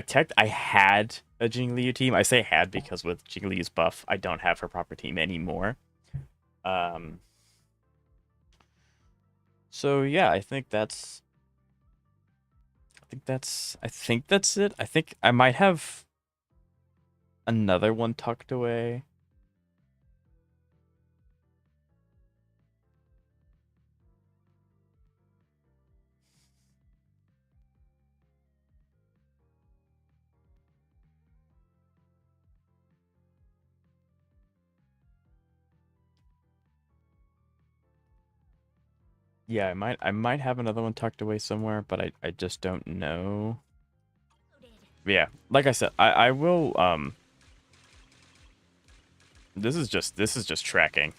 S1: had a Jingliu team. I say had because with Jingliu's buff, I don't have her proper team anymore. So yeah, I think that's it. I think I might have another one tucked away. Yeah, I might have another one tucked away somewhere, but I just don't know. Yeah, like I said, I will this is just tracking.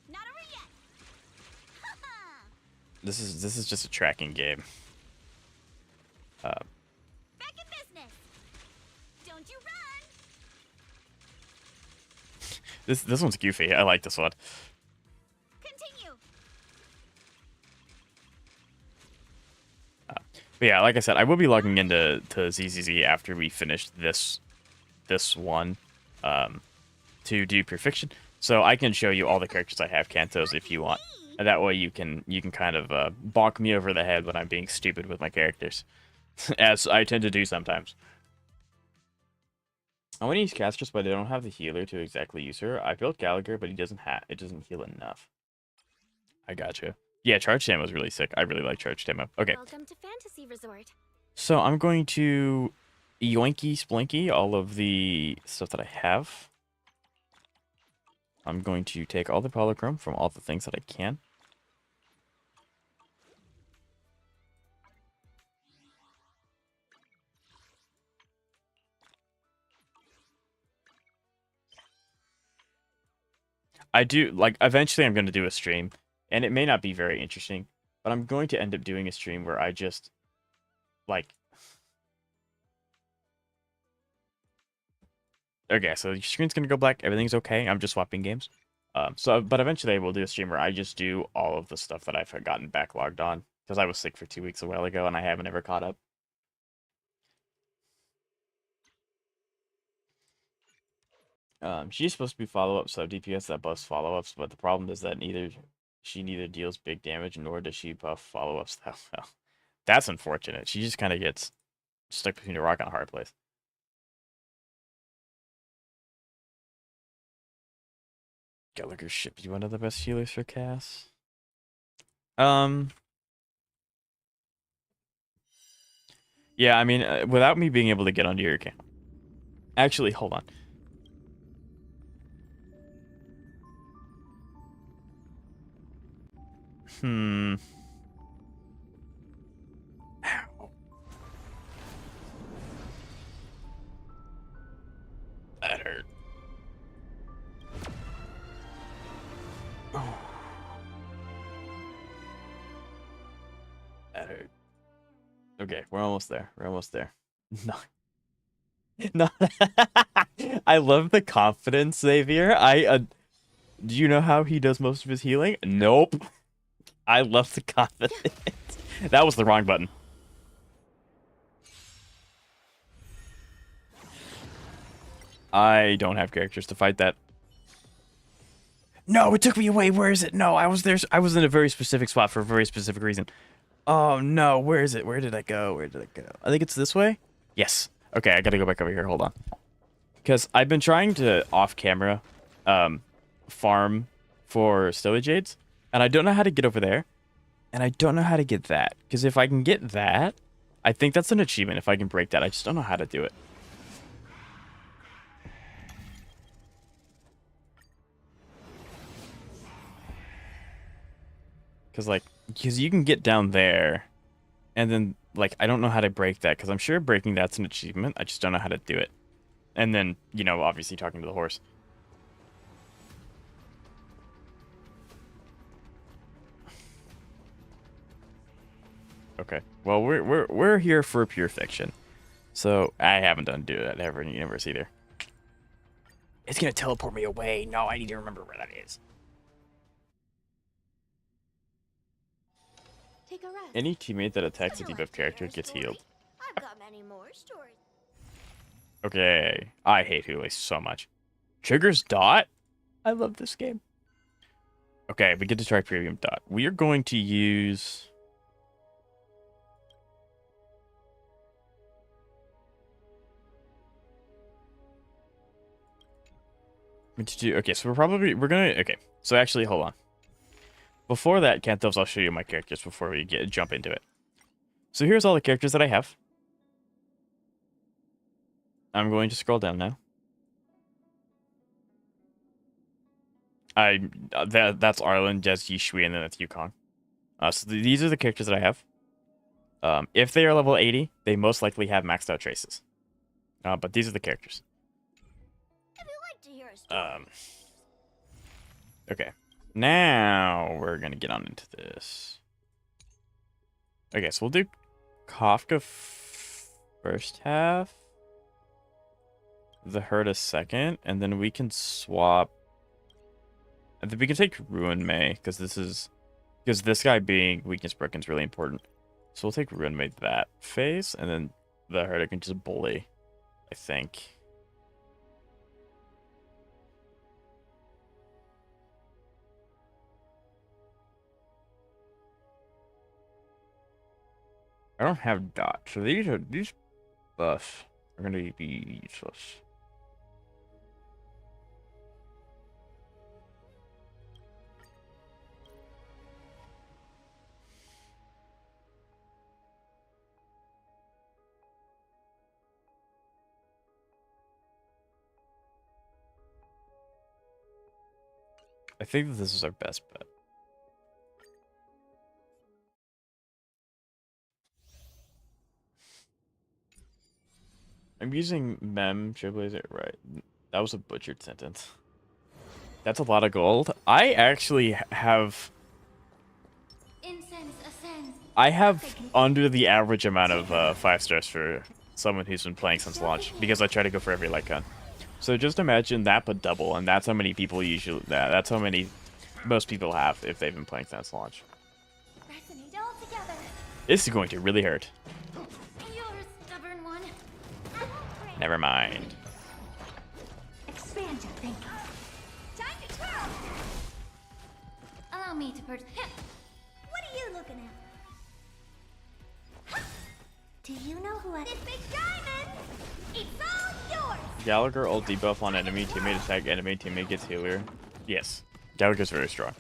S2: Not over yet.
S1: This is just a tracking game.
S2: Back in business. Don't you run.
S1: This one's goofy. I like this one.
S2: Continue.
S1: But yeah, like I said, I will be logging into ZZZ after we finish this one to do Perfection. So I can show you all the characters I have Kantos if you want. And that way you can kind of bonk me over the head when I'm being stupid with my characters. As I tend to do sometimes. I want to use Castress, but I don't have the healer to exactly use her. I built Gallagher, but it doesn't heal enough. I gotcha. Yeah, Charge Demo is really sick. I really like Charge Demo. Okay.
S2: Welcome to Fantasy Resort.
S1: So I'm going to yoinky splinky all of the stuff that I have. I'm going to take all the polychrome from all the things that I can. I do, like, eventually I'm going to do a stream, and it may not be very interesting, but I'm going to end up doing a stream where I just, like... Okay, so your screen's going to go black, everything's okay, I'm just swapping games. But eventually I will do a stream where I just do all of the stuff that I've gotten backlogged on, because I was sick for 2 weeks a while ago, and I haven't ever caught up. She's supposed to be follow-up sub DPS that buffs follow-ups, but the problem is that she neither deals big damage nor does she buff follow-ups that well. That's unfortunate. She just kind of gets stuck between a rock and a hard place. Gallagher should be one of the best healers for Cass. Yeah, I mean, without me being able to get onto your account. Actually, hold on. Ow. That hurt. Oh. That hurt. Okay, we're almost there. We're almost there. No. No. I love the confidence, Xavier. Do you know how he does most of his healing? Nope. I love the confidence. That was the wrong button. I don't have characters to fight that. No, it took me away. Where is it? No, I was there. I was in a very specific spot for a very specific reason. Oh no, where is it? Where did I go? Where did I go? I think it's this way. Yes. Okay, I gotta go back over here. Hold on. Because I've been trying to off-camera farm for Stowage Jades, and I don't know how to get over there, and I don't know how to get that. Because if I can get that, I think that's an achievement if I can break that. I just don't know how to do it. Because you can get down there, and then, like, I don't know how to break that, because I'm sure breaking that's an achievement. I just don't know how to do it. And then, you know, obviously talking to the horse. Okay. Well, we're here for pure fiction. So I haven't done do it ever in the universe either. It's gonna teleport me away. No, I need to remember where that is.
S2: Take a rest.
S1: Any teammate that attacks a debuff character gets healed.
S2: I've got many more stories.
S1: Okay. I hate Hule so much. Triggers Dot? I love this game. Okay, we get to try Premium Dot. We are going to use... Okay, so we're gonna... Okay, so actually, hold on. Before that, Cantos, I'll show you my characters before we jump into it. So here's all the characters that I have. I'm going to scroll down now. That's Arlen, Jez, Yishui, and then that's Yukong. So these are the characters that I have. If they are level 80, they most likely have maxed out traces. But these are the characters.
S2: If you like to hear a story.
S1: Okay. Now we're gonna get on into this. Okay, so we'll do Kafka first half, the Herta second, and then we can swap. And then we can take Ruin May because this guy being weakness broken is really important. So we'll take Ruin May that phase, and then the Herta can just bully, I think. I don't have Dot, so these buffs are gonna be useless. I think that this is our best bet. I'm using Mem Trailblazer, right? That was a butchered sentence. That's a lot of gold. I actually have...
S2: Incense ascends.
S1: I have under the average amount of 5 stars for someone who's been playing since launch, because I try to go for every light gun. So just imagine that but double, and that's how many people usually... That's how many most people have if they've been playing since launch.
S2: Resonate all together.
S1: This is going to really hurt.
S2: You're a stubborn one.
S1: Never mind.
S2: Expand your thinking. Time to twirl. Allow me to What are you looking at? Do you know who I... This big diamond! It's all yours!
S1: Gallagher ult debuff on enemy teammate attack, enemy teammate gets healer. Yes. Gallagher's very strong.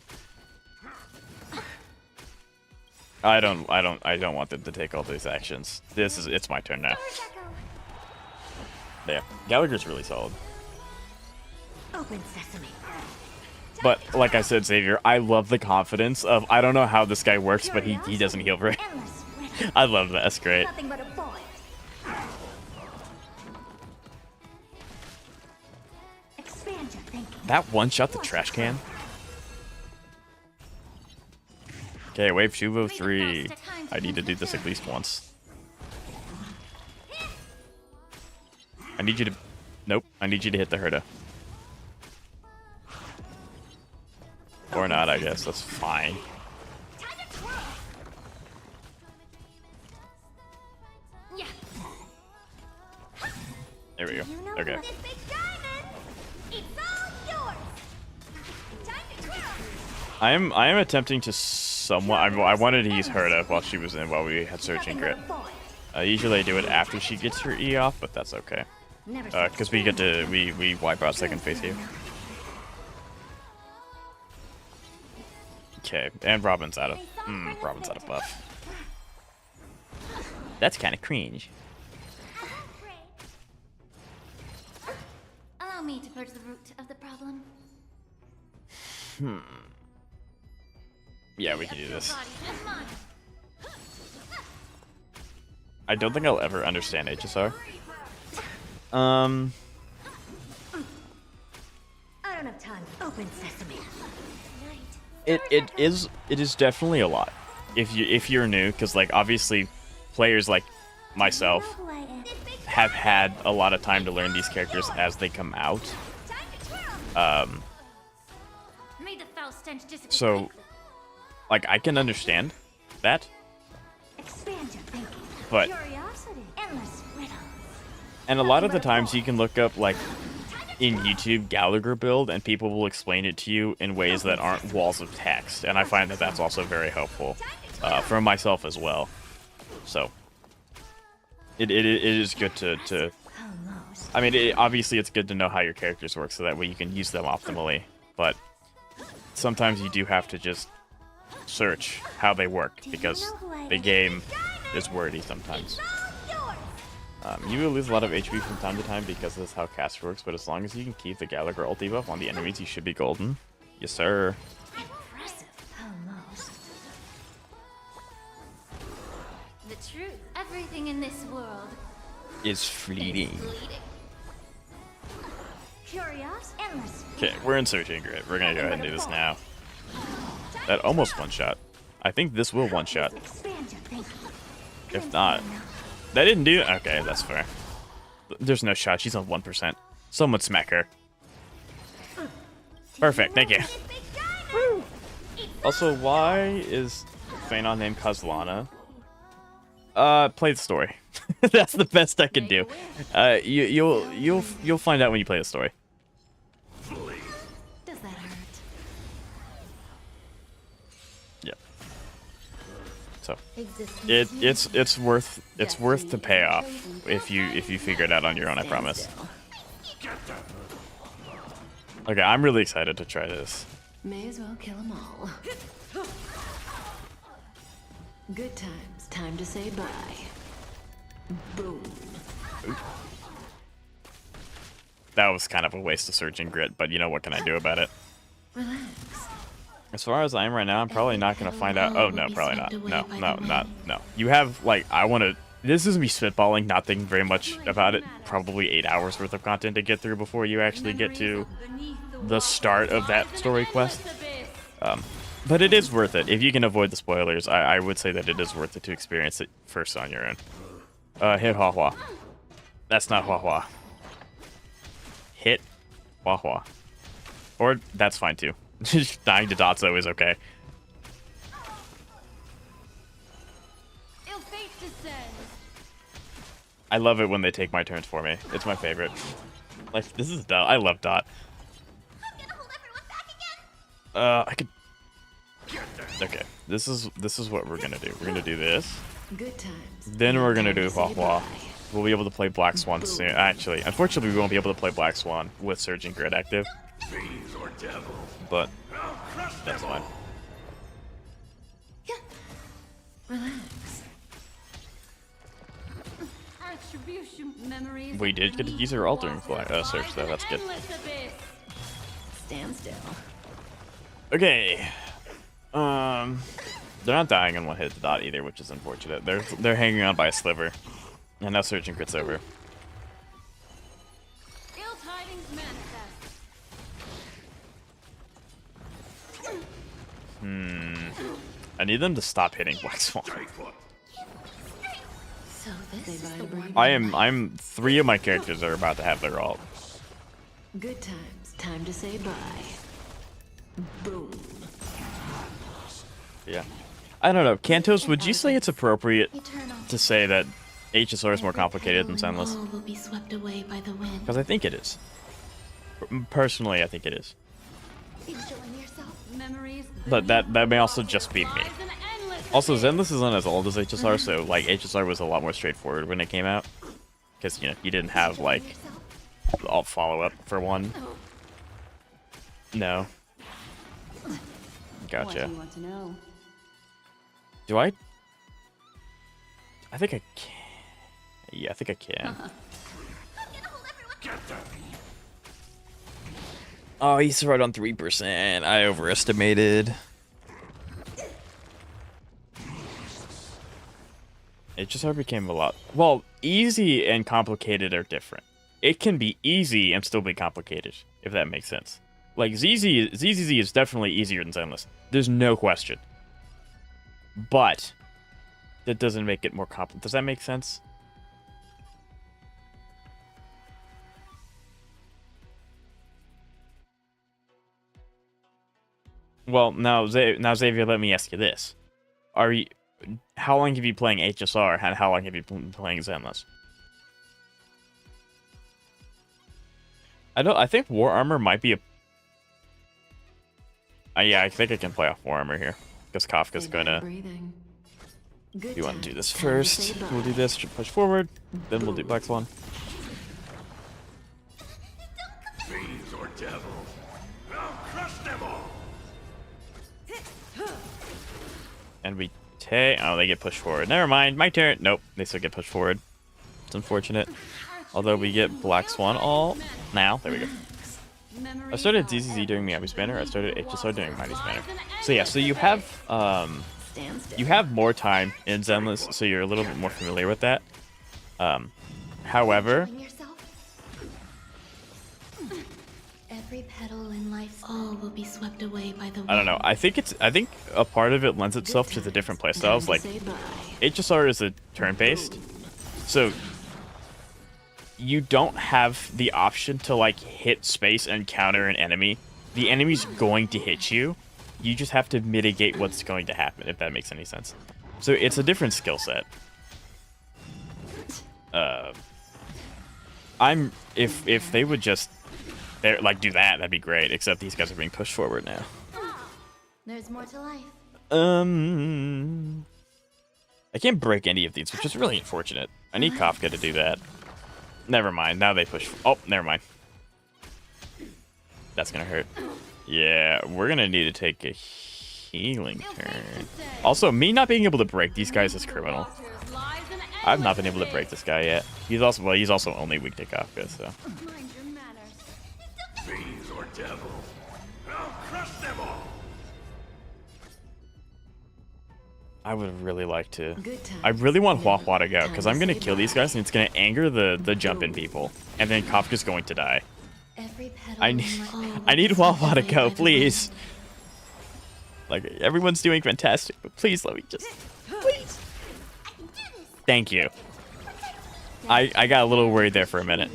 S1: I don't want them to take all these actions. It's my turn now. Yeah. Gallagher's really solid.
S2: Open sesame.
S1: But like I said, Xavier, I love the confidence of I don't know how this guy works, but he doesn't heal right. I love that. That's great.
S2: Nothing but a boy. Expand your thinking.
S1: That one shot the trash can. Okay, wave 203. I need to do this at least once. I need you to... Nope. I need you to hit the Herta. Or not, I guess. That's fine.
S2: Time to
S1: Okay.
S2: This big diamond, it's all yours. Time to twirl.
S1: I am attempting to somewhat. I wanted to use Herta while we had Surging Grit. Usually I do it after she gets her E off, but that's okay. Because we wipe out second phase here. Okay, and Robin's out of buff. That's kind of cringe.
S2: Allow me to purge the root of the problem.
S1: Yeah, we can do this. I don't think I'll ever understand HSR.
S2: I don't have time. Open sesame.
S1: It is definitely a lot if you're new, because like obviously players like myself have had a lot of time to learn these characters as they come out. So like I can understand that, but and a lot of the times you can look up like in YouTube Gallagher build and people will explain it to you in ways that aren't walls of text, and I find that that's also very helpful for myself as well. So it is good to I mean obviously it's good to know how your characters work so that way you can use them optimally, but sometimes you do have to just search how they work because the game is wordy sometimes. You will lose a lot of HP from time to time because that's how cast works, but as long as you can keep the Gallagher ulti buff on the enemies, you should be golden. Yes, sir.
S2: The truth, everything in this world
S1: Is fleeting.
S2: Curious, endless.
S1: Okay, we're in Surging Grit. We're gonna go ahead and do this now. That almost one-shot. I think this will one-shot. If not... That didn't do it? Okay, that's fair. There's no shot. She's on 1%. Someone smack her. Perfect, thank you. Also, why is Phanon named Kozlana? Play the story. That's the best I can do. You'll find out when you play the story.
S2: Does that hurt?
S1: Yep. So it's worth the payoff if you figure it out on your own, I promise. Okay, I'm really excited to try this.
S4: May as well kill them all. Good times. Time to say bye. Boom.
S1: That was kind of a waste of Surging Grit, but you know what can I do about it?
S4: Relax.
S1: As far as I am right now, I'm probably not going to find out. Oh, no, probably not. No. You have, like, this is me spitballing, not thinking very much about it. Probably 8 hours worth of content to get through before you actually get to the start of that story quest. But it is worth it. If you can avoid the spoilers, I would say that it is worth it to experience it first on your own. Hit Hua Hua. That's not Hua Hua. Hit Hua Hua. Or, that's fine too. Dying to Dotso is okay. I love it when they take my turns for me. It's my favorite. Like, this is Dot. I love Dot. I could... Okay, this is what we're gonna do. We're gonna do this.
S4: Good times.
S1: Then we're gonna do Hua Hua. We'll be able to play Black Swan soon. Actually, unfortunately, we won't be able to play Black Swan with Surging Grid active. But that's fine.
S4: Relax.
S1: We did get to use our altering search though. That's good.
S4: Stand still.
S1: Okay. They're not dying in one hit to Dot either, which is unfortunate. They're hanging on by a sliver, and now Surging Grit's over. I need them to stop hitting Black Swan.
S4: So this is the one.
S1: I'm 3 of my characters are about to have their ult.
S4: Good times. Time to say bye. Boom.
S1: Yeah. I don't know. Kantos, would you say it's appropriate to say that HSR is more complicated than Zenless.
S4: All will be swept away by the wind.
S1: Because I think it is. Personally, I think it is.
S4: Enjoying yourself. Memories.
S1: But that may also just be me. Also, Zenless isn't as old as HSR, so like HSR was a lot more straightforward when it came out. Because, you know, you didn't have like all follow-up for one. No. Gotcha.
S4: What do you want to know?
S1: Do I? I think I can. Yeah, I think I can. Oh, he's right on 3%. I overestimated. It just became a lot. Well, easy and complicated are different. It can be easy and still be complicated, if that makes sense. Like, ZZZ is definitely easier than Zenless. There's no question. But that doesn't make it more complicated. Does that make sense? Well, now Xavier, let me ask you this: how long have you been playing HSR, and how long have you been playing Zenless? I think War Armor might be a. Yeah, I think I can play off War Armor here because Kafka's gonna. You want to do this first? We'll do this. Push forward. Then we'll do Black Swan.
S5: Fiends or devils, I'll crush them all.
S1: And we take. Oh, they get pushed forward. Never mind. My turn. Nope. They still get pushed forward. It's unfortunate. Although we get Black Swan all now. There we go. I started ZZZ doing Miyabi's banner. I started HSR doing Mighty's banner. So yeah. So you have more time in Zenless, so you're a little bit more familiar with that. However,
S4: every petal in life's all will be swept away by the wind.
S1: I don't know. I think a part of it lends itself to the different playstyles. Like HSR is a turn-based, so you don't have the option to like hit space and counter an enemy. The enemy's going to hit you. You just have to mitigate what's going to happen, if that makes any sense. So it's a different skill set. If they would just like do that, that'd be great. Except these guys are being pushed forward now.
S4: There's more to life.
S1: I can't break any of these, which is really unfortunate. I need Kafka to do that. Never mind. Now they push. Oh, never mind. That's gonna hurt. Yeah, we're gonna need to take a healing turn. Also, me not being able to break these guys is criminal. I've not been able to break this guy yet. He's also only weak to Kafka, so.
S5: Fiends or devils, I'll crush them all.
S1: I would really like to. I really want Hua Hua to go, because I'm gonna kill these guys and it's gonna anger the jump-in people. And then Kafka's going to die. I need Hua Hua to go, please. Like, everyone's doing fantastic, but please let me just... Please! Thank you. I got a little worried there for a minute.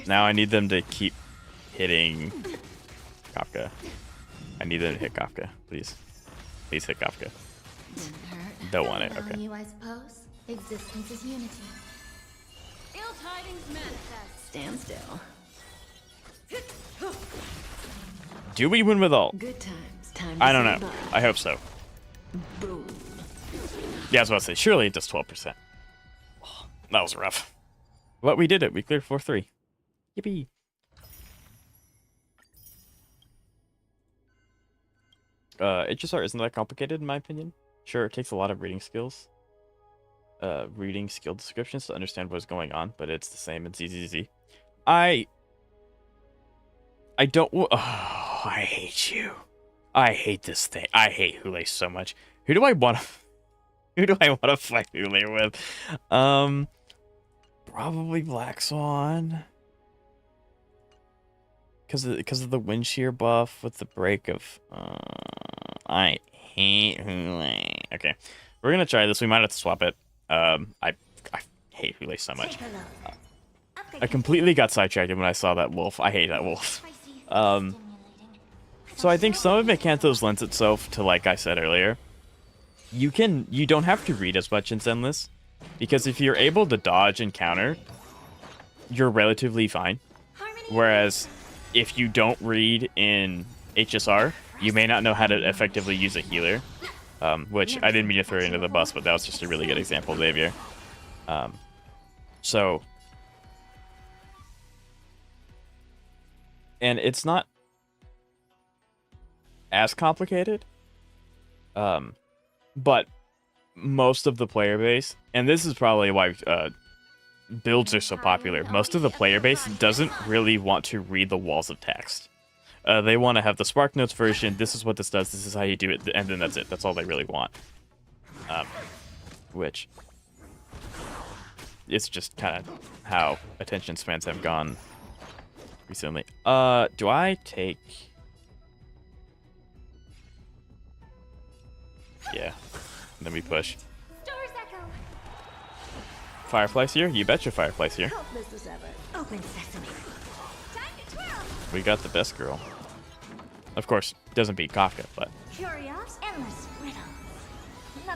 S1: Now I need them to keep hitting Kafka. I need them to hit Kafka, please. Please hit Kafka. Don't want it, okay.
S4: You, I suppose. Existence is unity.
S2: Ill tidings manifest.
S4: Stand still.
S1: Do we win with ult?
S4: Good times. Time
S1: I don't know. I hope so.
S4: Boom.
S1: Yeah, I was about to say, surely it does 12%. Oh, that was rough. But we did it. We cleared 4-3. Yippee. HSR isn't that complicated in my opinion. Sure, it takes a lot of reading skills. Reading skill descriptions to understand what's going on, but it's the same in ZZZ. I don't... Oh, I hate you. I hate this thing. I hate Hule so much. Who do I want to... Who do I want to fight Hule with? Probably Black Swan. Because of the wind shear buff with the break of... I hate Hule. Okay. We're going to try this. We might have to swap it. I hate Hule so much. I completely got sidetracked when I saw that wolf. I hate that wolf. So I think some of Mekanthos lends itself to, like I said earlier, you don't have to read as much in Zenless. Because if you're able to dodge and counter, you're relatively fine. Whereas if you don't read in HSR, you may not know how to effectively use a healer. Which I didn't mean to throw into the bus, but that was just a really good example, Xavier. And it's not as complicated, but most of the player base, and this is probably why builds are so popular, most of the player base doesn't really want to read the walls of text. They want to have the Spark Notes version, this is what this does, this is how you do it, and then that's it. That's all they really want. Which, it's just kind of how attention spans have gone recently. Do I take... Yeah, then we push. Firefly's here? You betcha Firefly's here.
S2: Open sesame. Time to twirl.
S1: We got the best girl. Of course, doesn't beat Kafka, but
S2: Curious, endless riddles.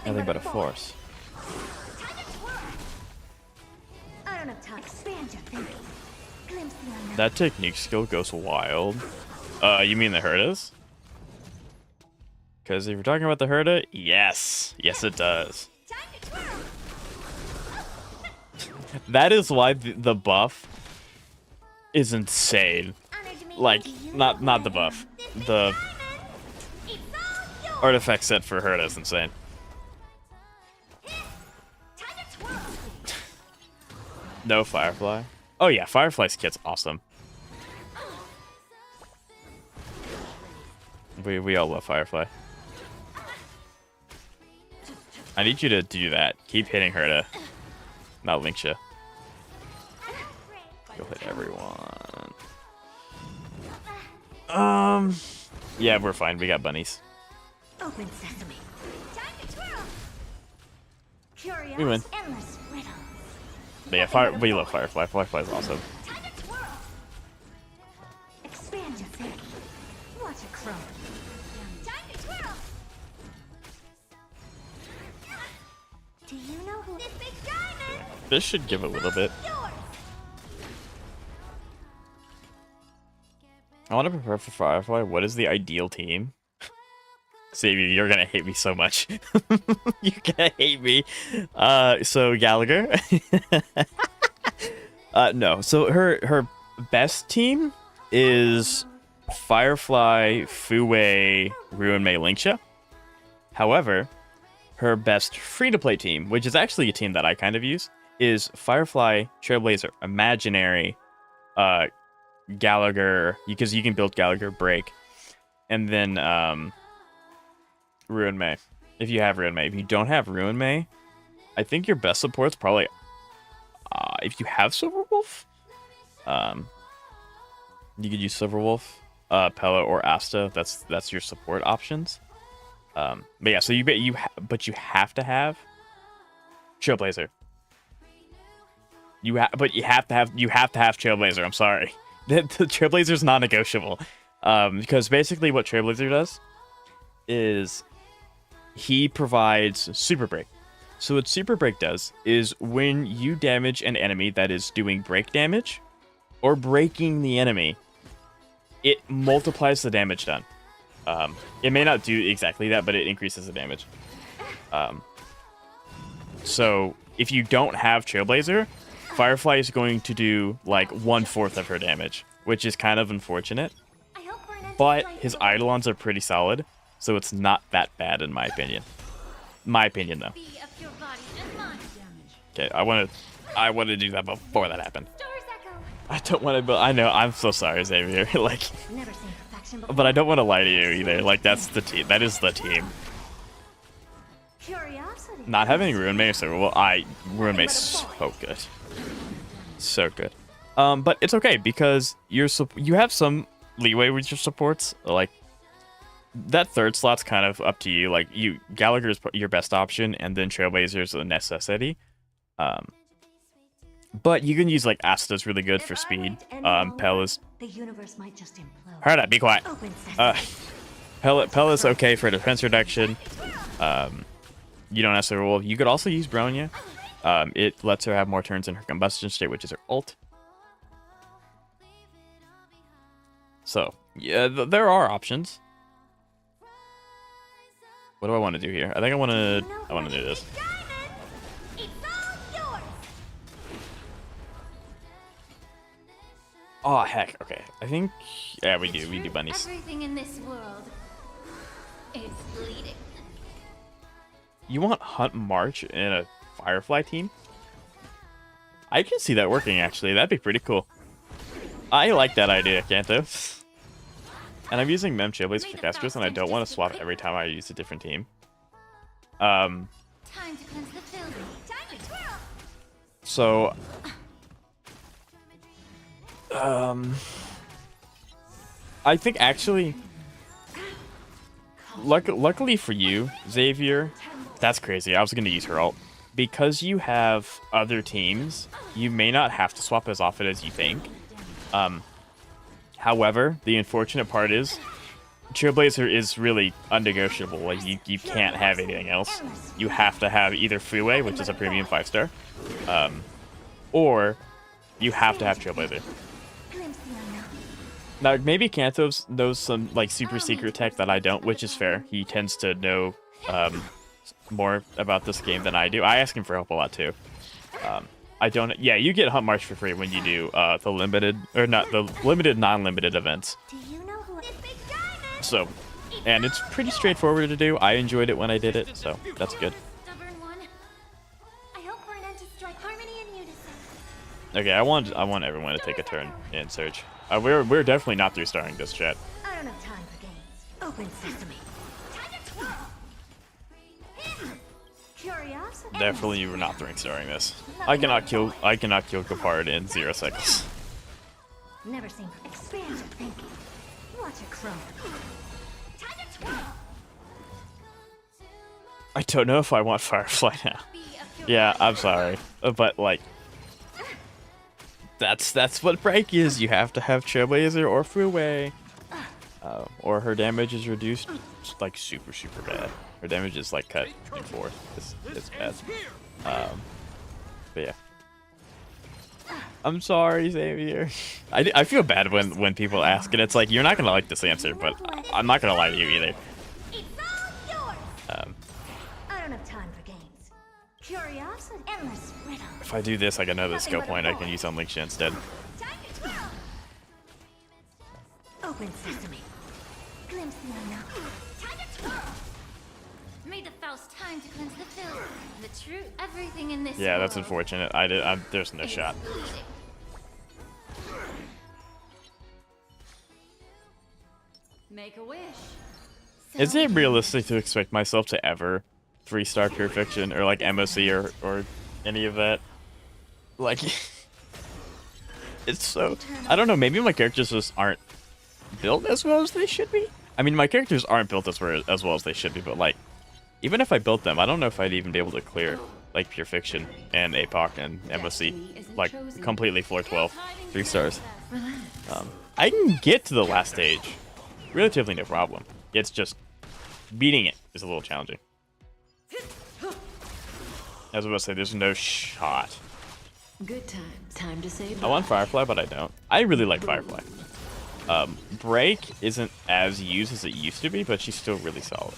S1: nothing but a force.
S2: Time to twirl. I don't have time. Expand your thinking. Glimpse the unknown.
S1: That technique skill goes wild. You mean the Herdas? Because if you're talking about the Herda, yes. Yes, it does.
S2: Time to twirl.
S1: That is why the buff is insane. Like, not the buff. The artifact set for Herda is insane. No Firefly. Oh yeah, Firefly's kit's awesome. We all love Firefly. I need you to do that. Keep hitting Herda. Not Linksha. Go hit everyone. Yeah, we're fine. We got bunnies.
S2: Open sesame. Time to twirl. Curious,
S1: We win.
S2: endless riddles.
S1: But yeah, we love Firefly. Firefly's awesome.
S2: Time to twirl. Expand your thinking. Watch it crumble. Time to twirl. Do you know who this big diamond?
S1: This should give a little bit.
S2: Yours.
S1: I want to prepare for Firefly. What is the ideal team? Xavier, you're gonna hate me so much. You're gonna hate me. So Gallagher. No. So her best team is Firefly, Fu-Wei, Ruin-Mei, Linksha. However, her best free-to-play team, which is actually a team that I kind of use, is Firefly, Trailblazer, Imaginary, Gallagher, because you can build Gallagher, Break, and then Ruin-Mei. If you have Ruin-Mei. If you don't have Ruin-Mei, I think your best support's probably if you have Silverwolf, you could use Silverwolf, Pella, or Asta. That's your support options. But yeah, so you have to have Trailblazer. You have to have Trailblazer. I'm sorry. The Trailblazer's non-negotiable. Because basically what Trailblazer does is he provides Super Break. So what Super Break does is when you damage an enemy that is doing break damage or breaking the enemy, it multiplies the damage done. It may not do exactly that, but it increases the damage. So if you don't have Trailblazer, Firefly is going to do like 1/4 of her damage, which is kind of unfortunate. But his Eidolons are pretty solid, so it's not that bad in my opinion. My opinion, though. Okay, I want to do that before that happened. I don't want to, but I know I'm so sorry, Xavier. Like, but I don't want to lie to you either. Like, that's the team. That is the team. Not having Ruin-Mei or Silverwolf, Ruin-Mei's so good, so good. But it's okay because you have some leeway with your supports. Like, that third slot's kind of up to you. Like, Gallagher's your best option, and then Trailblazer's a necessity. But you can use like Asta's really good for speed. Pella's. Herda, be quiet. Pella's okay for defense reduction. You don't have Silverwolf. You could also use Bronya. It lets her have more turns in her combustion state, which is her ult. So, yeah, there are options. What do I want to do here? I think I want to do this.
S2: It's all yours.
S1: Oh, heck. Okay. I think, yeah, we do bunnies.
S2: Everything in this world is bleeding.
S1: You want Hunt March in a Firefly team? I can see that working, actually. That'd be pretty cool. I like that idea, Kanto. And I'm using Mem Chiblis for Castros, and I don't want to swap every time I use a different team.
S2: Time to cleanse the building. Time to twirl.
S1: So, I think actually, luckily for you, Xavier, that's crazy. I was going to use her ult. Because you have other teams, you may not have to swap as often as you think. However, the unfortunate part is, Trailblazer is really unnegotiable. Like, you can't have anything else. You have to have either Freeway, which is a premium 5-star, or you have to have Trailblazer. Now, maybe Kanto knows some, like, super secret tech that I don't, which is fair. He tends to know more about this game than I do. I ask him for help a lot, too. I don't... Yeah, you get Hunt March for free when you do the limited... Or not, the limited, non-limited events.
S2: Do you know who this big diamond?
S1: So, and it's pretty straightforward to do. I enjoyed it when I did it, so that's good.
S2: Stubborn one. I hope we're meant to strike harmony and unison.
S1: Okay, I want everyone to take a turn in Surge. We're definitely not 3-starring this chat.
S2: I don't have time for games. Open sesame. Time to twirl. Curiosity.
S1: Definitely you were not 3-starring this. I cannot kill Gepard in 0 seconds.
S2: Never seen expand your thinking. Watch it grow. Time to twirl.
S1: I don't know if I want Firefly now. Yeah, I'm sorry, but like, that's what break is. You have to have Trailblazer or Freeway, or her damage is reduced like super bad. Her damage is like cut in 4. It's bad. But yeah. I'm sorry, Xavier. I feel bad when people ask, and it's like, you're not gonna like this answer, but I'm not gonna lie to you either.
S2: It's all yours. I don't have time for games. Curiosity. Endless riddle.
S1: If I do this, I get another skill point. I can use on Lingsha instead.
S2: Time to twirl. Open sesame. Glimpse the unknown. Time to twirl. Made the Faust time to cleanse the field. The truth, everything in this
S1: Yeah, that's
S2: world
S1: unfortunate. There's no
S2: is
S1: shot.
S2: bleeding.
S4: Make a wish.
S1: Is it realistic to expect myself to ever 3-star Pure Fiction or like MOC or any of that? Like, it's so... I don't know, maybe my characters just aren't built as well as they should be? I mean, my characters aren't built as well as they should be, but like, even if I built them, I don't know if I'd even be able to clear like Pure Fiction and APOC and MOC, like completely floor 12, 3 stars. I can get to the last stage, relatively no problem. It's just beating it is a little challenging. As I was about to say, there's no shot.
S4: Good times. Time to say
S1: I
S4: bye.
S1: want Firefly, but I don't. I really like Firefly. Break isn't as used as it used to be, but she's still really solid.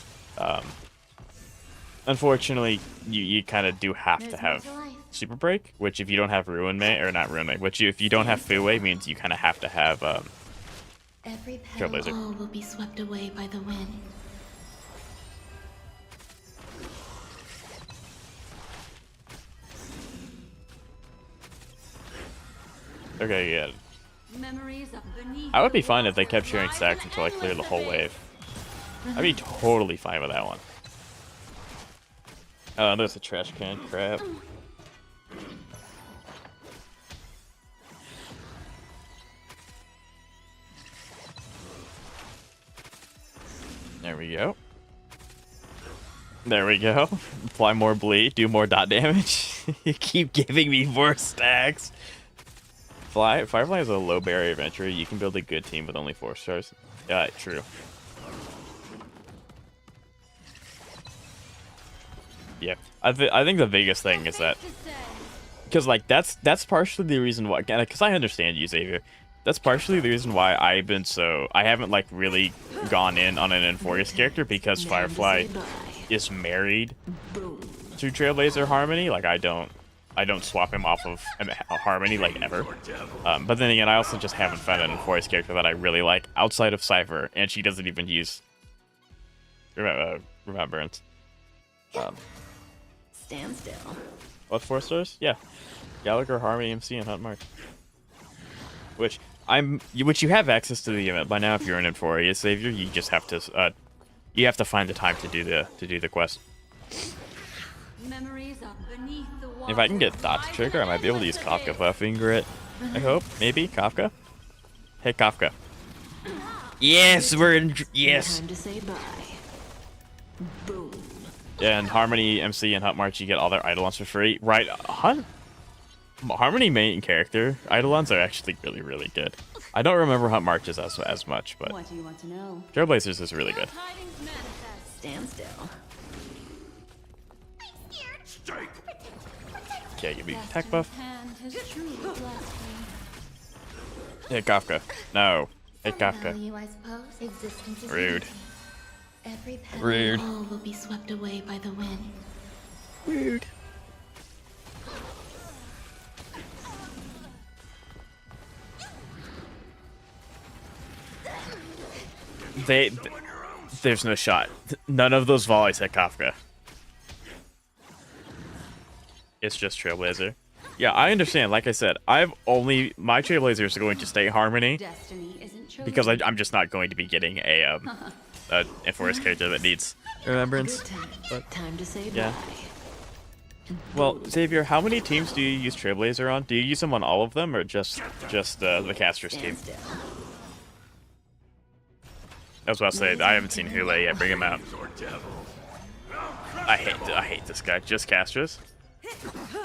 S1: Unfortunately, you kind of do have to have Super Break, which if you don't have Ruin May, or not Ruin May, which if you don't have Fuwei means you kind of have to have
S6: Every petal
S1: Trailblazer.
S6: all will be swept away by the wind.
S1: Okay, yeah.
S4: Memories of beneath
S1: I would be fine if they kept sharing stacks until I cleared the whole wave. I'd be totally fine with that one. Oh, there's a trash can. Crap. There we go. There we go. Apply more bleed, do more dot damage. You keep giving me more stacks. Firefly is a low barrier of entry. You can build a good team with only 4 stars. Yeah, true. Yeah, I think the biggest thing is that because like that's partially the reason why, because I understand you, Xavier. That's partially the reason why I haven't like really gone in on an Enforced character, because
S4: Time to
S1: Firefly
S4: say bye.
S1: is married
S4: Boom.
S1: to Trailblazer Harmony. Like I don't swap him off of Harmony like ever. But then again, I also just haven't found an Enforced character that I really like outside of Cypher, and she doesn't even use Remembrance.
S4: Stand still.
S1: What 4 stars? Yeah, Gallagher, Harmony, MC, and Hunt March. Which you have access to the event by now if you're an Enforced Savior. You just have to find the time to do the quest.
S6: Memories are beneath the water.
S1: If I can get Dot to trigger, I might be able to use Kafka buffing Grit. I hope. Maybe Kafka. Hey Kafka. Yes, we're in. Yes.
S4: Time to say bye. Boom.
S1: Yeah, and Harmony, MC, and Hunt March, you get all their Eidolons for free. Right, Harmony main character Eidolons are actually really, really good. I don't remember Hunt March's as much, but
S6: What do you want to know?
S1: Trailblazers is really good.
S6: Tidings manifest.
S4: Stand still.
S5: Strike!
S1: Okay, give me attack buff.
S6: Hand has truly blessed me.
S1: Hey Kafka. No. Hey Kafka.
S6: Value, I suppose. Existence is
S1: Rude.
S6: empty. Every petal
S1: Rude.
S6: all will be swept away by the wind.
S1: Rude. There's no shot. None of those volleys hit Kafka. It's just Trailblazer. Yeah, I understand. Like I said, my Trailblazers are going to stay Harmony
S6: Destiny isn't chosen.
S1: because I'm just not going to be getting a Enforced character that needs Remembrance.
S4: Good time.
S1: But-
S4: Time to say
S1: yeah.
S4: bye.
S1: Well, Xavier, how many teams do you use Trailblazer on? Do you use them on all of them, or just the caster's team?
S4: Stand still.
S1: I was about to say, I haven't seen Hule yet. Bring him out.
S5: Or devils.
S1: I hate this guy. Just casters.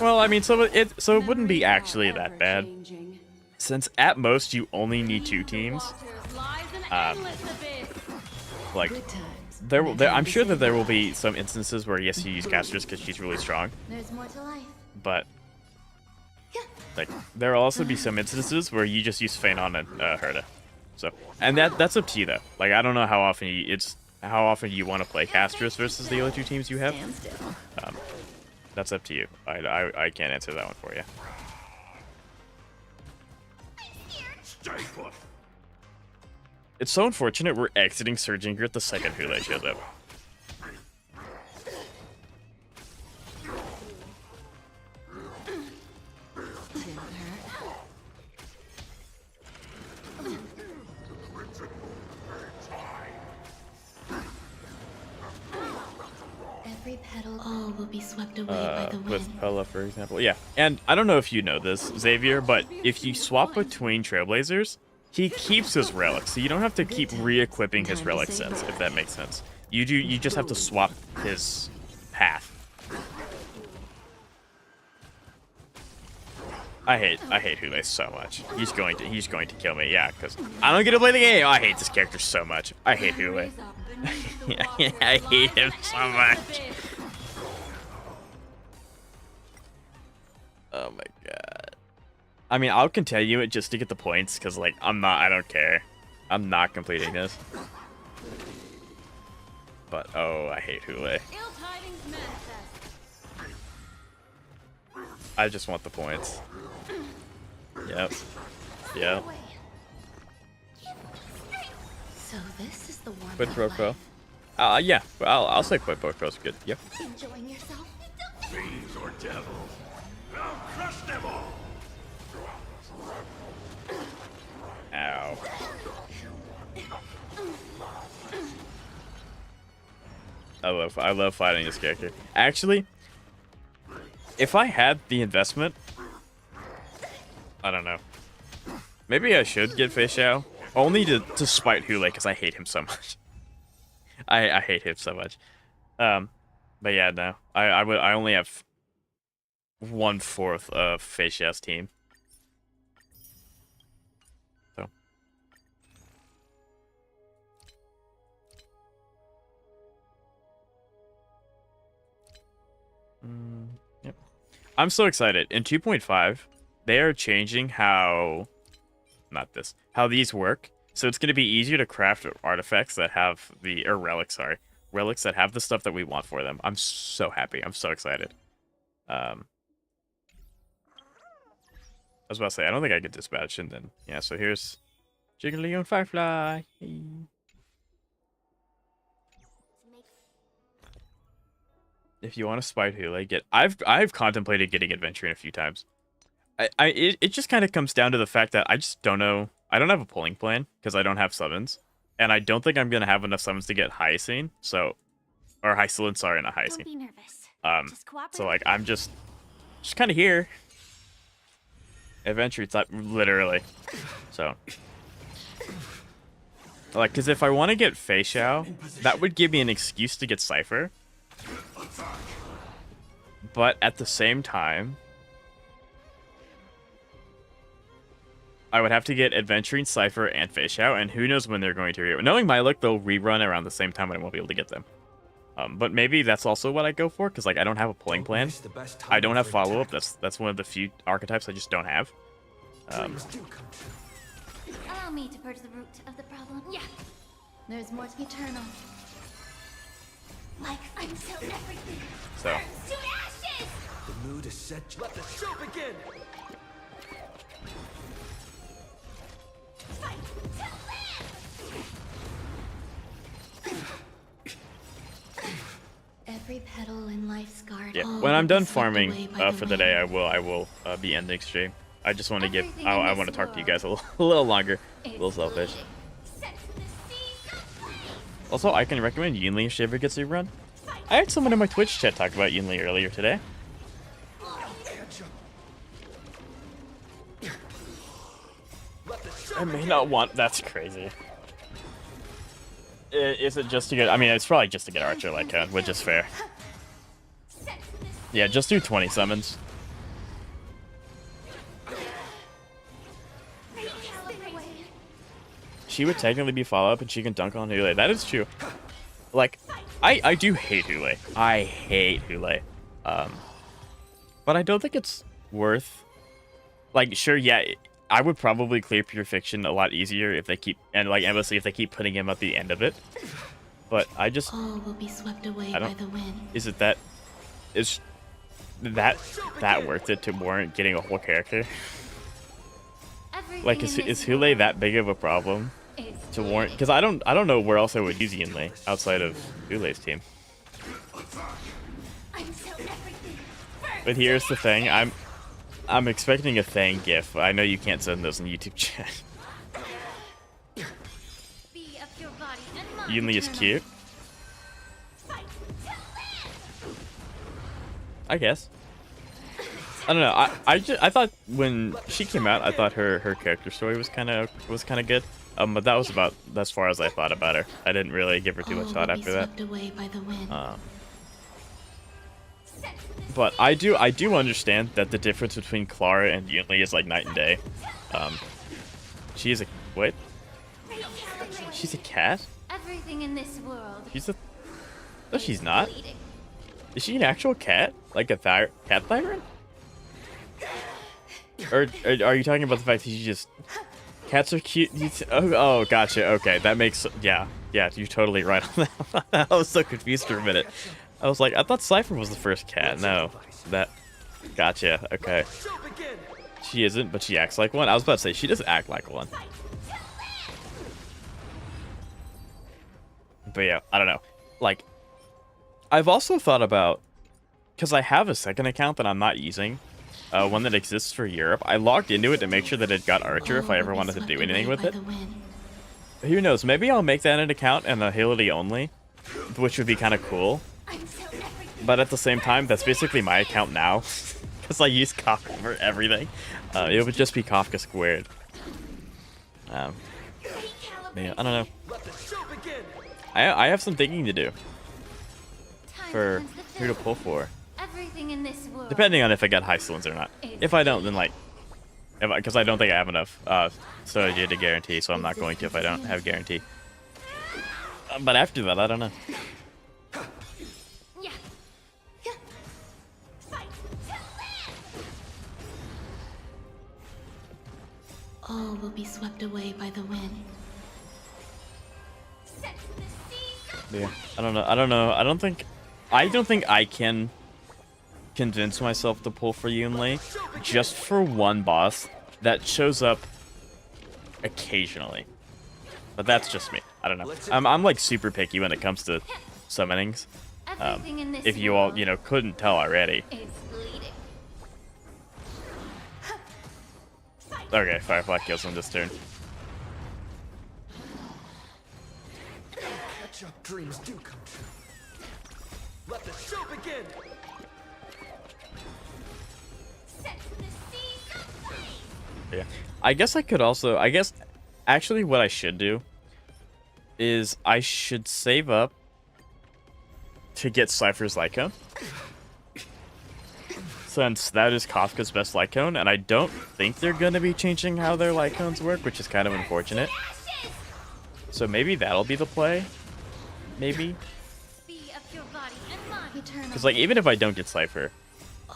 S1: Well, I mean, so it wouldn't be actually that bad,
S6: Changing.
S1: since at most you only need 2 teams.
S6: Waters lies an endless abyss.
S1: Like
S4: Good times.
S1: I'm sure that there will be some instances where yes, you use casters because she's really strong,
S6: There's more to life.
S1: but like there will also be some instances where you just use Phanon and Herda. So, and that's up to you though. Like I don't know how often you want to play casters versus the other 2 teams you have.
S4: Stand still.
S1: That's up to you. I can't answer that one for you.
S5: Strike!
S1: It's so unfortunate we're exiting Surging Grit the second Hule shows up.
S6: Didn't hurt. Every petal all will be swept away by the wind.
S1: With Pella, for example. Yeah, and I don't know if you know this, Xavier, but if you swap between Trailblazers, he keeps his relics, so you don't have to keep re-equipping his relic sets, if that makes sense. You just have to swap his path. I hate Hule so much. He's going to kill me, yeah, because I don't get to play the game. I hate this character so much. I hate Hule.
S6: Memories are beneath the water.
S1: I hate him so much. Oh my god. I mean, I'll continue it just to get the points, because, like, I don't care. I'm not completing this. But, oh, I hate Hule.
S6: Ill tidings manifest.
S1: I just want the points. Yep. Yep.
S6: So this is the warmth
S1: Quid
S6: of
S1: pro quo.
S6: life.
S1: Yeah. I'll say quid pro quo's good. Yep.
S6: Enjoying yourself?
S5: Fiends or devils. I'll crush them all!
S1: Ow. I love fighting this character. Actually, if I had the investment, I don't know. Maybe I should get Fei Xiao. Only to spite Hule, because I hate him so much. I hate him so much. But yeah, no. I only have 1/4 of Fei Xiao's team. So. I'm so excited. In 2.5, they are changing how these work. So it's going to be easier to craft artifacts that have or relics, sorry. Relics that have the stuff that we want for them. I'm so happy. I'm so excited. I was about to say, I don't think I get dispatched, and then, yeah, so here's Jiggly and Firefly. Hey. If you want to spite Hule, I've contemplated getting adventuring a few times. It just kind of comes down to the fact that I just don't know. I don't have a pulling plan because I don't have summons, and I don't think I'm gonna have enough summons to get Hyacinth. So, or Hycelin, sorry, not
S2: Don't
S1: Hyacinth.
S2: be nervous. Just
S1: So
S2: cooperate.
S1: like I'm just kind of here. Adventure type, literally. So, like, because if I want to get Fei Xiao, that would give me an excuse to get Cypher. But at the same time, I would have to get Adventuring Cypher and Fei Xiao, and who knows when they're going to re- Knowing my luck, they'll rerun around the same time and I won't be able to get them. But maybe that's also what I go for, because like I don't have a pulling plan. I don't have follow-up. That's one of the few archetypes I just don't have.
S2: Allow me to purge the root of the problem. Yeah.
S6: There's more to eternal.
S2: Like until everything
S1: So
S2: burns to ashes.
S5: The mood is set. Let the show begin.
S2: Fight to live.
S6: Every petal in life's garden.
S1: yeah,
S6: all
S1: when
S6: will
S1: I'm
S6: be
S1: done
S6: swept
S1: farming
S6: away by
S1: for
S6: the
S1: the day,
S6: wind.
S1: I will be ending stream. I just want to give.
S2: Everything
S1: I
S2: in
S1: want to
S2: this
S1: talk to you
S2: world
S1: guys a little longer. A
S2: is
S1: little selfish.
S2: bleeding. Set to the seas of flame.
S1: Also, I can recommend Yunli if she ever gets a run. I had someone in my Twitch chat talk about Yunli earlier today. I may not want. That's crazy. Is it just to get? I mean, it's probably just to get Archer like which is fair.
S2: Set to the
S1: Yeah, just do 20 summons.
S2: recalibrate.
S1: She would technically be follow up, and she can dunk on Hule. That is true. Like, I do hate Hule. I hate Hule. But I don't think it's worth. Like, sure, yeah. I would probably clear Pure Fiction a lot easier if they keep, and like endlessly if they keep putting him at the end of it. But I just,
S6: All will be swept away
S1: I
S6: by
S1: don't-
S6: the wind.
S1: is that worth it to warrant getting a whole character?
S2: Everything
S1: Like,
S2: in
S1: is
S2: this
S1: Hule
S2: world
S1: that big of a problem
S2: is
S1: to warrant? Because I don't know where else I would use Yunli outside of Hule's team.
S2: until everything burns
S1: But here's the thing, I'm expecting a Thang gif. I know you can't send those in YouTube chat.
S2: be of your body and mind.
S1: Yunli is cute,
S2: Fight to live.
S1: I guess. I don't know. I thought when she came out, I thought her character story was kind of good. But that was about as far as I thought about her. I didn't really give her too much
S6: All
S1: thought
S6: will be
S1: after that.
S6: swept away by the wind.
S2: Set to the
S1: But I do understand that the difference between Clara and Yunli is like night and day. She is a wait.
S2: recalibrate.
S1: She's a cat.
S2: Everything in this world.
S1: She's a. No, she's not.
S2: bleeding.
S1: Is she an actual cat? Like a cat tyrant? Or are you talking about the fact that she just... Cats are cute? Oh, gotcha. Okay, that makes... Yeah, you're totally right on that. I was so confused for a minute. I was like, I thought Cypher was the first cat. No, that... Gotcha, okay. She isn't, but she acts like one. I was about to say, she does act like one. But yeah, I don't know. Like, I've also thought about... Because I have a second account that I'm not using. One that exists for Europe. I logged into it to make sure that it got Archer if I ever wanted to do anything with it. Who knows? Maybe I'll make that an account and a Hility only, which would be kind of cool. But at the same time, that's basically my account now, because I use Kafka for everything. It would just be Kafka squared. Yeah, I don't know. I have some thinking to do for who to pull for.
S2: Everything in this world.
S1: Depending on if I get high stones or not. If I don't, then like, because I don't think I have enough strategy to guarantee, so I'm not going to if I don't have guarantee. But after that, I don't know.
S2: Yeah. Fight to live.
S6: All will be swept away by the wind.
S2: Set the seas
S1: Yeah. I don't know. I don't think I can convince myself to pull for Yunli just for one boss that shows up occasionally. But that's just me. I don't know. I'm like super picky when it comes to summonings.
S4: Everything in this
S1: If you all,
S4: world
S1: couldn't tell already.
S4: is bleeding.
S1: Okay, Firefly kills him this turn.
S3: Catch up dreams do come true. Let the show begin!
S2: set the seas aflame.
S1: Yeah. I guess I could also, actually what I should do is I should save up to get Cypher's Light Cone. Since that is Kafka's best Light Cone, and I don't think they're going to be changing how their Light Cones work, which is kind of unfortunate. So maybe that'll be the play. Maybe.
S4: Be up your body and mind.
S6: Eternal.
S1: Because, like, even if I don't get Cypher,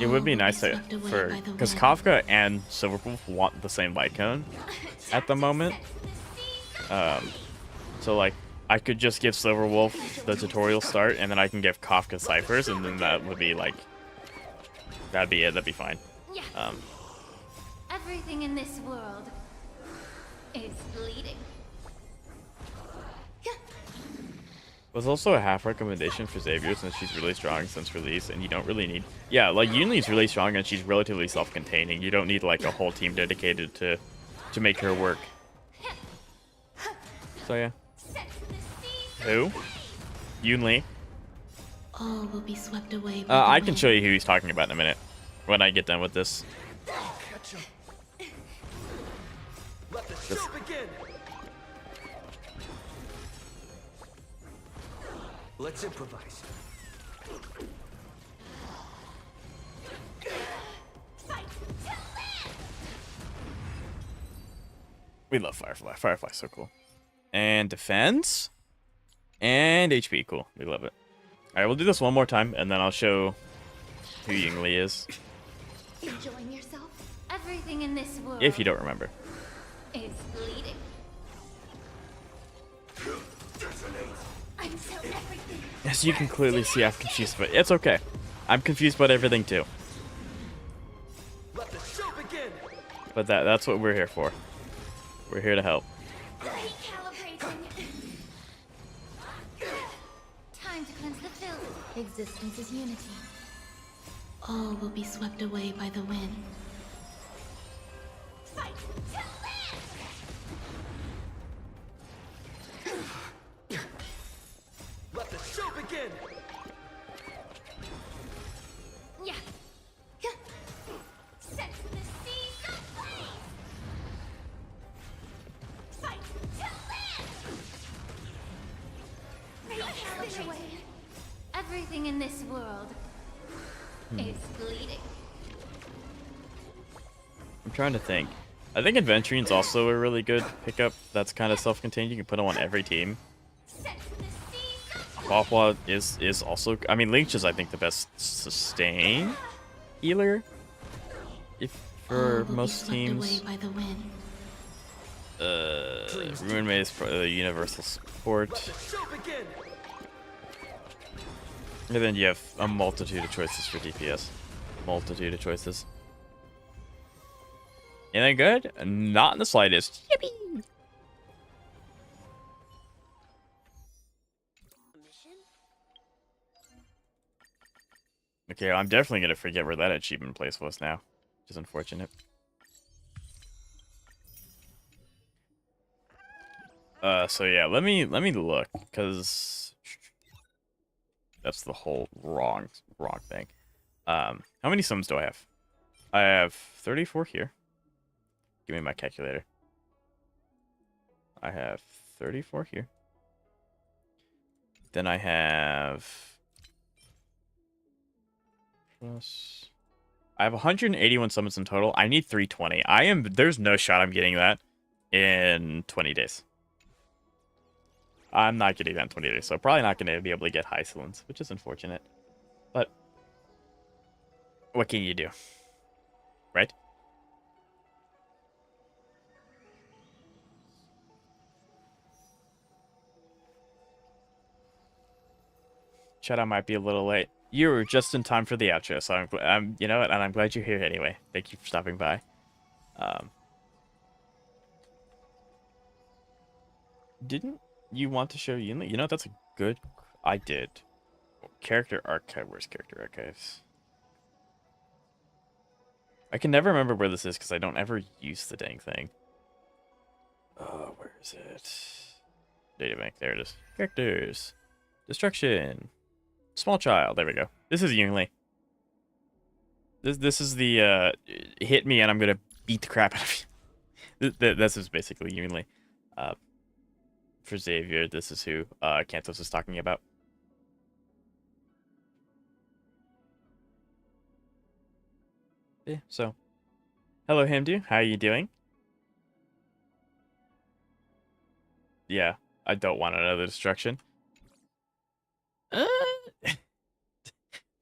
S1: it would be
S6: All will
S1: nice to,
S6: swept away
S1: for,
S6: by the
S1: because
S6: wind.
S1: Kafka and Silverwolf want the same Light Cone at the moment. So, like, I could just give Silverwolf the tutorial start, and then I can give Kafka Cyphers, and then that would be, like, that'd be it, that'd be fine.
S4: Yeah. Everything in this world is bleeding.
S1: Was also a half recommendation for Xavier since she's really strong since release, and you don't really need... Yeah, like, Yunli's really strong, and she's relatively self-containing. You don't need, like, a whole team dedicated to make her work. So, yeah. Who? Yunli.
S6: All will be swept away by the
S1: I can
S6: wind.
S1: show you who he's talking about in a minute when I get done with this.
S3: Catch up. Let the show begin! Let's improvise.
S1: We love Firefly. Firefly's so cool. And defense. And HP. Cool. We love it. Alright, we'll do this one more time, and then I'll show who Yingli is,
S6: Enjoying yourself?
S4: Everything in this world
S1: if you don't remember.
S4: is bleeding.
S6: I'm so everything.
S1: As you can clearly see, I'm confused, but it's okay. I'm confused about everything, too.
S3: Let the show begin!
S1: But that's what we're here for. We're here to help.
S4: Recalibrating. Time to cleanse the filth.
S6: Existence is unity. All will be swept away by the wind.
S3: Let the show begin!
S4: Yeah.
S2: Set the seas aflame. Fight to live.
S4: Recalibrating. Everything in this world is bleeding.
S1: I'm trying to think. I think Adventurine's also a really good pickup that's kind of self-contained. You can put him on every team.
S2: Set the seas aflame.
S1: Pawpaw is also... I mean, Leech is, I think, the best sustain healer
S6: All
S1: for
S6: will be
S1: most
S6: swept
S1: teams.
S6: away by the wind.
S1: Ruin Maid is probably universal support.
S3: Let the show begin!
S1: And then you have a multitude of choices for DPS. Multitude of choices. Anything good? Not in the slightest. Yippee!
S2: Mission?
S1: Okay, I'm definitely gonna forget where that achievement place was now, which is unfortunate. So yeah, let me look, cause that's the whole wrong thing. How many sums do I have? I have 34 here. Give me my calculator. I have 34 here. Then I have plus. I have 181 summons in total. I need 320. There's no shot I'm getting that in 20 days. I'm not getting that in 20 days, so probably not going to be able to get high summons, which is unfortunate. But what can you do? Right? Chat, I might be a little late. You were just in time for the outro, so I'm you know what, and I'm glad you're here anyway. Thank you for stopping by. Didn't you want to show Yunli? You know, that's a good... I did. Character archive. Where's character archives? I can never remember where this is because I don't ever use the dang thing. Oh, where is it? Databank. There it is. Characters. Destruction. Small child. There we go. This is Yunli. This is the hit me and I'm gonna beat the crap out of you. This is basically Yunli. For Xavier, this is who Kantos is talking about. Yeah, so. Hello, Himdu. How are you doing? Yeah, I don't want another destruction.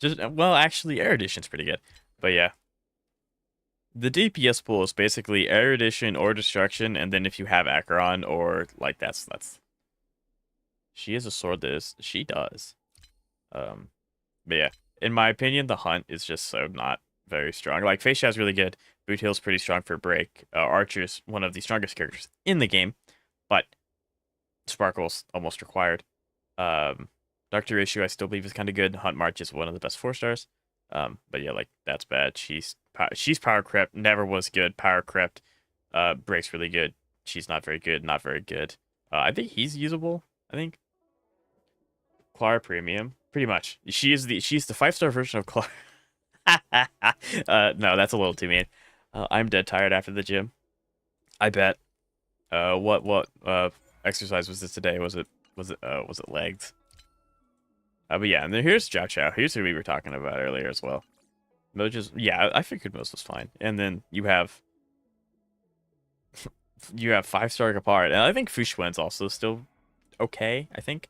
S1: Just, well, actually, Erudition's pretty good. But yeah. The DPS pool is basically Erudition or Destruction, and then if you have Acheron or, like, that's... She has a sword that is... She does. But yeah. In my opinion, the Hunt is just so not very strong. Like, Feisha's really good. Boot Hill's pretty strong for break. Archer's one of the strongest characters in the game. But Sparkle's almost required. Doctor Issue, I still believe, is kind of good. Hunt March is one of the best 4-stars. But yeah, like, that's bad. She's power crept, never was good. Power crept, breaks really good. She's not very good, not very good. I think he's usable. I think Clara Premium, pretty much. She's the 5-star version of Clara. No, that's a little too mean. I'm dead tired after the gym. I bet. What exercise was this today? Was it legs? But yeah, and then here's Chow Chow. Here's who we were talking about earlier as well. Mojo's, yeah, I figured Mose was fine. And then you have 5-star Kapard, and I think Fushwen's also still okay. I think.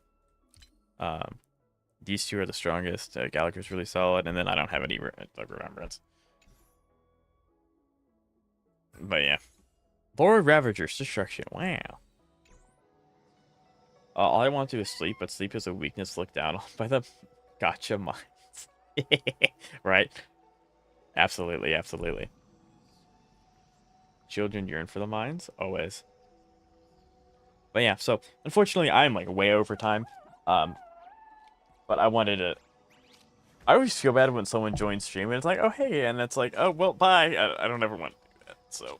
S1: These two are the strongest. Gallagher's really solid, and then I don't have any remembrance. But yeah, Lord Ravager's Destruction. Wow. All I want to do is sleep, but sleep is a weakness looked down on by the gotcha minds. Right? Absolutely, absolutely. Children yearn for the mines, always. But yeah, so unfortunately I'm like way over time. But I wanted to... I always feel bad when someone joins stream and it's like, oh hey, and it's like, oh well, bye. I don't ever want to do that, so...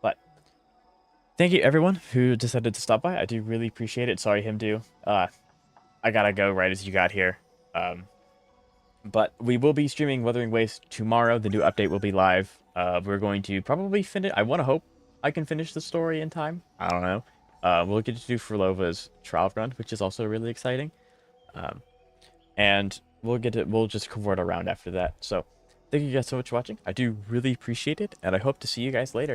S1: but thank you everyone who decided to stop by. I do really appreciate it. Sorry, Himdu. I gotta go right as you got here. But we will be streaming Wuthering Waves tomorrow. The new update will be live. We're going to probably finish... I want to hope I can finish the story in time. I don't know. We'll get to do Furlova's trial run, which is also really exciting. And we'll just convert around after that. So thank you guys so much for watching. I do really appreciate it, and I hope to see you guys later.